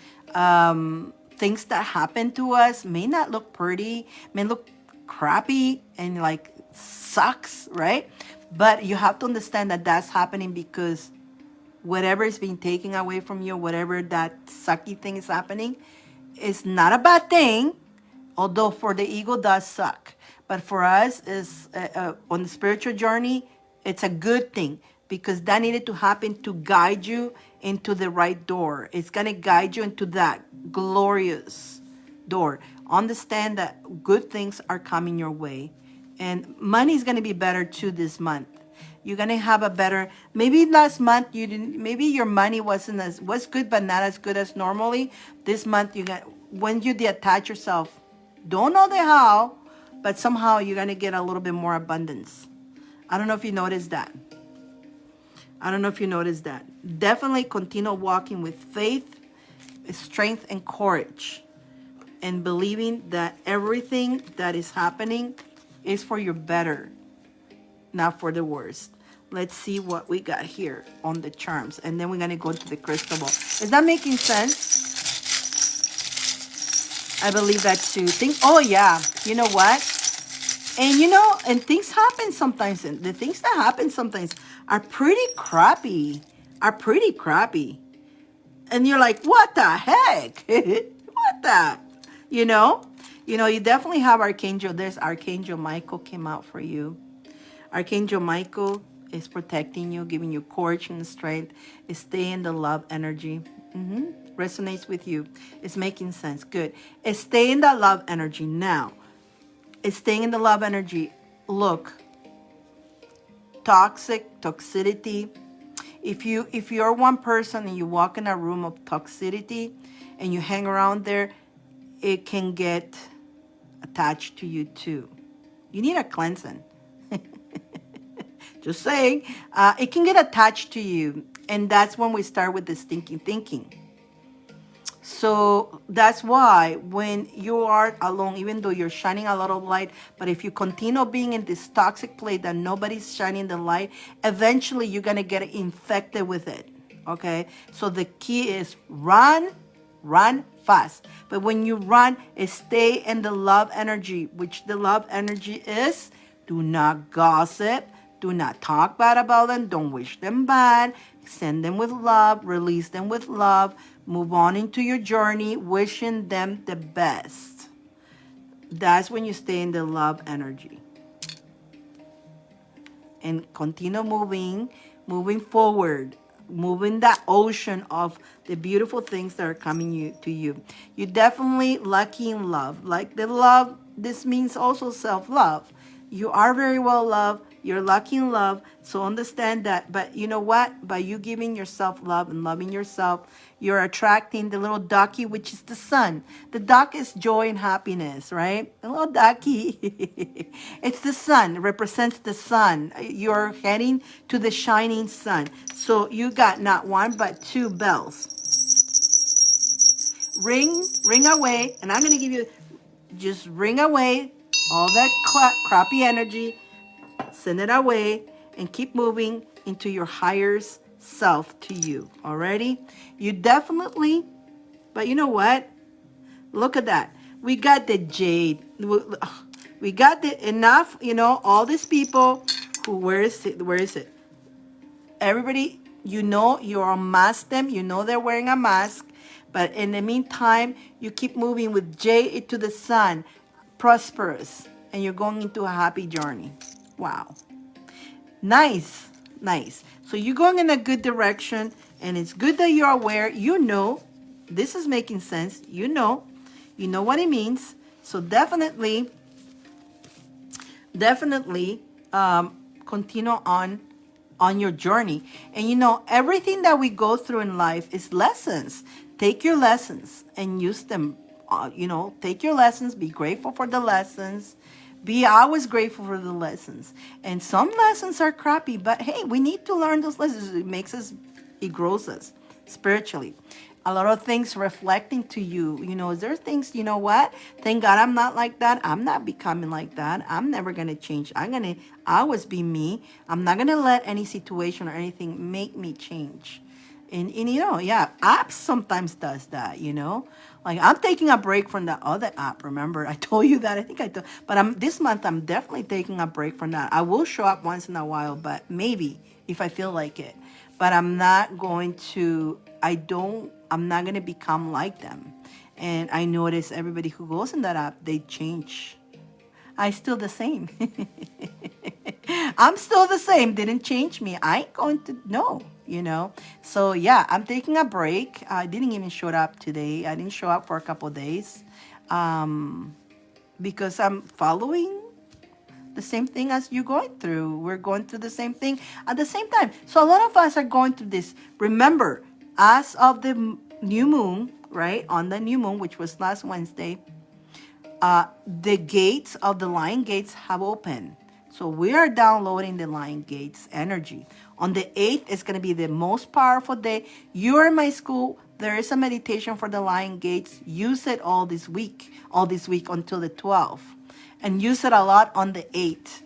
things that happen to us may not look pretty, may look crappy and like sucks, right? But you have to understand that that's happening because whatever is being taken away from you, whatever that sucky thing is happening, is not a bad thing. Although for the ego does suck. But for us, is on the spiritual journey, it's a good thing. Because that needed to happen to guide you into the right door. It's going to guide you into that glorious door. Understand that good things are coming your way. And money is going to be better too this month. You're going to have a better, maybe last month you didn't, maybe your money was good, but not as good as normally. This month, when you detach yourself, don't know the how, but somehow you're going to get a little bit more abundance. I don't know if you noticed that. Definitely continue walking with faith, strength, and courage. And believing that everything that is happening is for your better, not for the worst. Let's see what we got here on the charms. And then we're going to go to the crystal ball. Is that making sense? I believe that too. Oh yeah, you know what? And things happen sometimes. And the things that happen sometimes are pretty crappy. And you're like, what the heck? What the? You definitely have Archangel. There's Archangel Michael came out for you. Archangel Michael is protecting you, giving you courage and strength. Stay in the love energy. Resonates with you. It's making sense. Good. Stay in that love energy now. Staying in the love energy. Look, toxicity. If you're one person and you walk in a room of toxicity and you hang around there, it can get attached to you too. You need a cleansing. Just saying. It can get attached to you. And that's when we start with the stinking thinking. So that's why when you are alone, even though you're shining a lot of light, but if you continue being in this toxic place that nobody's shining the light, eventually you're going to get infected with it. Okay? So the key is run fast. But when you run, stay in the love energy, which the love energy is, do not gossip. Do not talk bad about them. Don't wish them bad. Send them with love. Release them with love. Move on into your journey, wishing them the best. That's when you stay in the love energy. And continue moving forward, moving that ocean of the beautiful things that are coming to you. You're definitely lucky in love. Like the love, this means also self-love. You are very well loved. You're lucky in love. So understand that. But you know what? By you giving yourself love and loving yourself, you're attracting the little ducky, which is the sun. The duck is joy and happiness, right? The little ducky. It's the sun. It represents the sun. You're heading to the shining sun. So you got not one, but two bells. Ring away. And I'm going to give you, just ring away All that crappy energy, send it away and keep moving into your higher self to you. Alrighty? You definitely, but you know what? Look at that. We got the jade. We got the enough, all these people who, where is it? Where is it? Everybody, you unmask them. You know they're wearing a mask. But in the meantime, you keep moving with jade to the sun, prosperous, and you're going into a happy journey. Wow. Nice. Nice. So you're going in a good direction, and it's good that you're aware. This is making sense. You know what it means. So definitely continue on your journey. And everything that we go through in life is lessons. Take your lessons and use them. Take your lessons, be grateful for the lessons, be always grateful for the lessons. And some lessons are crappy, but hey, we need to learn those lessons. It grows us spiritually. A lot of things reflecting to you. There's things, you know what? Thank God I'm not like that. I'm not becoming like that. I'm never going to change. I'm going to always be me. I'm not going to let any situation or anything make me change. And yeah, apps sometimes does that, Like I'm taking a break from that other app. Remember, I told you that. I think I told. But this month I'm definitely taking a break from that. I will show up once in a while, but maybe if I feel like it. But I'm not going to. I'm not going to become like them. And I notice everybody who goes in that app, they change. I still the same. I'm still the same. Didn't change me. I ain't going to know, So yeah, I'm taking a break. I didn't even show up today. I didn't show up for a couple of days because I'm following the same thing as you're going through. We're going through the same thing at the same time. So a lot of us are going through this. Remember, as of the new moon, right? On the new moon, which was last Wednesday, the gates of the lion gates have opened. So we are downloading the lion gates energy. On the 8th, it's going to be the most powerful day. You're in my school. There is a meditation for the lion gates. Use it all this week until the 12th. And use it a lot on the 8th.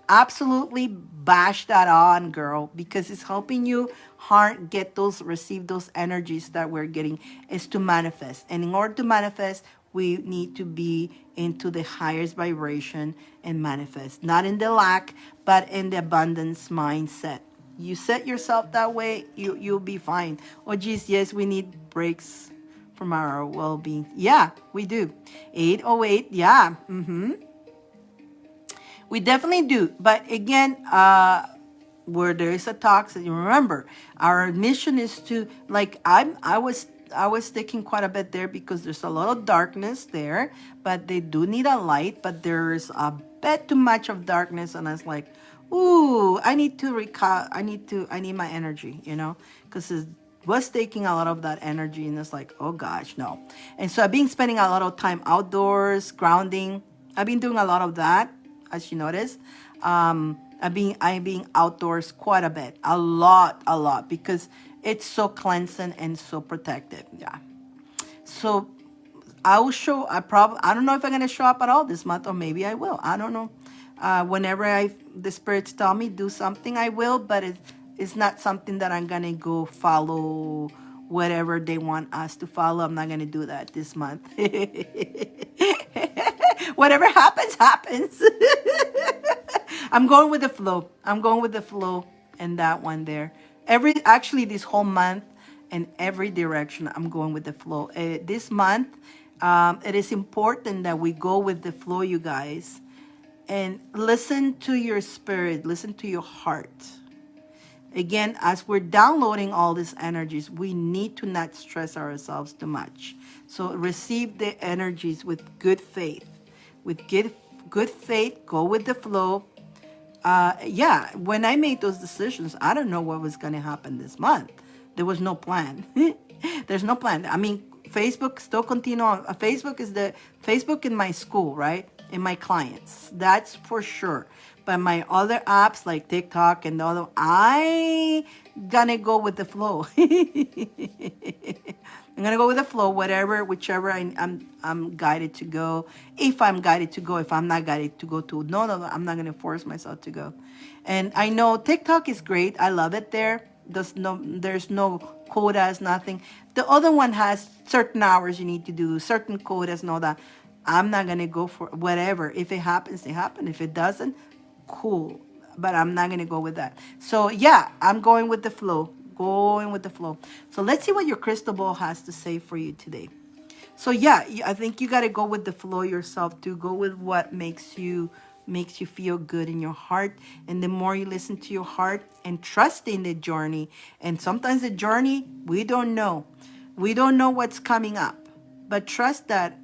Absolutely bash that on, girl, because it's helping you receive those energies that we're getting, is to manifest. And in order to manifest, we need to be into the highest vibration and manifest. Not in the lack, but in the abundance mindset. You set yourself that way, you'll be fine. Oh, geez, yes, we need breaks from our well-being. Yeah, we do. 808, yeah. We definitely do. But again, where there is a toxic, remember, our mission is to, like, I was thinking quite a bit there because there's a lot of darkness there, but they do need a light, but there's a bit too much of darkness. And I was like, ooh, I need my energy, because it was taking a lot of that energy. And it's like, oh gosh, no. And so I've been spending a lot of time outdoors, grounding. I've been doing a lot of that, as you noticed. I'm being outdoors quite a bit, a lot, because it's so cleansing and so protective. Yeah. So I don't know if I'm going to show up at all this month, or maybe I will. I don't know. Whenever the spirits tell me do something, I will, but it's not something that I'm going to go follow whatever they want us to follow. I'm not going to do that this month. Whatever happens, happens. I'm going with the flow. And that one there. Actually, this whole month and every direction, I'm going with the flow. This month, it is important that we go with the flow, you guys. And listen to your spirit. Listen to your heart. Again, as we're downloading all these energies, we need to not stress ourselves too much. So receive the energies with good faith. With good faith, go with the flow. Yeah, when I made those decisions, I don't know what was going to happen this month. There was no plan. There's no plan. I mean, Facebook still continue on. Facebook in my school, right? In my clients. That's for sure. But my other apps like TikTok and the other, I gonna go with the flow. I'm gonna go with the flow, whichever I'm guided to go. If I'm guided to go, if I'm not guided to go to, no, I'm not gonna force myself to go. And I know TikTok is great. I love it there. There's no quotas, nothing. The other one has certain hours you need to do, certain quotas and all that. I'm not gonna go for whatever. If it happens, it happens. If it doesn't, cool. But I'm not gonna go with that. So yeah, I'm going with the flow. Going with the flow. So let's see what your crystal ball has to say for you today. So yeah, I think you got to go with the flow yourself to go with what makes you feel good in your heart. And the more you listen to your heart and trust in the journey, and sometimes the journey we don't know what's coming up, but trust that,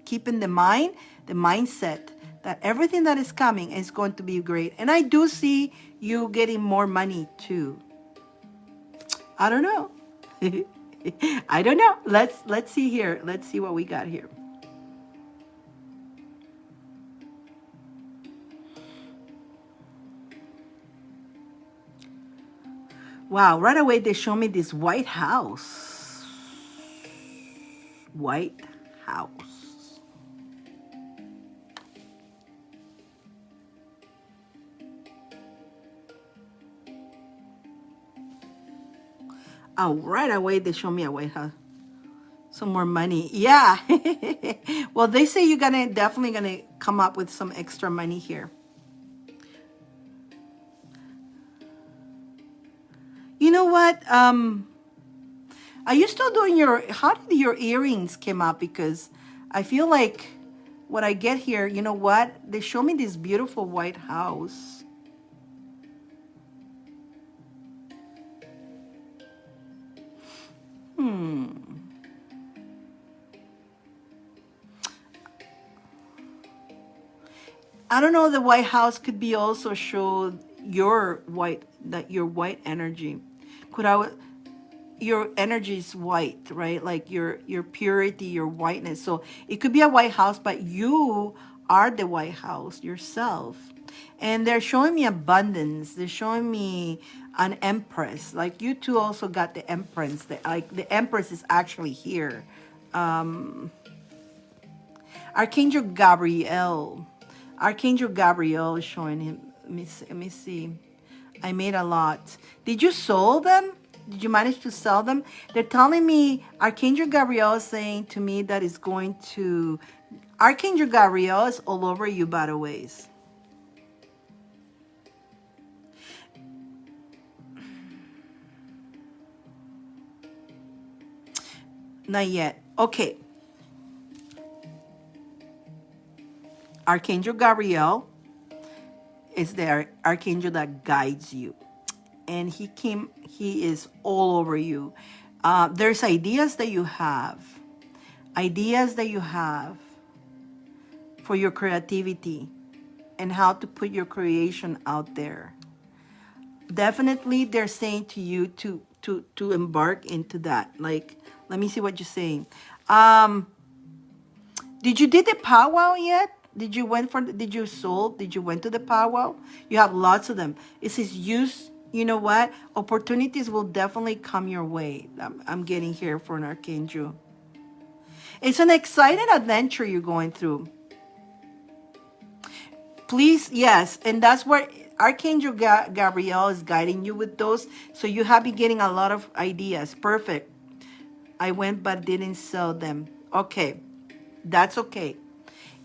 keep in the mindset that everything that is coming is going to be great. And I do see you getting more money too. I don't know. I don't know. Let's see here. Let's see what we got here. Wow, right away they show me this White House. White House. Oh, right away they show me a White House. Some more money. Yeah. Well, they say you're definitely gonna come up with some extra money here. You know what? Are you still doing how did your earrings came out? Because I feel like what I get here, you know what? They show me this beautiful White House. I don't know, the White House could be also show your white energy. Your energy is white, right? Like your purity, your whiteness. So it could be a White House, but you are the White House yourself. And they're showing me abundance. They're showing me an Empress. Like you two also got the Empress. The Empress is actually here. Archangel Gabrielle. Archangel Gabrielle is showing him. Let me see. I made a lot. Did you sell them? Did you manage to sell them? They're telling me, Archangel Gabrielle is saying to me that it's going to... Archangel Gabrielle is all over you, by the ways. Not yet. Okay. Archangel Gabrielle is the archangel that guides you. And he is all over you. There's ideas that you have for your creativity and how to put your creation out there. Definitely they're saying to you to embark into that. Like, let me see what you're saying. Did you did the powwow yet? Did you went to the powwow? You have lots of them. It says use, you know what? Opportunities will definitely come your way. I'm getting here for an archangel. It's an exciting adventure you're going through. Please, yes. And that's where Archangel Gabrielle is guiding you with those. So you have been getting a lot of ideas. Perfect. I went but didn't sell them. Okay. That's okay.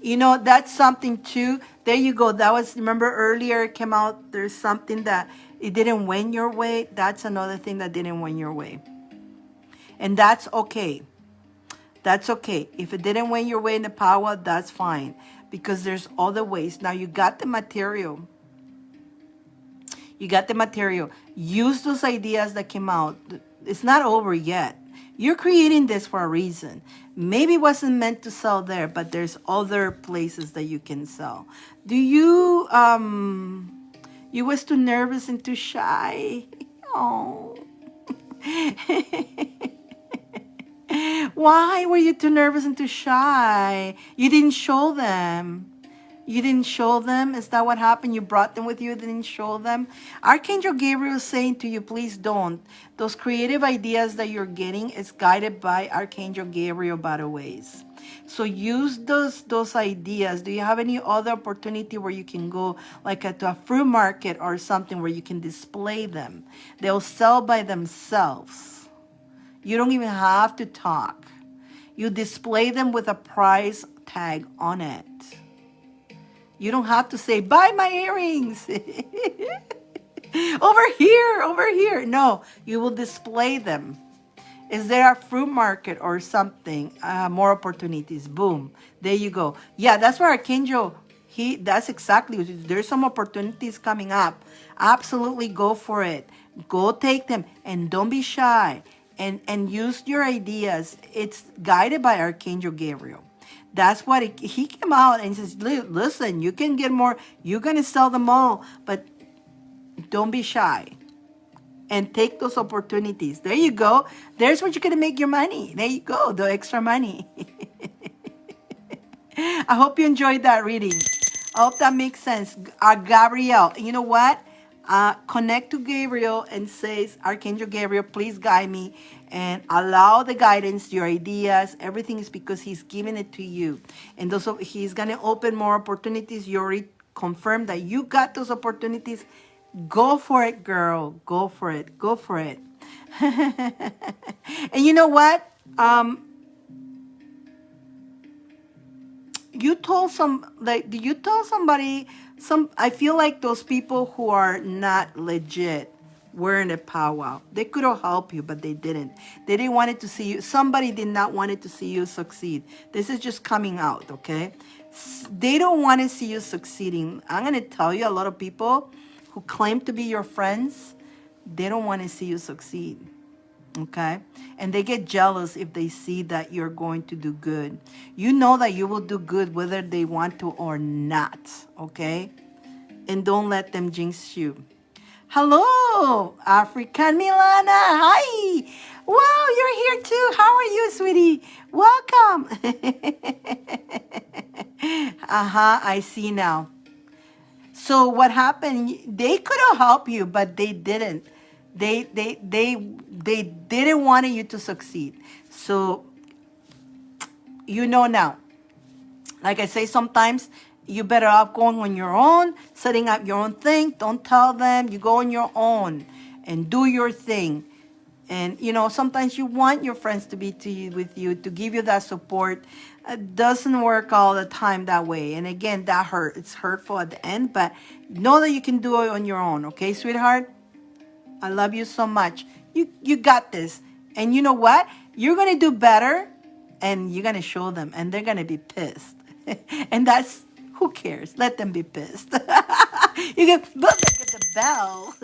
You know, that's something too. There you go. That was, remember earlier it came out, there's something that it didn't win your way. That's another thing that didn't win your way. And that's okay. That's okay. If it didn't win your way in the power, that's fine. Because there's other ways. Now you got the material. You got the material. Use those ideas that came out. It's not over yet. You're creating this for a reason. Maybe it wasn't meant to sell there, but there's other places that you can sell. Do you, you was too nervous and too shy? Oh. Why were you too nervous and too shy? You didn't show them. You didn't show them? Is that what happened? You brought them with you, didn't show them? Archangel Gabriel is saying to you, please don't. Those creative ideas that you're getting is guided by Archangel Gabriel, by the ways. So use those ideas. Do you have any other opportunity where you can go like at a fruit market or something where you can display them? They'll sell by themselves. You don't even have to talk. You display them with a price tag on it. You don't have to say, buy my earrings. Over here, over here. No, you will display them. Is there a fruit market or something? More opportunities. Boom. There you go. Yeah, that's where Archangel, that's exactly. There's some opportunities coming up. Absolutely go for it. Go take them and don't be shy. And use your ideas. It's guided by Archangel Gabriel. That's what he came out and says, listen, you can get more. You're going to sell them all, but don't be shy. And take those opportunities. There you go. There's what you're going to make your money. There you go. The extra money. I hope you enjoyed that reading. I hope that makes sense. Gabrielle, you know what? Connect to Gabriel and says, Archangel Gabriel, please guide me and allow the guidance, your ideas. Everything is because he's giving it to you. And those, he's going to open more opportunities. You already confirmed that you got those opportunities. Go for it, girl. Go for it. Go for it. And you know what? You told somebody, I feel like those people who are not legit were in a powwow. They could have helped you, but they didn't. They didn't want it to see you. Somebody did not want it to see you succeed. This is just coming out, okay? They don't want to see you succeeding. I'm going to tell you, a lot of people who claim to be your friends, they don't want to see you succeed, okay? And they get jealous if they see that you're going to do good. You know that you will do good whether they want to or not, okay? And don't let them jinx you. Hello, African Milana. Hi. Wow, you're here too. How are you, sweetie? Welcome. I see now. So what happened? They could have helped you, but they didn't. They didn't want you to succeed. So you know now. Like I say, sometimes you better off going on your own, setting up your own thing. Don't tell them. You go on your own and do your thing. And, you know, sometimes you want your friends to be with you, to give you that support. It doesn't work all the time that way. And again, that hurt. It's hurtful at the end, but know that you can do it on your own. Okay, sweetheart? I love you so much. You got this. And you know what? You're going to do better, and you're going to show them, and they're going to be pissed. And that's, who cares? Let them be pissed. You can look at the bell.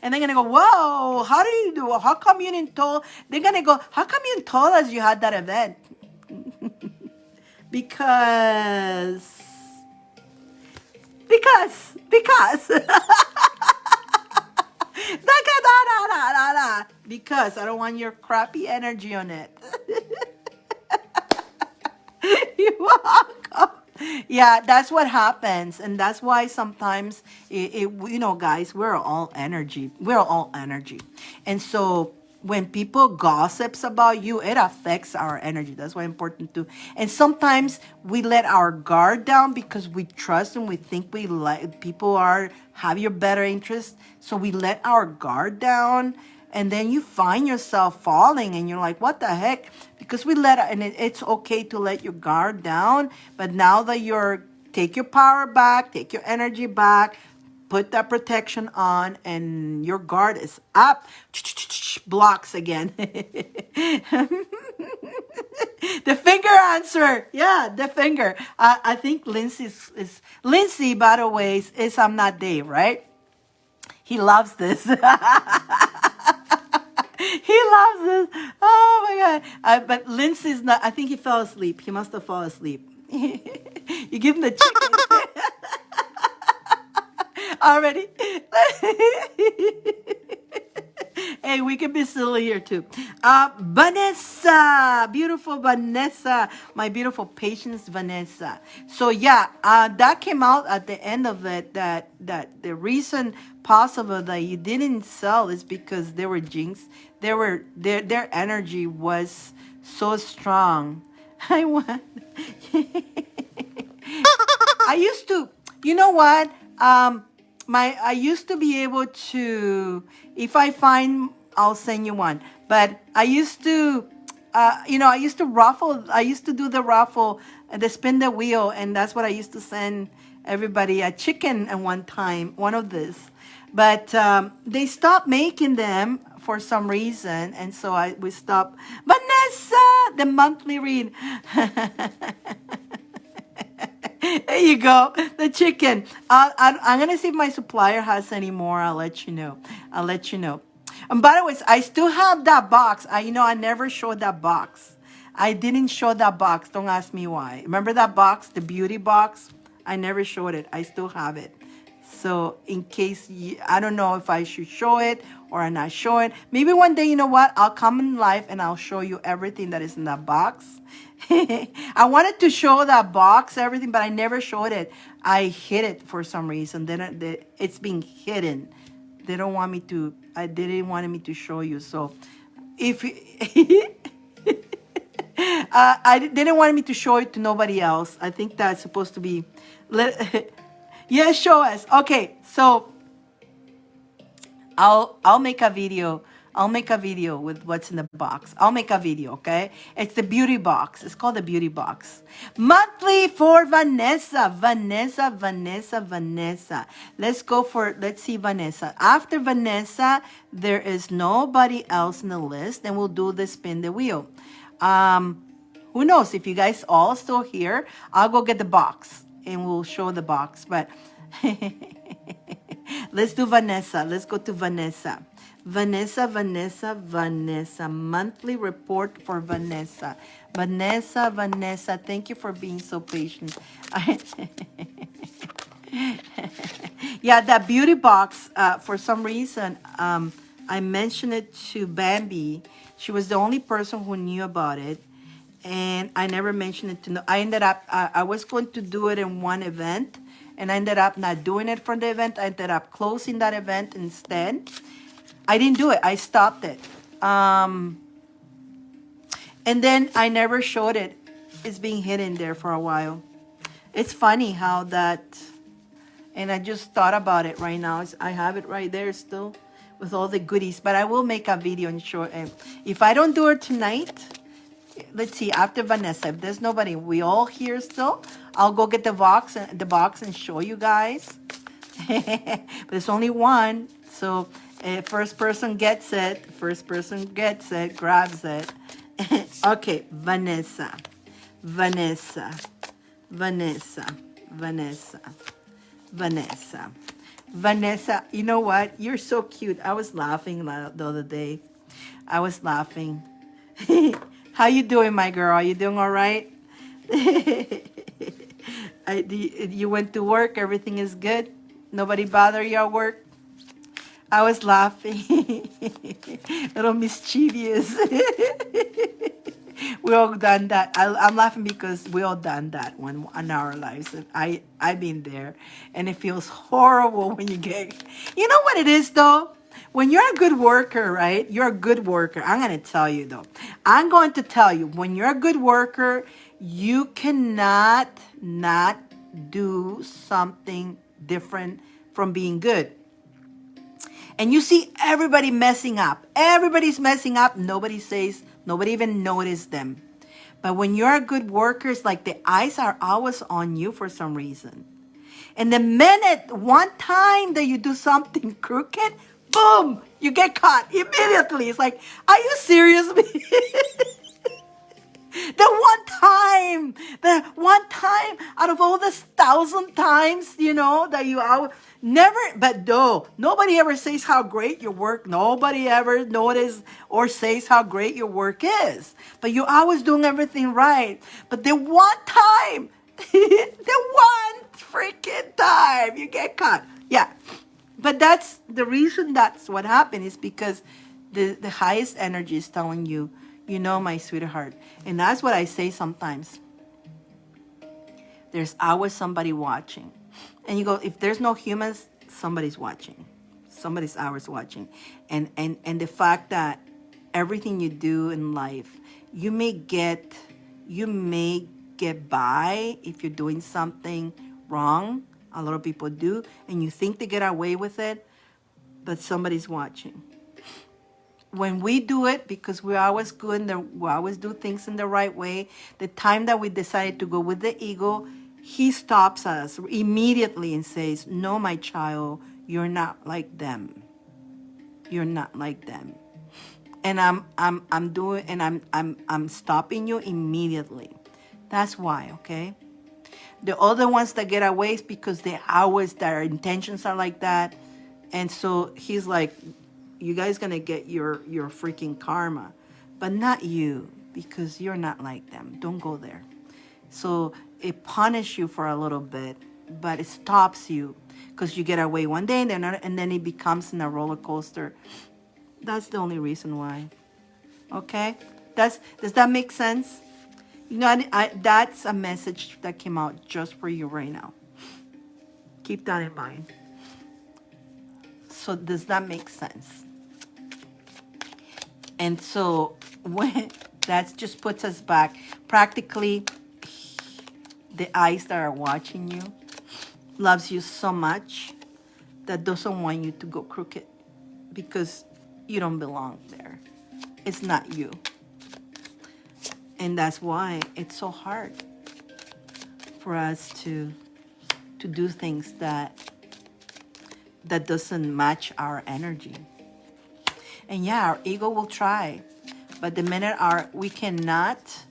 And they're going to go, whoa, how do you do it? How come you didn't tell? They're going to go, how come you didn't tell us you had that event? Because. Because I don't want your crappy energy on it. You're welcome. Yeah, that's what happens. And that's why sometimes, you know, guys, we're all energy. We're all energy. And so when people gossips about you, it affects our energy. That's why it's important to. And sometimes we let our guard down because we trust and we think we like people have your better interest. So we let our guard down. And then you find yourself falling and you're like, what the heck? Because we it's okay to let your guard down. But now that take your power back, take your energy back, put that protection on, and your guard is up. Blocks again. The finger answer. Yeah, the finger. I think Lindsay, by the way, is I'm not Dave, right? He loves this. He loves this. Oh my God. But Lindsay's not, I think he fell asleep. He must have fallen asleep. You give him the chicken. Already. Hey, we can be silly here too. Vanessa, beautiful Vanessa, my beautiful patience Vanessa. So yeah, that came out at the end of it that the reason possible that you didn't sell is because they were jinxed. Their energy was so strong. I want. I used to, you know what? I used to be able to, if I find, I'll send you one. But I used to, I used to raffle. I used to do the raffle and the spin the wheel, and that's what I used to send everybody a chicken at one time, one of this. But they stopped making them for some reason, and so we stopped. Vanessa, the monthly read. There you go, the chicken. I'm gonna see if my supplier has any more. I'll let you know. I'll let you know. And by the way, I still have that box. I never showed that box. I didn't show that box. Don't ask me why. Remember that box, the beauty box? I never showed it. I still have it. So in case I don't know if I should show it or I not show it. Maybe one day, you know what? I'll come in live and I'll show you everything that is in that box. I wanted to show that box, everything, but I never showed it. I hid it for some reason. Then it's being hidden. They don't want me to. I didn't want me to show you. So if I didn't want me to show it to nobody else. I think that's supposed to be. Yeah, show us. Okay, so I'll make a video. I'll make a video with what's in the box. I'll make a video, okay? It's the beauty box. It's called the beauty box. Monthly for Vanessa. Vanessa. Let's see Vanessa. After Vanessa, there is nobody else in the list. Then we'll do the spin the wheel. Who knows? If you guys all still here, I'll go get the box and we'll show the box. But let's do Vanessa. Let's go to Vanessa. Vanessa. Monthly report for Vanessa. Vanessa. Thank you for being so patient. Yeah, that beauty box, for some reason, I mentioned it to Bambi. She was the only person who knew about it. And I never mentioned it to no. I ended up, I was going to do it in one event. And I ended up not doing it for the event. I ended up closing that event instead. I didn't do it. I stopped it. And then I never showed it. It's being hidden there for a while. It's funny how that, and I just thought about it right now. I have it right there still with all the goodies. But I will make a video and show it. If I don't do it tonight, let's see, after Vanessa, if there's nobody, we all here still, I'll go get the box and show you guys. But there's only one. So first person gets it, grabs it. Okay, Vanessa. You know what? You're so cute. I was laughing the other day. I was laughing. How you doing, my girl? Are you doing all right? You went to work. Everything is good. Nobody bother you at work. I was laughing. Little mischievous. We all done that. I'm laughing because we all done that one in our lives. And I've been there. And it feels horrible when you get... You know what it is, though? When you're a good worker, right? You're a good worker. I'm going to tell you, though. I'm going to tell you, when you're a good worker, you cannot not do something different from being good. And you see everybody messing up. Everybody's messing up. Nobody even noticed them. But when you're a good worker, it's like the eyes are always on you for some reason. And the minute, one time that you do something crooked, boom, you get caught immediately. It's like, are you serious? The one time out of all this 1,000 times, that you never, but no, nobody ever says how great your work, nobody ever notices or says how great your work is. But you're always doing everything right. But the one time, the one freaking time you get caught. Yeah. But that's the reason that's what happened is because The highest energy is telling you, you know, my sweetheart. And that's what I say sometimes. There's always somebody watching. And you go, if there's no humans, somebody's watching. Somebody's always watching. And the fact that everything you do in life, you may get by if you're doing something wrong. A lot of people do, and you think they get away with it, but somebody's watching. When we do it, because we're always good and we always do things in the right way, the time that we decided to go with the ego, he stops us immediately and says, no, my child, you're not like them. You're not like them. And I'm stopping you immediately. That's why, okay? The other ones that get away is because their intentions are like that. And so he's like, you guys gonna get your freaking karma, but not you, because you're not like them. Don't go there. So it punishes you for a little bit, but it stops you because you get away one day and then it becomes in a roller coaster. That's the only reason why. Okay? Does that make sense? You know, that's a message that came out just for you right now. Keep that in mind. So does that make sense? And so when that just puts us back, practically the eyes that are watching you loves you so much that doesn't want you to go crooked because you don't belong there. It's not you. And that's why it's so hard for us to do things that doesn't match our energy. And yeah, our ego will try, but the minute we cannot,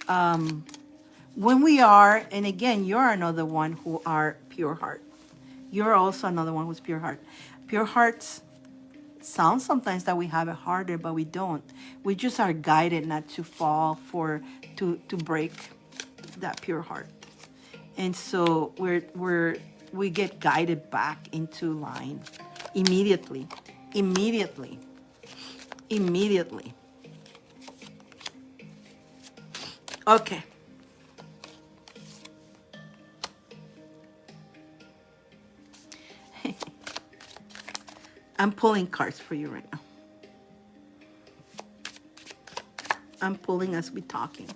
when we are, and again, you're another one who are pure heart. You're also another one who's pure heart. Pure hearts sound sometimes that we have it harder, but we don't. We just are guided not to fall to break that pure heart. And so we get guided back into line immediately. Okay. I'm pulling cards for you right now. I'm pulling as we're talking.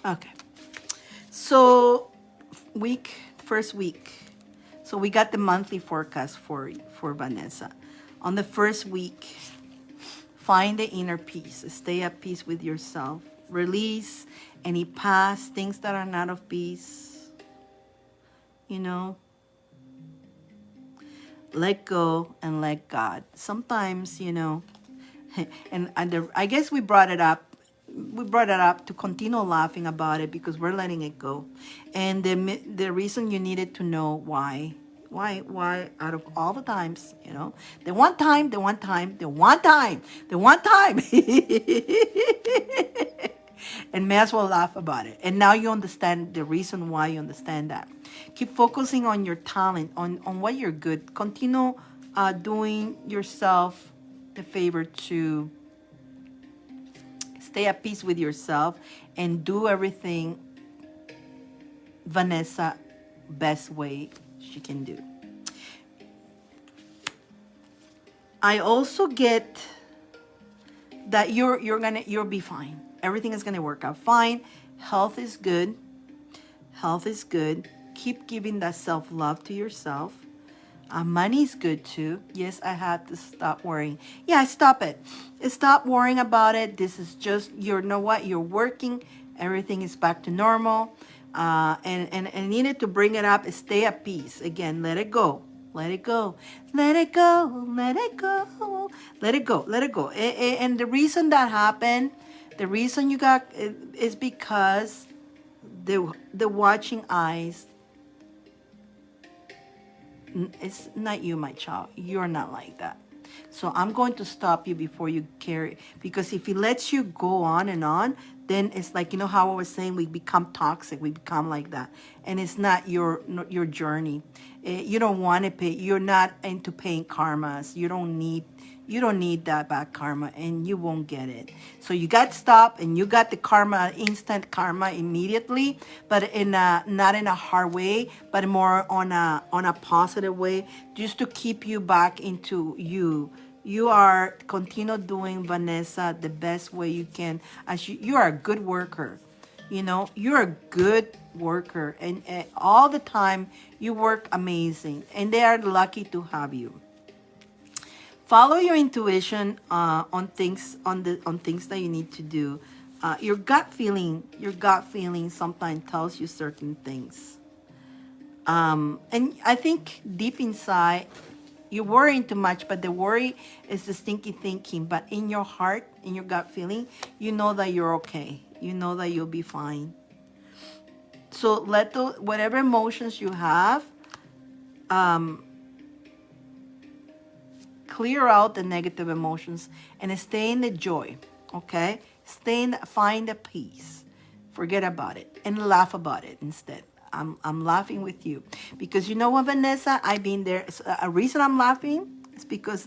Okay. So first week. So we got the monthly forecast for Vanessa. On the first week, find the inner peace. Stay at peace with yourself. Release any past things that are not of peace. You know, let go and let God. Sometimes, you know, I guess we brought it up. We brought it up to continue laughing about it because we're letting it go. And the reason you needed to know why out of all the times, you know, the one time. And may as well laugh about it. And now you understand the reason why you understand that. Keep focusing on your talent, on what you're good. Continue doing yourself the favor to stay at peace with yourself and do everything Vanessa best way she can do. I also get that you'll be fine. Everything is gonna work out fine. Health is good. Keep giving that self-love to yourself. Money's good too. Yes, I had to stop worrying. Yeah, stop it. Stop worrying about it. This is just, you know what? You're working. Everything is back to normal. And needed to bring it up. Stay at peace. Again, let it go. Let it go. Let it go. Let it go. Let it go. Let it go. And the reason that happened, the reason you got is because the watching eyes. It's not you, my child. You're not like that. So I'm going to stop you before you carry, because if it lets you go on, then it's like, you know how I was saying, we become toxic, we become like that. And it's not your journey. You don't want to pay, you're not into paying karmas. You don't need that bad karma, and you won't get it. So you got stopped, and you got the karma, instant karma immediately, but in a, not in a hard way, but more on a positive way, just to keep you back into you. You are continue doing, Vanessa, the best way you can. As you are a good worker. You're a good worker, and all the time you work amazing, and they are lucky to have you. Follow your intuition on things that you need to do. Your gut feeling sometimes tells you certain things. And I think deep inside, you're worrying too much, but the worry is the stinky thinking. But in your heart, in your gut feeling, you know that you're okay. You know that you'll be fine. So let whatever emotions you have, clear out the negative emotions and stay in the joy. Okay? Find the peace. Forget about it and laugh about it instead. I'm laughing with you because you know what, Vanessa, I've been there. A reason I'm laughing is because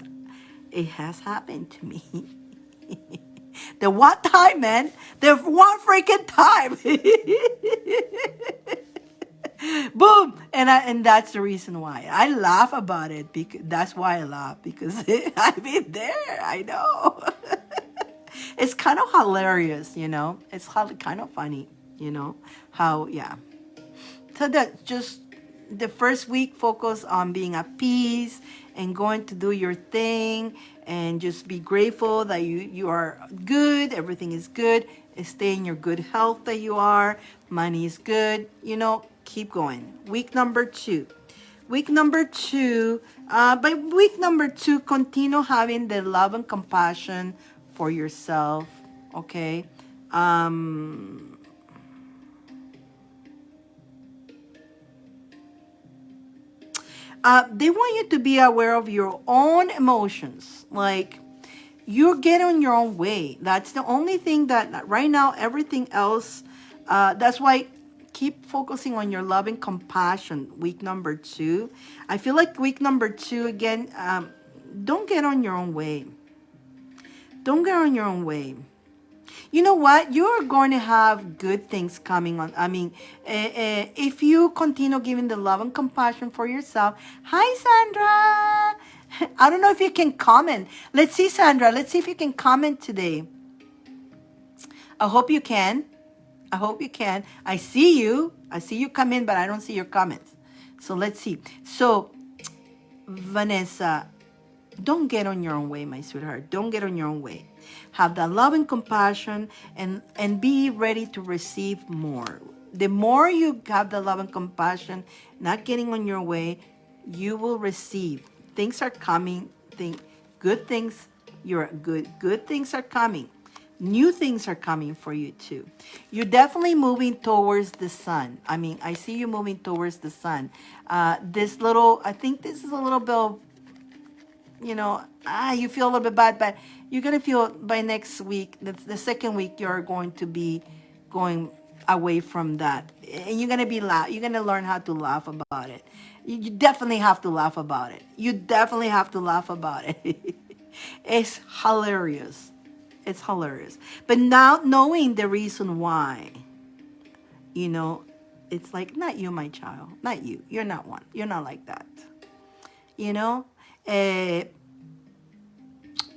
it has happened to me. The one time, man. The one freaking time. Boom. And that's the reason why I laugh about it. Because that's why I laugh, because I've been there. I know. It's kind of hilarious, It's kind of funny, how, yeah. So that just the first week, focus on being at peace and going to do your thing, and just be grateful that you are good, everything is good, stay in your good health that you are, money is good, keep going. Week number two, by week number two, continue having the love and compassion for yourself. Okay. They want you to be aware of your own emotions. Like, you get on your own way. That's the only thing that right now, everything else, that's why keep focusing on your love and compassion. Week number two. I feel like week number two, again, don't get on your own way. Don't get on your own way. You know what? You're going to have good things coming on. I mean, if you continue giving the love and compassion for yourself. Hi, Sandra. I don't know if you can comment. Let's see, Sandra. Let's see if you can comment today. I hope you can. I see you. I see you come in, but I don't see your comments. So let's see. So, Vanessa, don't get on your own way, my sweetheart. Don't get on your own way. Have that love and compassion, and be ready to receive more. The more you have the love and compassion, not getting on your way, you will receive. Things are coming. Good things. Good things are coming. New things are coming for you too. You're definitely moving towards the sun. I mean, I see you moving towards the sun. I think this is a little bit of, you feel a little bit bad, but you're going to feel by next week, the second week, you're going to be going away from that. And you're going to you're going to learn how to laugh about it. You definitely have to laugh about it. It's hilarious. But now knowing the reason why, it's like, not you, my child, not you. You're not one. You're not like that.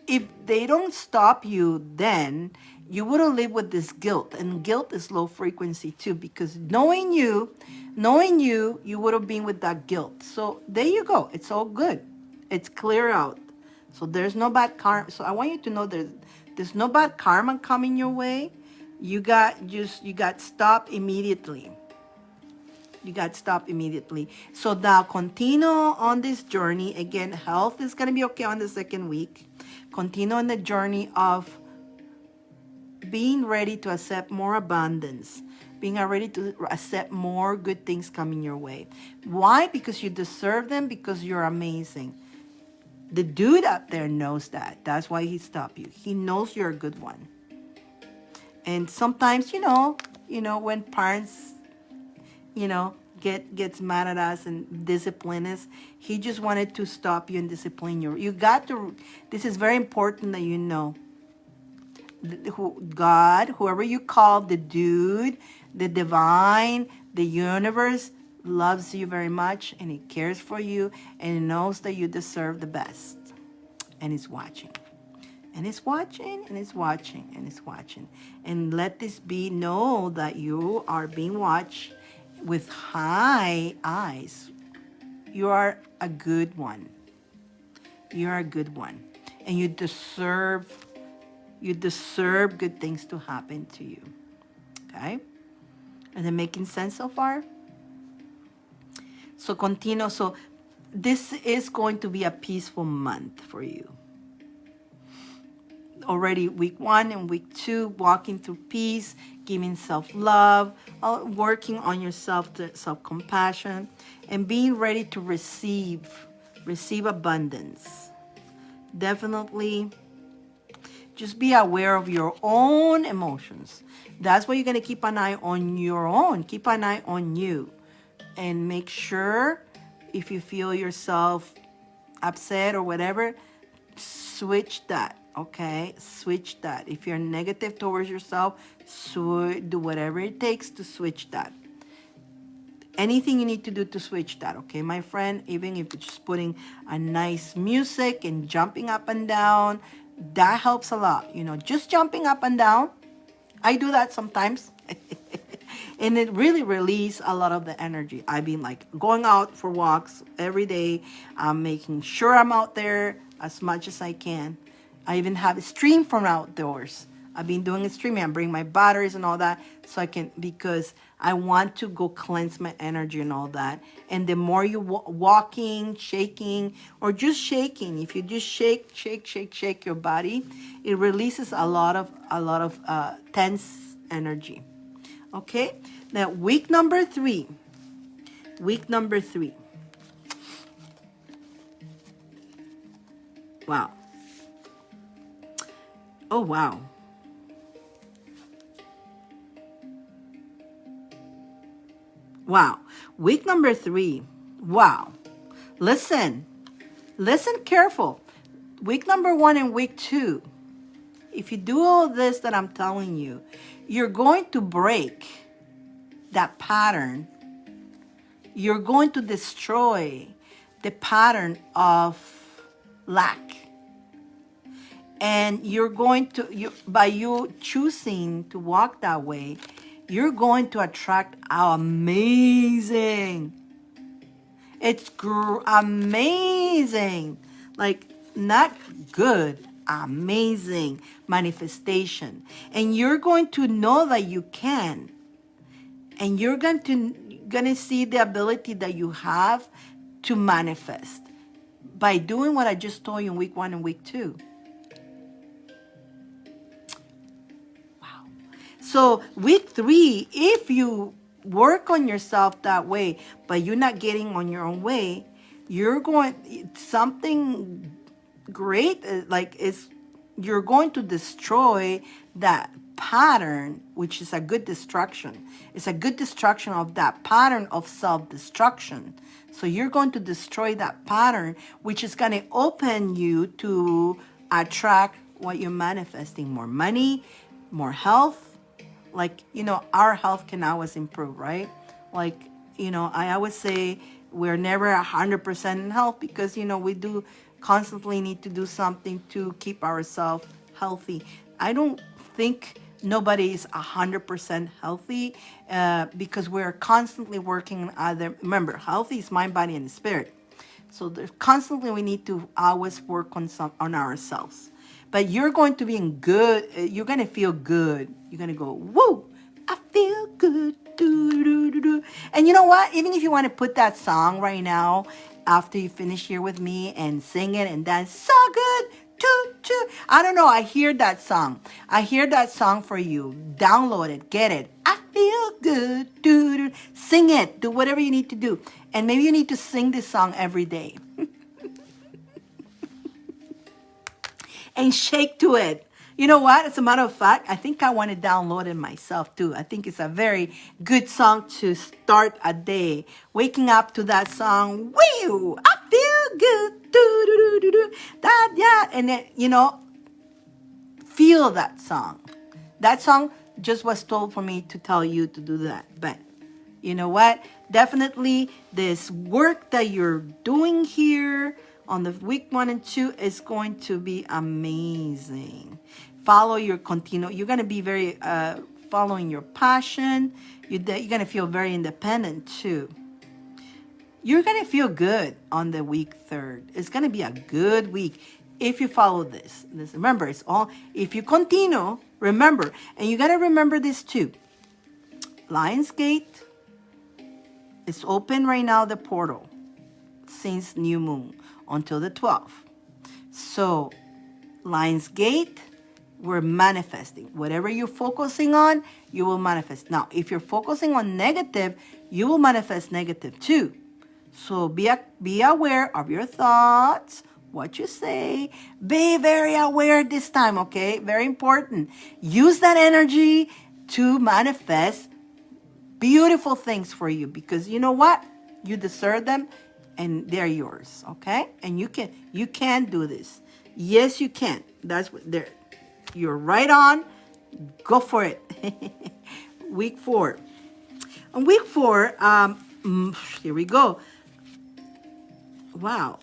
If they don't stop you, then you wouldn't live with this guilt. And guilt is low frequency too, because knowing you would have been with that guilt. So there you go. It's all good. It's clear out. So there's no bad karma. So I want you to know there's no bad karma coming your way. You got stopped immediately. So now continue on this journey. Again, health is going to be okay on the second week. Continue on the journey of being ready to accept more abundance, being ready to accept more good things coming your way. Why? Because you deserve them, because you're amazing. The dude up there knows that. That's why he stopped you. He knows you're a good one. And sometimes, when parents, gets mad at us and discipline us, he just wanted to stop you and discipline you. You got to. This is very important that you know. God, whoever you call, the dude, the divine, the universe, loves you very much, and he cares for you, and he knows that you deserve the best, and he's watching, and he's watching, and he's watching, and he's watching. And let this be, know that you are being watched with high eyes. You are a good one. You are a good one, and you deserve good things to happen to you. Okay? Is it making sense so far? So continue. So this is going to be a peaceful month for you. Already week 1 and week 2, walking through peace, giving self-love, working on yourself, self-compassion, and being ready to receive abundance. Definitely just be aware of your own emotions. That's why you're going to keep an eye on your own. Keep an eye on you. And make sure if you feel yourself upset or whatever, switch that, okay? Switch that. If you're negative towards yourself, do whatever it takes to switch that. Anything you need to do to switch that, okay, my friend? Even if it's just putting a nice music and jumping up and down, that helps a lot. Just jumping up and down. I do that sometimes. And it really releases a lot of the energy. I've been going out for walks every day. I'm making sure I'm out there as much as I can. I even have a stream from outdoors. I've been doing a streaming. I bring my batteries and all that so I can, because I want to go cleanse my energy and all that. And the more you walking, shaking, or just shaking, if you just shake your body, it releases a lot of tense energy. Okay, now week number 3. Wow. Oh, wow. Wow. Week number 3. Wow. Listen careful. Week number 1 and week 2. If you do all this that I'm telling you, you're going to break that pattern. You're going to destroy the pattern of lack. And you're going to, by you choosing to walk that way, you're going to attract amazing. It's amazing. Not good, amazing manifestation. And you're going to know that you can. And you're going to see the ability that you have to manifest by doing what I just told you in week 1 and week 2. Wow. So week 3, if you work on yourself that way, but you're not getting on your own way, something great, you're going to destroy that pattern, which is a good destruction. It's a good destruction of that pattern of self-destruction. So you're going to destroy that pattern, which is going to open you to attract what you're manifesting: more money, more health. Our health can always improve, right? I always say we're never 100% in health because, we do constantly need to do something to keep ourselves healthy. I don't think nobody is 100% healthy because we're constantly working on remember, healthy is mind, body, and spirit. So constantly we need to always work on ourselves. But you're going to be in good, you're going to feel good. You're going to go, woo, I feel good. Do, do, do, do. And you know what? Even if you want to put that song right now, after you finish here with me and sing it and dance, so good. I don't know. I hear that song. I hear that song for you. Download it. Get it. I feel good. Sing it. Do whatever you need to do. And maybe you need to sing this song every day. and shake to it. You know what? As a matter of fact, I think I want to download it myself too. I think it's a very good song to start a day. Waking up to that song, woo! I feel good, do do do do do, that yeah, and then feel that song. That song just was told for me to tell you to do that. But you know what? Definitely this work that you're doing here on the week 1 and 2 is going to be amazing. Follow your continual. You're going to be very following your passion. You're going to feel very independent too. You're going to feel good on the week 3rd. It's going to be a good week if you follow this. Remember, it's all, if you continue, remember, and you got to remember this too. Lionsgate is open right now, the portal, since new moon until the 12th. So, Lionsgate, we're manifesting. Whatever you're focusing on, you will manifest. Now, if you're focusing on negative, you will manifest negative too. So be aware of your thoughts, what you say. Be very aware this time, okay? Very important. Use that energy to manifest beautiful things for you, because you know what? You deserve them and they're yours, okay? And you can do this. Yes, you can. That's what you're right on. Go for it. Week 4. On week 4, here we go. Wow.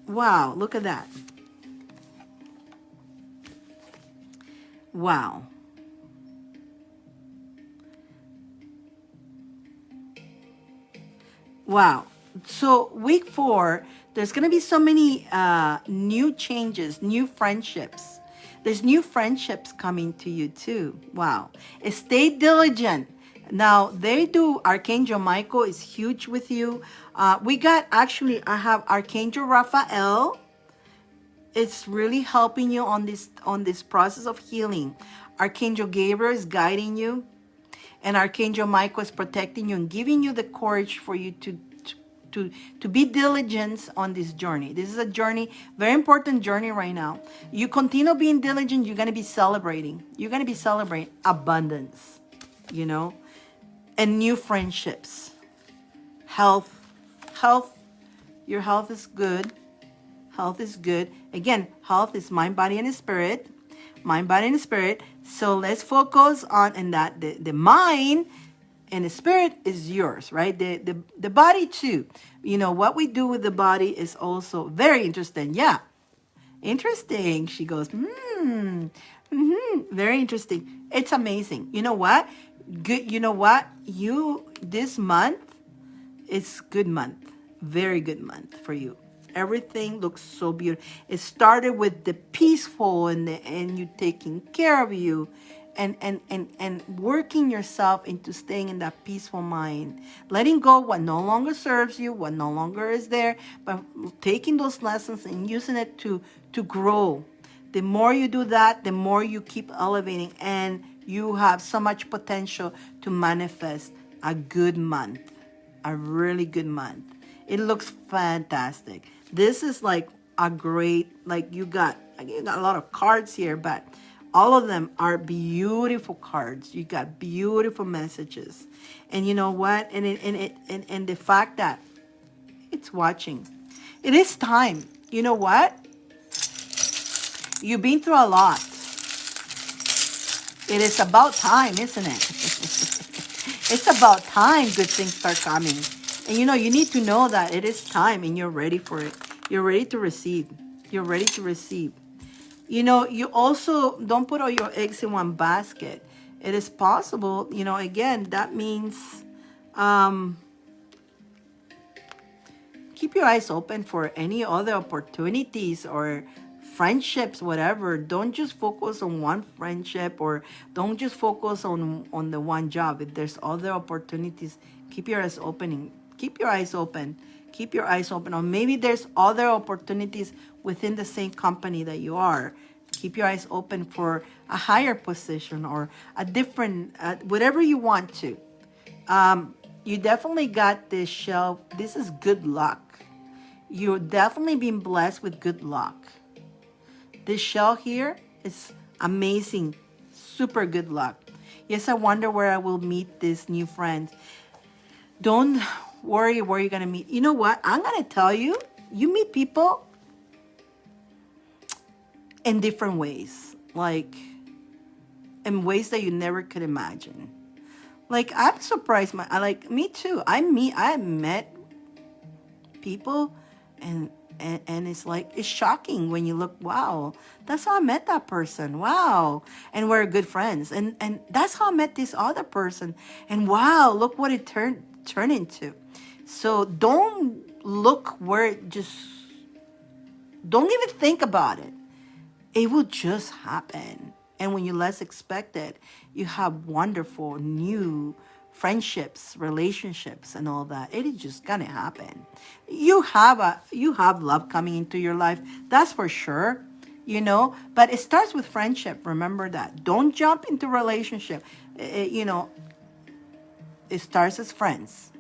Wow, look at that. Wow. Wow. So week 4, there's going to be so many new changes, new friendships. There's new friendships coming to you too. Wow. Stay diligent. Now, Archangel Michael is huge with you. I have Archangel Raphael. It's really helping you on this process of healing. Archangel Gabrielle is guiding you. And Archangel Michael is protecting you and giving you the courage for you to be diligent on this journey. This is a journey, very important journey right now. You continue being diligent, you're going to be celebrating. You're going to be celebrating abundance, and new friendships. Health. Your health is good. Health is good. Again, health is mind, body, and spirit. Mind, body, and spirit. So let's focus on that the mind and the spirit is yours, right? The body too. What we do with the body is also very interesting. Yeah. Interesting. She goes, very interesting. It's amazing. You know what? Good. You know what? This month is good month. Very good month for you. Everything looks so beautiful. It started with the peaceful and you taking care of you and working yourself into staying in that peaceful mind. Letting go what no longer serves you, what no longer is there, but taking those lessons and using it to grow. The more you do that, the more you keep elevating, and you have so much potential to manifest a good month, a really good month. It looks fantastic. This is like a great, you got a lot of cards here, but all of them are beautiful cards. You got beautiful messages. And you know what? And the fact that it's watching. It is time. You know what? You've been through a lot. It is about time, isn't it? It's about time good things start coming. And you need to know that it is time and you're ready for it. You're ready to receive. You're ready to receive. You also don't put all your eggs in one basket. It is possible, again, that means keep your eyes open for any other opportunities or friendships, whatever. Don't just focus on one friendship, or don't just focus on the one job. If there's other opportunities, keep your eyes open. Keep your eyes open. Keep your eyes open. Or maybe there's other opportunities within the same company that you are. Keep your eyes open for a higher position or a different, whatever you want to. You definitely got this shelf. This is good luck. You're definitely being blessed with good luck. This shell here is amazing. Super good luck. Yes, I wonder where I will meet this new friend. Don't worry where you're going to meet. You know what? I'm going to tell you, you meet people in different ways. Like, in ways that you never could imagine. Like, I'm surprised. Me too. I met people, and it's like, it's shocking when you look, wow, that's how I met that person. Wow. And we're good friends. And that's how I met this other person. And wow, look what it turned into. So don't look where it just, don't even think about it. It will just happen. And when you less expect it, you have wonderful new friendships, relationships, and all that. It is just gonna happen. You have love coming into your life. That's for sure. But it starts with friendship. Remember that. Don't jump into relationship. It starts as friends.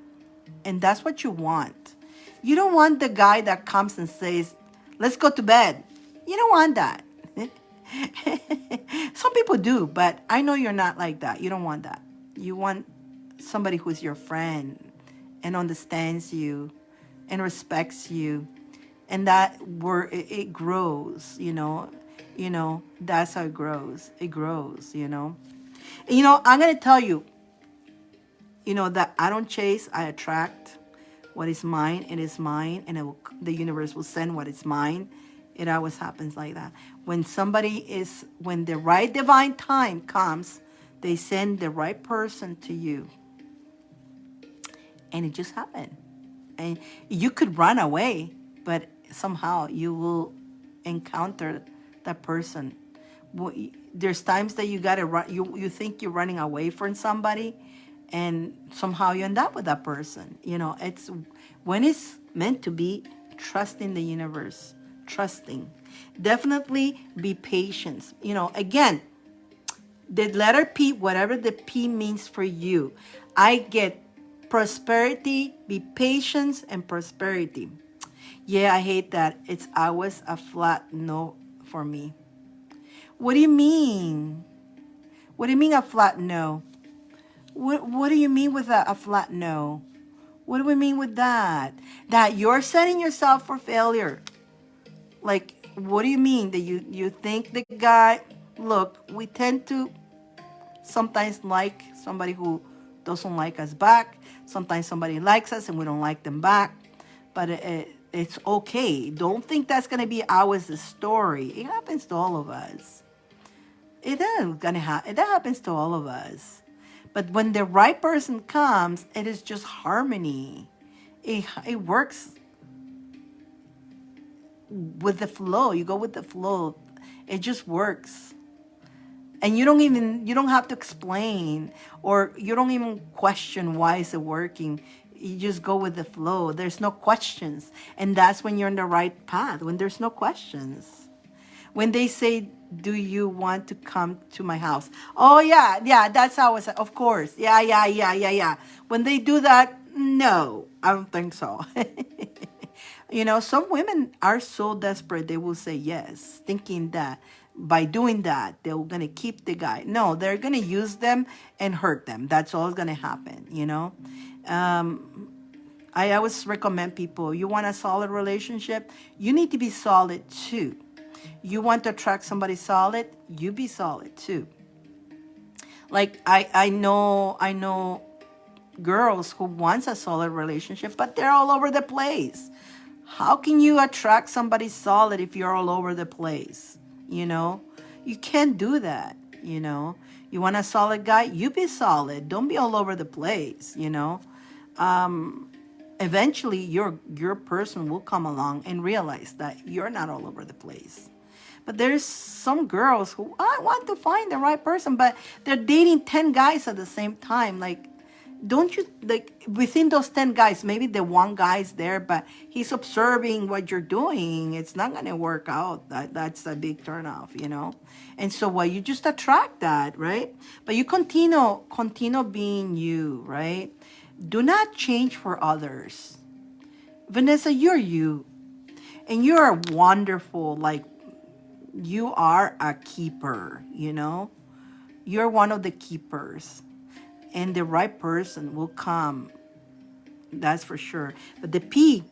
And that's what you want. You don't want the guy that comes and says, let's go to bed. You don't want that. Some people do, but I know you're not like that. You don't want that. You want somebody who's your friend and understands you and respects you. And that where it grows, that's how it grows. It grows. And, I'm going to tell you, that I don't chase, I attract. What is mine, it is mine, and the universe will send what is mine. It always happens like that. When the right divine time comes, they send the right person to you. And it just happened. And you could run away, but somehow you will encounter that person. There's times that you gotta run. You think you're running away from somebody, and somehow you end up with that person. It's when it's meant to be. Trusting the universe, trusting. Definitely be patient. Again, the letter P, whatever the P means for you, I get prosperity, be patient, and prosperity. Yeah, I hate that. It's always a flat no for me. What do you mean? What do you mean a flat no? What do you mean with a flat no? What do we mean with that? That you're setting yourself for failure. Like, what do you mean? That you think the guy... Look, we tend to sometimes like somebody who doesn't like us back. Sometimes somebody likes us and we don't like them back. But it's okay. Don't think that's going to be always the story. It happens to all of us. It happens to all of us. But when the right person comes, it is just harmony. It works with the flow. You go with the flow. It just works. And you don't have to explain, or you don't even question why is it working. You just go with the flow. There's no questions. And that's when you're on the right path, when there's no questions. When they say, do you want to come to my house? Oh, yeah, that's how it's, of course. Yeah. When they do that, no, I don't think so. Some women are so desperate, they will say yes, thinking that by doing that, they're going to keep the guy. No, they're going to use them and hurt them. That's all going to happen, I always recommend people, you want a solid relationship, you need to be solid too. You want to attract somebody solid, you be solid too. Like I know girls who wants a solid relationship, but they're all over the place. How can you attract somebody solid if you're all over the place? You can't do that. You want a solid guy, you be solid. Don't be all over the place. Eventually your person will come along and realize that you're not all over the place. But there's some girls who, I want to find the right person, but they're dating 10 guys at the same time. Like, don't you, like, within those 10 guys, maybe the one guy's there, but he's observing what you're doing. It's not going to work out. That's a big turnoff, And so you just attract that, right? But you continue being you, right? Do not change for others. Vanessa, you're you. And you're wonderful, like, You are a keeper, you know? You're one of the keepers. And the right person will come. That's for sure. But the P,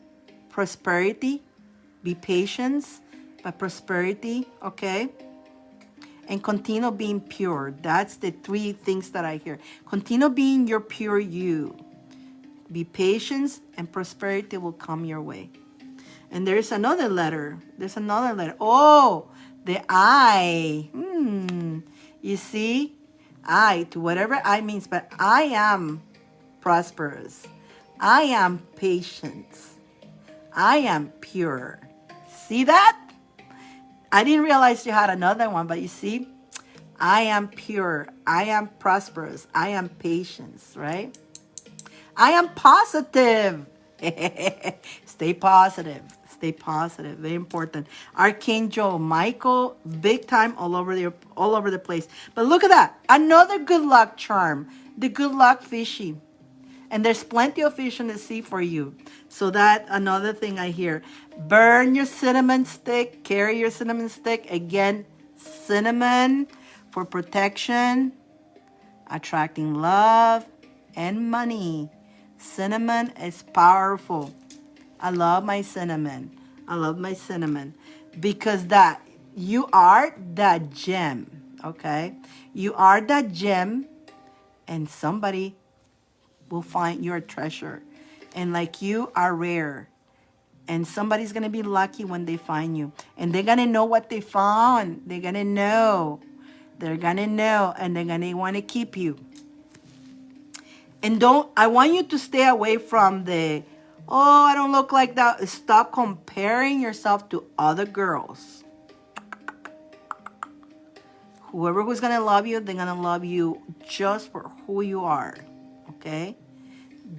prosperity, be patient, but prosperity, okay? And continue being pure. That's the three things that I hear. Continue being your pure you. Be patient and prosperity will come your way. And there's another letter. There's another letter. Oh, the I. You see? I, to whatever I means, but I am prosperous. I am patient. I am pure. See that? I didn't realize you had another one, but you see? I am pure. I am prosperous. I am patient, right? I am positive. Stay positive. Stay positive. Very important. Archangel Michael, big time all over the place. But look at that. Another good luck charm. The good luck fishy. And there's plenty of fish in the sea for you. So that another thing I hear. Burn your cinnamon stick. Carry your cinnamon stick. Again, cinnamon for protection, attracting love and money. Cinnamon is powerful. I love my cinnamon. I love my cinnamon because that you are that gem, okay? You are that gem and somebody will find your treasure. And like you are rare. And somebody's going to be lucky when they find you. And they're going to know what they found. They're going to know. They're going to know. And they're going to want to keep you. And I want you to stay away from the, oh, I don't look like that. Stop comparing yourself to other girls. Whoever who's going to love you, they're going to love you just for who you are. Okay?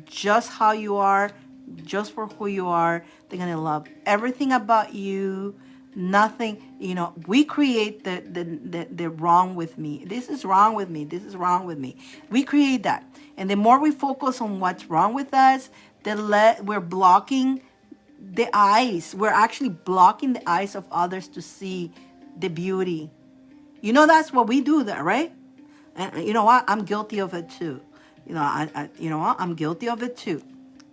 Just how you are, just for who you are. They're going to love everything about you. Nothing, you know, we create the wrong with me. This is wrong with me. This is wrong with me. We create that. And the more we focus on what's wrong with us, we're blocking the eyes. We're actually blocking the eyes of others to see the beauty. You know, that's what we do there, right? And you know what? I'm guilty of it too. You know, you know what? I'm guilty of it too.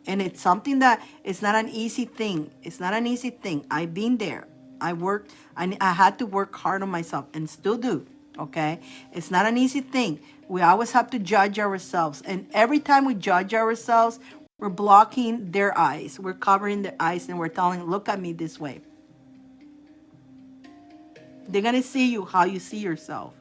And it's something that it's not an easy thing. It's not an easy thing. I've been there. I worked. I had to work hard on myself and still do. Okay? It's not an easy thing. We always have to judge ourselves. And every time we judge ourselves, we're blocking their eyes. We're covering their eyes and we're telling, look at me this way. They're going to see you how you see yourself.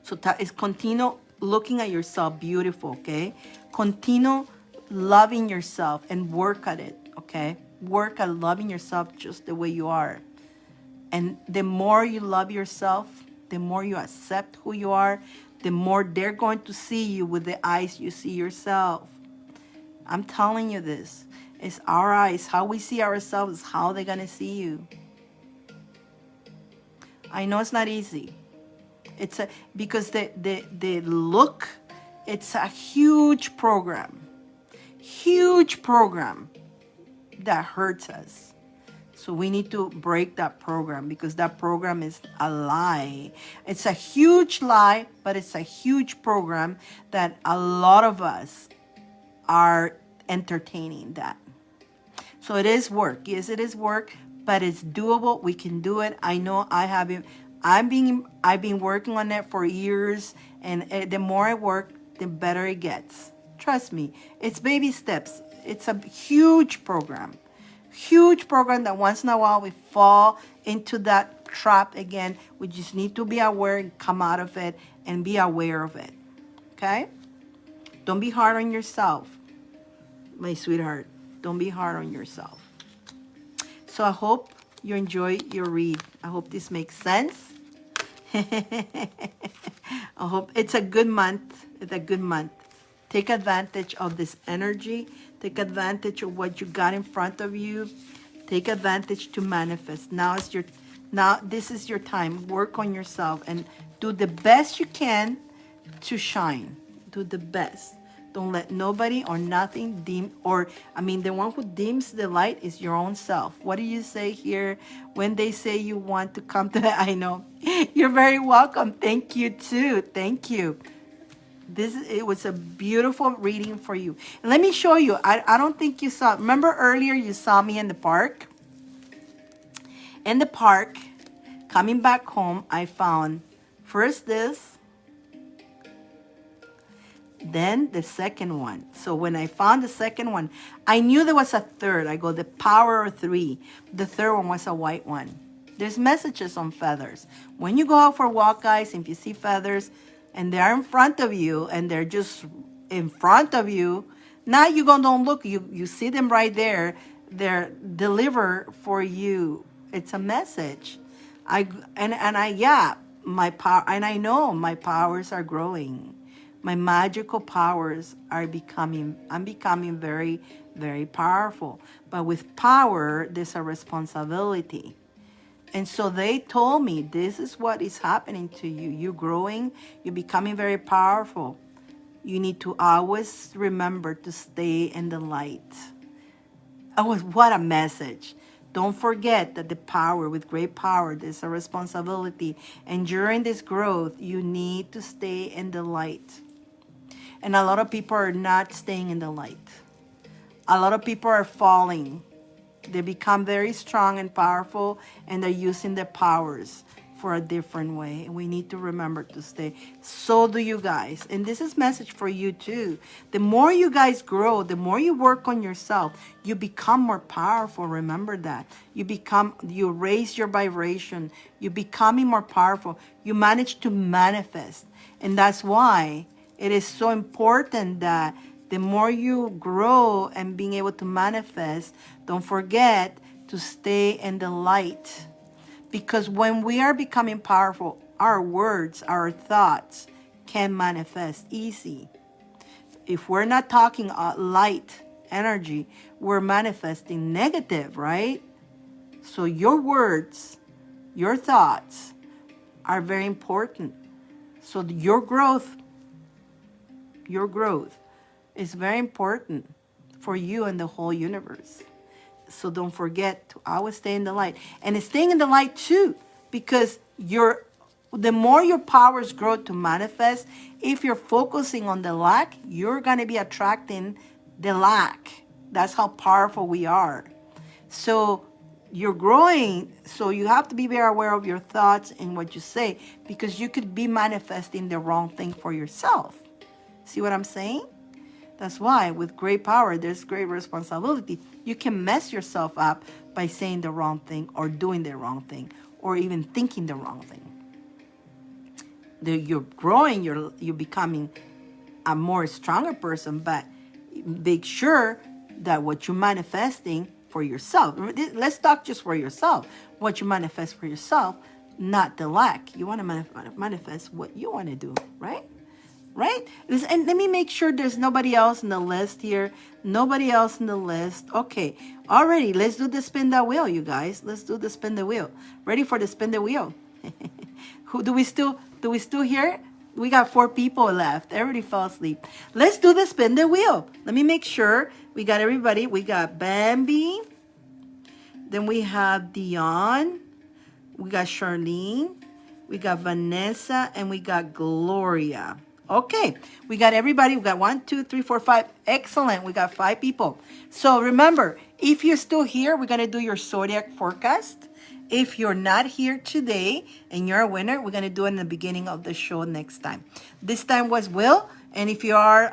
So continue looking at yourself beautiful, okay? Continue loving yourself and work at it, okay? Work at loving yourself just the way you are. And the more you love yourself, the more you accept who you are, the more they're going to see you with the eyes you see yourself. I'm telling you this. It's our eyes. How we see ourselves is how they're going to see you. I know it's not easy. Because the look, it's a huge program that hurts us. So we need to break that program because that program is a lie. It's a huge lie, but it's a huge program that a lot of us are entertaining that. So it is work. Yes, it is work, but it's doable. We can do it. I know I've been working on it for years, and the more I work, the better it gets. Trust me, it's baby steps. It's a huge program that once in a while we fall into that trap again. We just need to be aware and come out of it and be aware of it. Okay? Don't be hard on yourself, my sweetheart. Don't be hard on yourself. So I hope you enjoy your read. I hope this makes sense. I hope it's a good month. It's a good month. Take advantage of this energy. Take advantage of what you got in front of you. Take advantage to manifest. Now this is your time. Work on yourself and do the best you can to shine. Do the best. Don't let nobody or nothing dim, the one who dims the light is your own self. What do you say here when they say you want to come to I know. You're very welcome. Thank you too. Thank you. It was a beautiful reading for you. And let me show you. I don't think you saw. Remember earlier you saw me in the park? In the park, coming back home, I found first this, then the second one. So when I found the second one, I knew there was a third. I go, the power of three. The third one was a white one. There's messages on feathers. When you go out for a walk, guys, if you see feathers and they're in front of you and they're just in front of you, now you go, don't look. You see them right there. They're deliver for you. It's a message. My power, and I know my powers are growing. My magical powers I'm becoming very, very powerful. But with power, there's a responsibility. And so they told me, this is what is happening to you. You're growing, you're becoming very powerful. You need to always remember to stay in the light. Oh, what a message. Don't forget that with great power, there's a responsibility. And during this growth, you need to stay in the light. And a lot of people are not staying in the light. A lot of people are falling. They become very strong and powerful, and they're using their powers for a different way. And we need to remember to stay. So do you guys. And this is a message for you too. The more you guys grow, the more you work on yourself, you become more powerful. Remember that. You raise your vibration. You're becoming more powerful. You manage to manifest. And that's why it is so important that the more you grow and being able to manifest, don't forget to stay in the light. Because when we are becoming powerful, our words, our thoughts can manifest easy. If we're not talking light energy, we're manifesting negative, right? So your words, your thoughts are very important. So your growth is very important for you and the whole universe. So don't forget to always stay in the light. And it's staying in the light too, because the more your powers grow to manifest, if you're focusing on the lack, you're going to be attracting the lack. That's how powerful we are. So you're growing, so you have to be very aware of your thoughts and what you say, because you could be manifesting the wrong thing for yourself. See what I'm saying? That's why with great power, there's great responsibility. You can mess yourself up by saying the wrong thing or doing the wrong thing or even thinking the wrong thing. You're growing, you're becoming a more stronger person, but make sure that what you're manifesting for yourself, let's talk just for yourself, what you manifest for yourself, not the lack. You want to manifest what you want to do, right? Right? And let me make sure there's nobody else in the list here. Nobody else in the list. Okay. Alrighty. Let's do the spin the wheel, you guys. Let's do the spin the wheel. Ready for the spin the wheel? Who do we still hear? We got 4 people left. Everybody fell asleep. Let's do the spin the wheel. Let me make sure we got everybody. We got Bambi. Then we have Dion. We got Charlene. We got Vanessa. And we got Gloria. Okay, we got everybody. We got 1, 2, 3, 4, 5. Excellent. We got 5 people. So remember, if you're still here, we're going to do your zodiac forecast. If you're not here today and you're a winner, we're going to do it in the beginning of the show next time. This time was Will. And if you are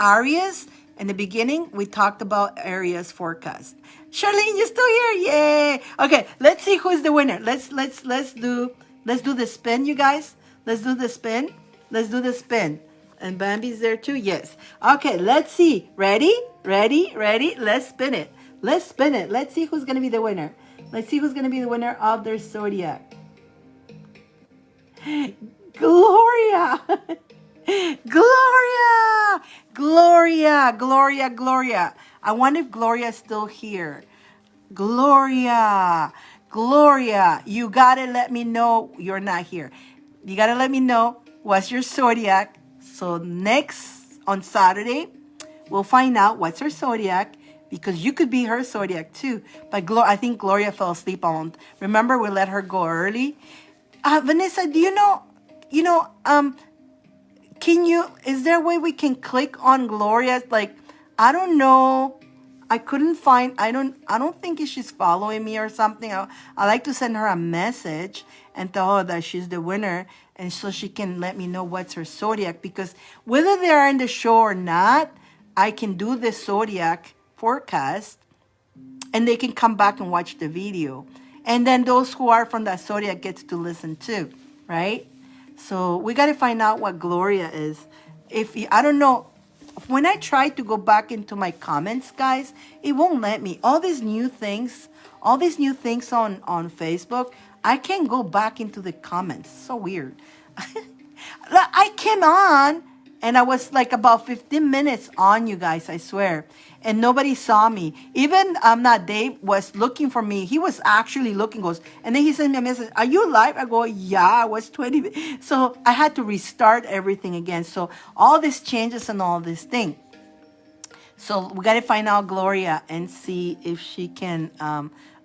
Aries, in the beginning, we talked about Aries forecast. Charlene, you're still here. Yay. Okay, let's see who's the winner. Let's do the spin, you guys. Let's do the spin. Let's do the spin. And Bambi's there too? Yes. Okay, let's see. Ready? Let's spin it. Let's see who's going to be the winner. Let's see who's going to be the winner of their zodiac. Gloria. Gloria. I wonder if Gloria's still here. Gloria, you got to let me know you're not here. You got to let me know what's your zodiac. So next on Saturday, we'll find out what's her zodiac, because you could be her zodiac too. But I think Gloria fell asleep on. Remember, we let her go early. Vanessa, do you know? Can you? Is there a way we can click on Gloria's? Like, I don't know. I couldn't find. I don't think she's following me or something. I like to send her a message and tell her that she's the winner, and so she can let me know what's her zodiac. Because whether they are in the show or not, I can do the zodiac forecast, and they can come back and watch the video. And then those who are from that zodiac gets to listen too, right? So we got to find out what Gloria is. I don't know. When I try to go back into my comments, guys, it won't let me. All these new things on Facebook, I can't go back into the comments. So weird. I came on and I was like about 15 minutes on, you guys, I swear. And nobody saw me. Even not Dave was looking for me. He was actually looking, and then he sent me a message, "Are you live?" I go, "Yeah, I was 20." So I had to restart everything again. So all these changes and all this thing. So we got to find out Gloria and see if she can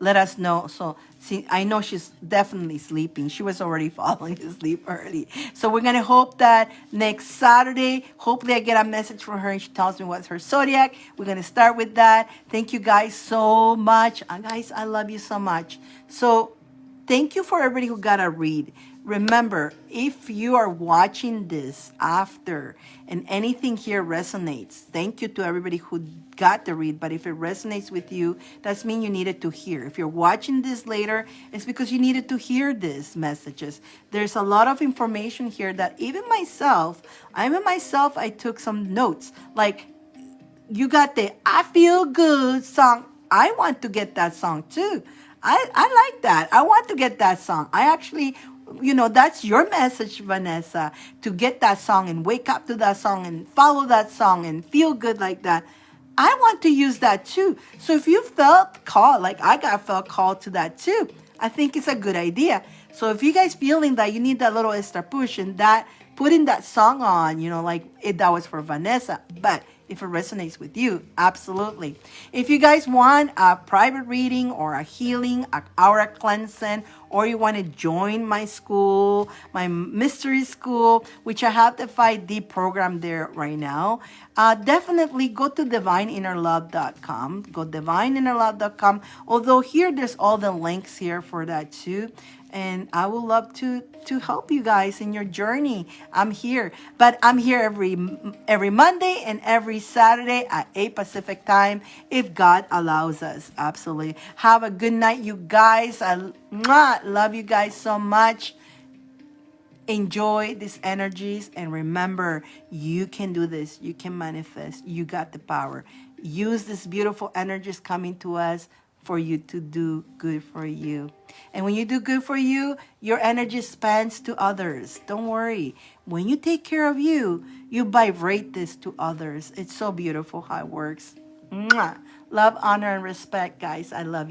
let us know. So see, I know she's definitely sleeping. She was already falling asleep early. So we're going to hope that next Saturday, hopefully I get a message from her and she tells me what's her zodiac. We're going to start with that. Thank you guys so much. Guys, I love you so much. So thank you for everybody who got a read. Remember, if you are watching this after and anything here resonates, thank you to everybody who got the read. But if it resonates with you, that's mean you needed to hear. If you're watching this later, it's because you needed to hear these messages. There's a lot of information here that even myself, I took some notes. Like, you got the "I Feel Good" song. I want to get that song too. I like that. I want to get that song. I actually, that's your message, Vanessa, to get that song and wake up to that song and follow that song and feel good like that. I want to use that too. So if you felt called, like I felt called to that too, I think it's a good idea. So if you guys feeling that you need that little extra push and that, putting that song on, that was for Vanessa. But if it resonates with you, absolutely. If you guys want a private reading or a healing, an aura cleansing, or you want to join my school, my mystery school, which I have the 5D program there right now, definitely go to divineinnerlove.com. Go divineinnerlove.com. Although here, there's all the links here for that too. And I would love to help you guys in your journey. I'm here. But I'm here every Monday and every Saturday at 8 Pacific time, if God allows us. Absolutely. Have a good night, you guys. I love you guys so much. Enjoy these energies. And remember, you can do this. You can manifest. You got the power. Use these beautiful energies coming to us for you to do good for you. And when you do good for you, your energy spans to others. Don't worry. When you take care of you, you vibrate this to others. It's so beautiful how it works. Mwah. Love, honor, and respect, guys. I love you.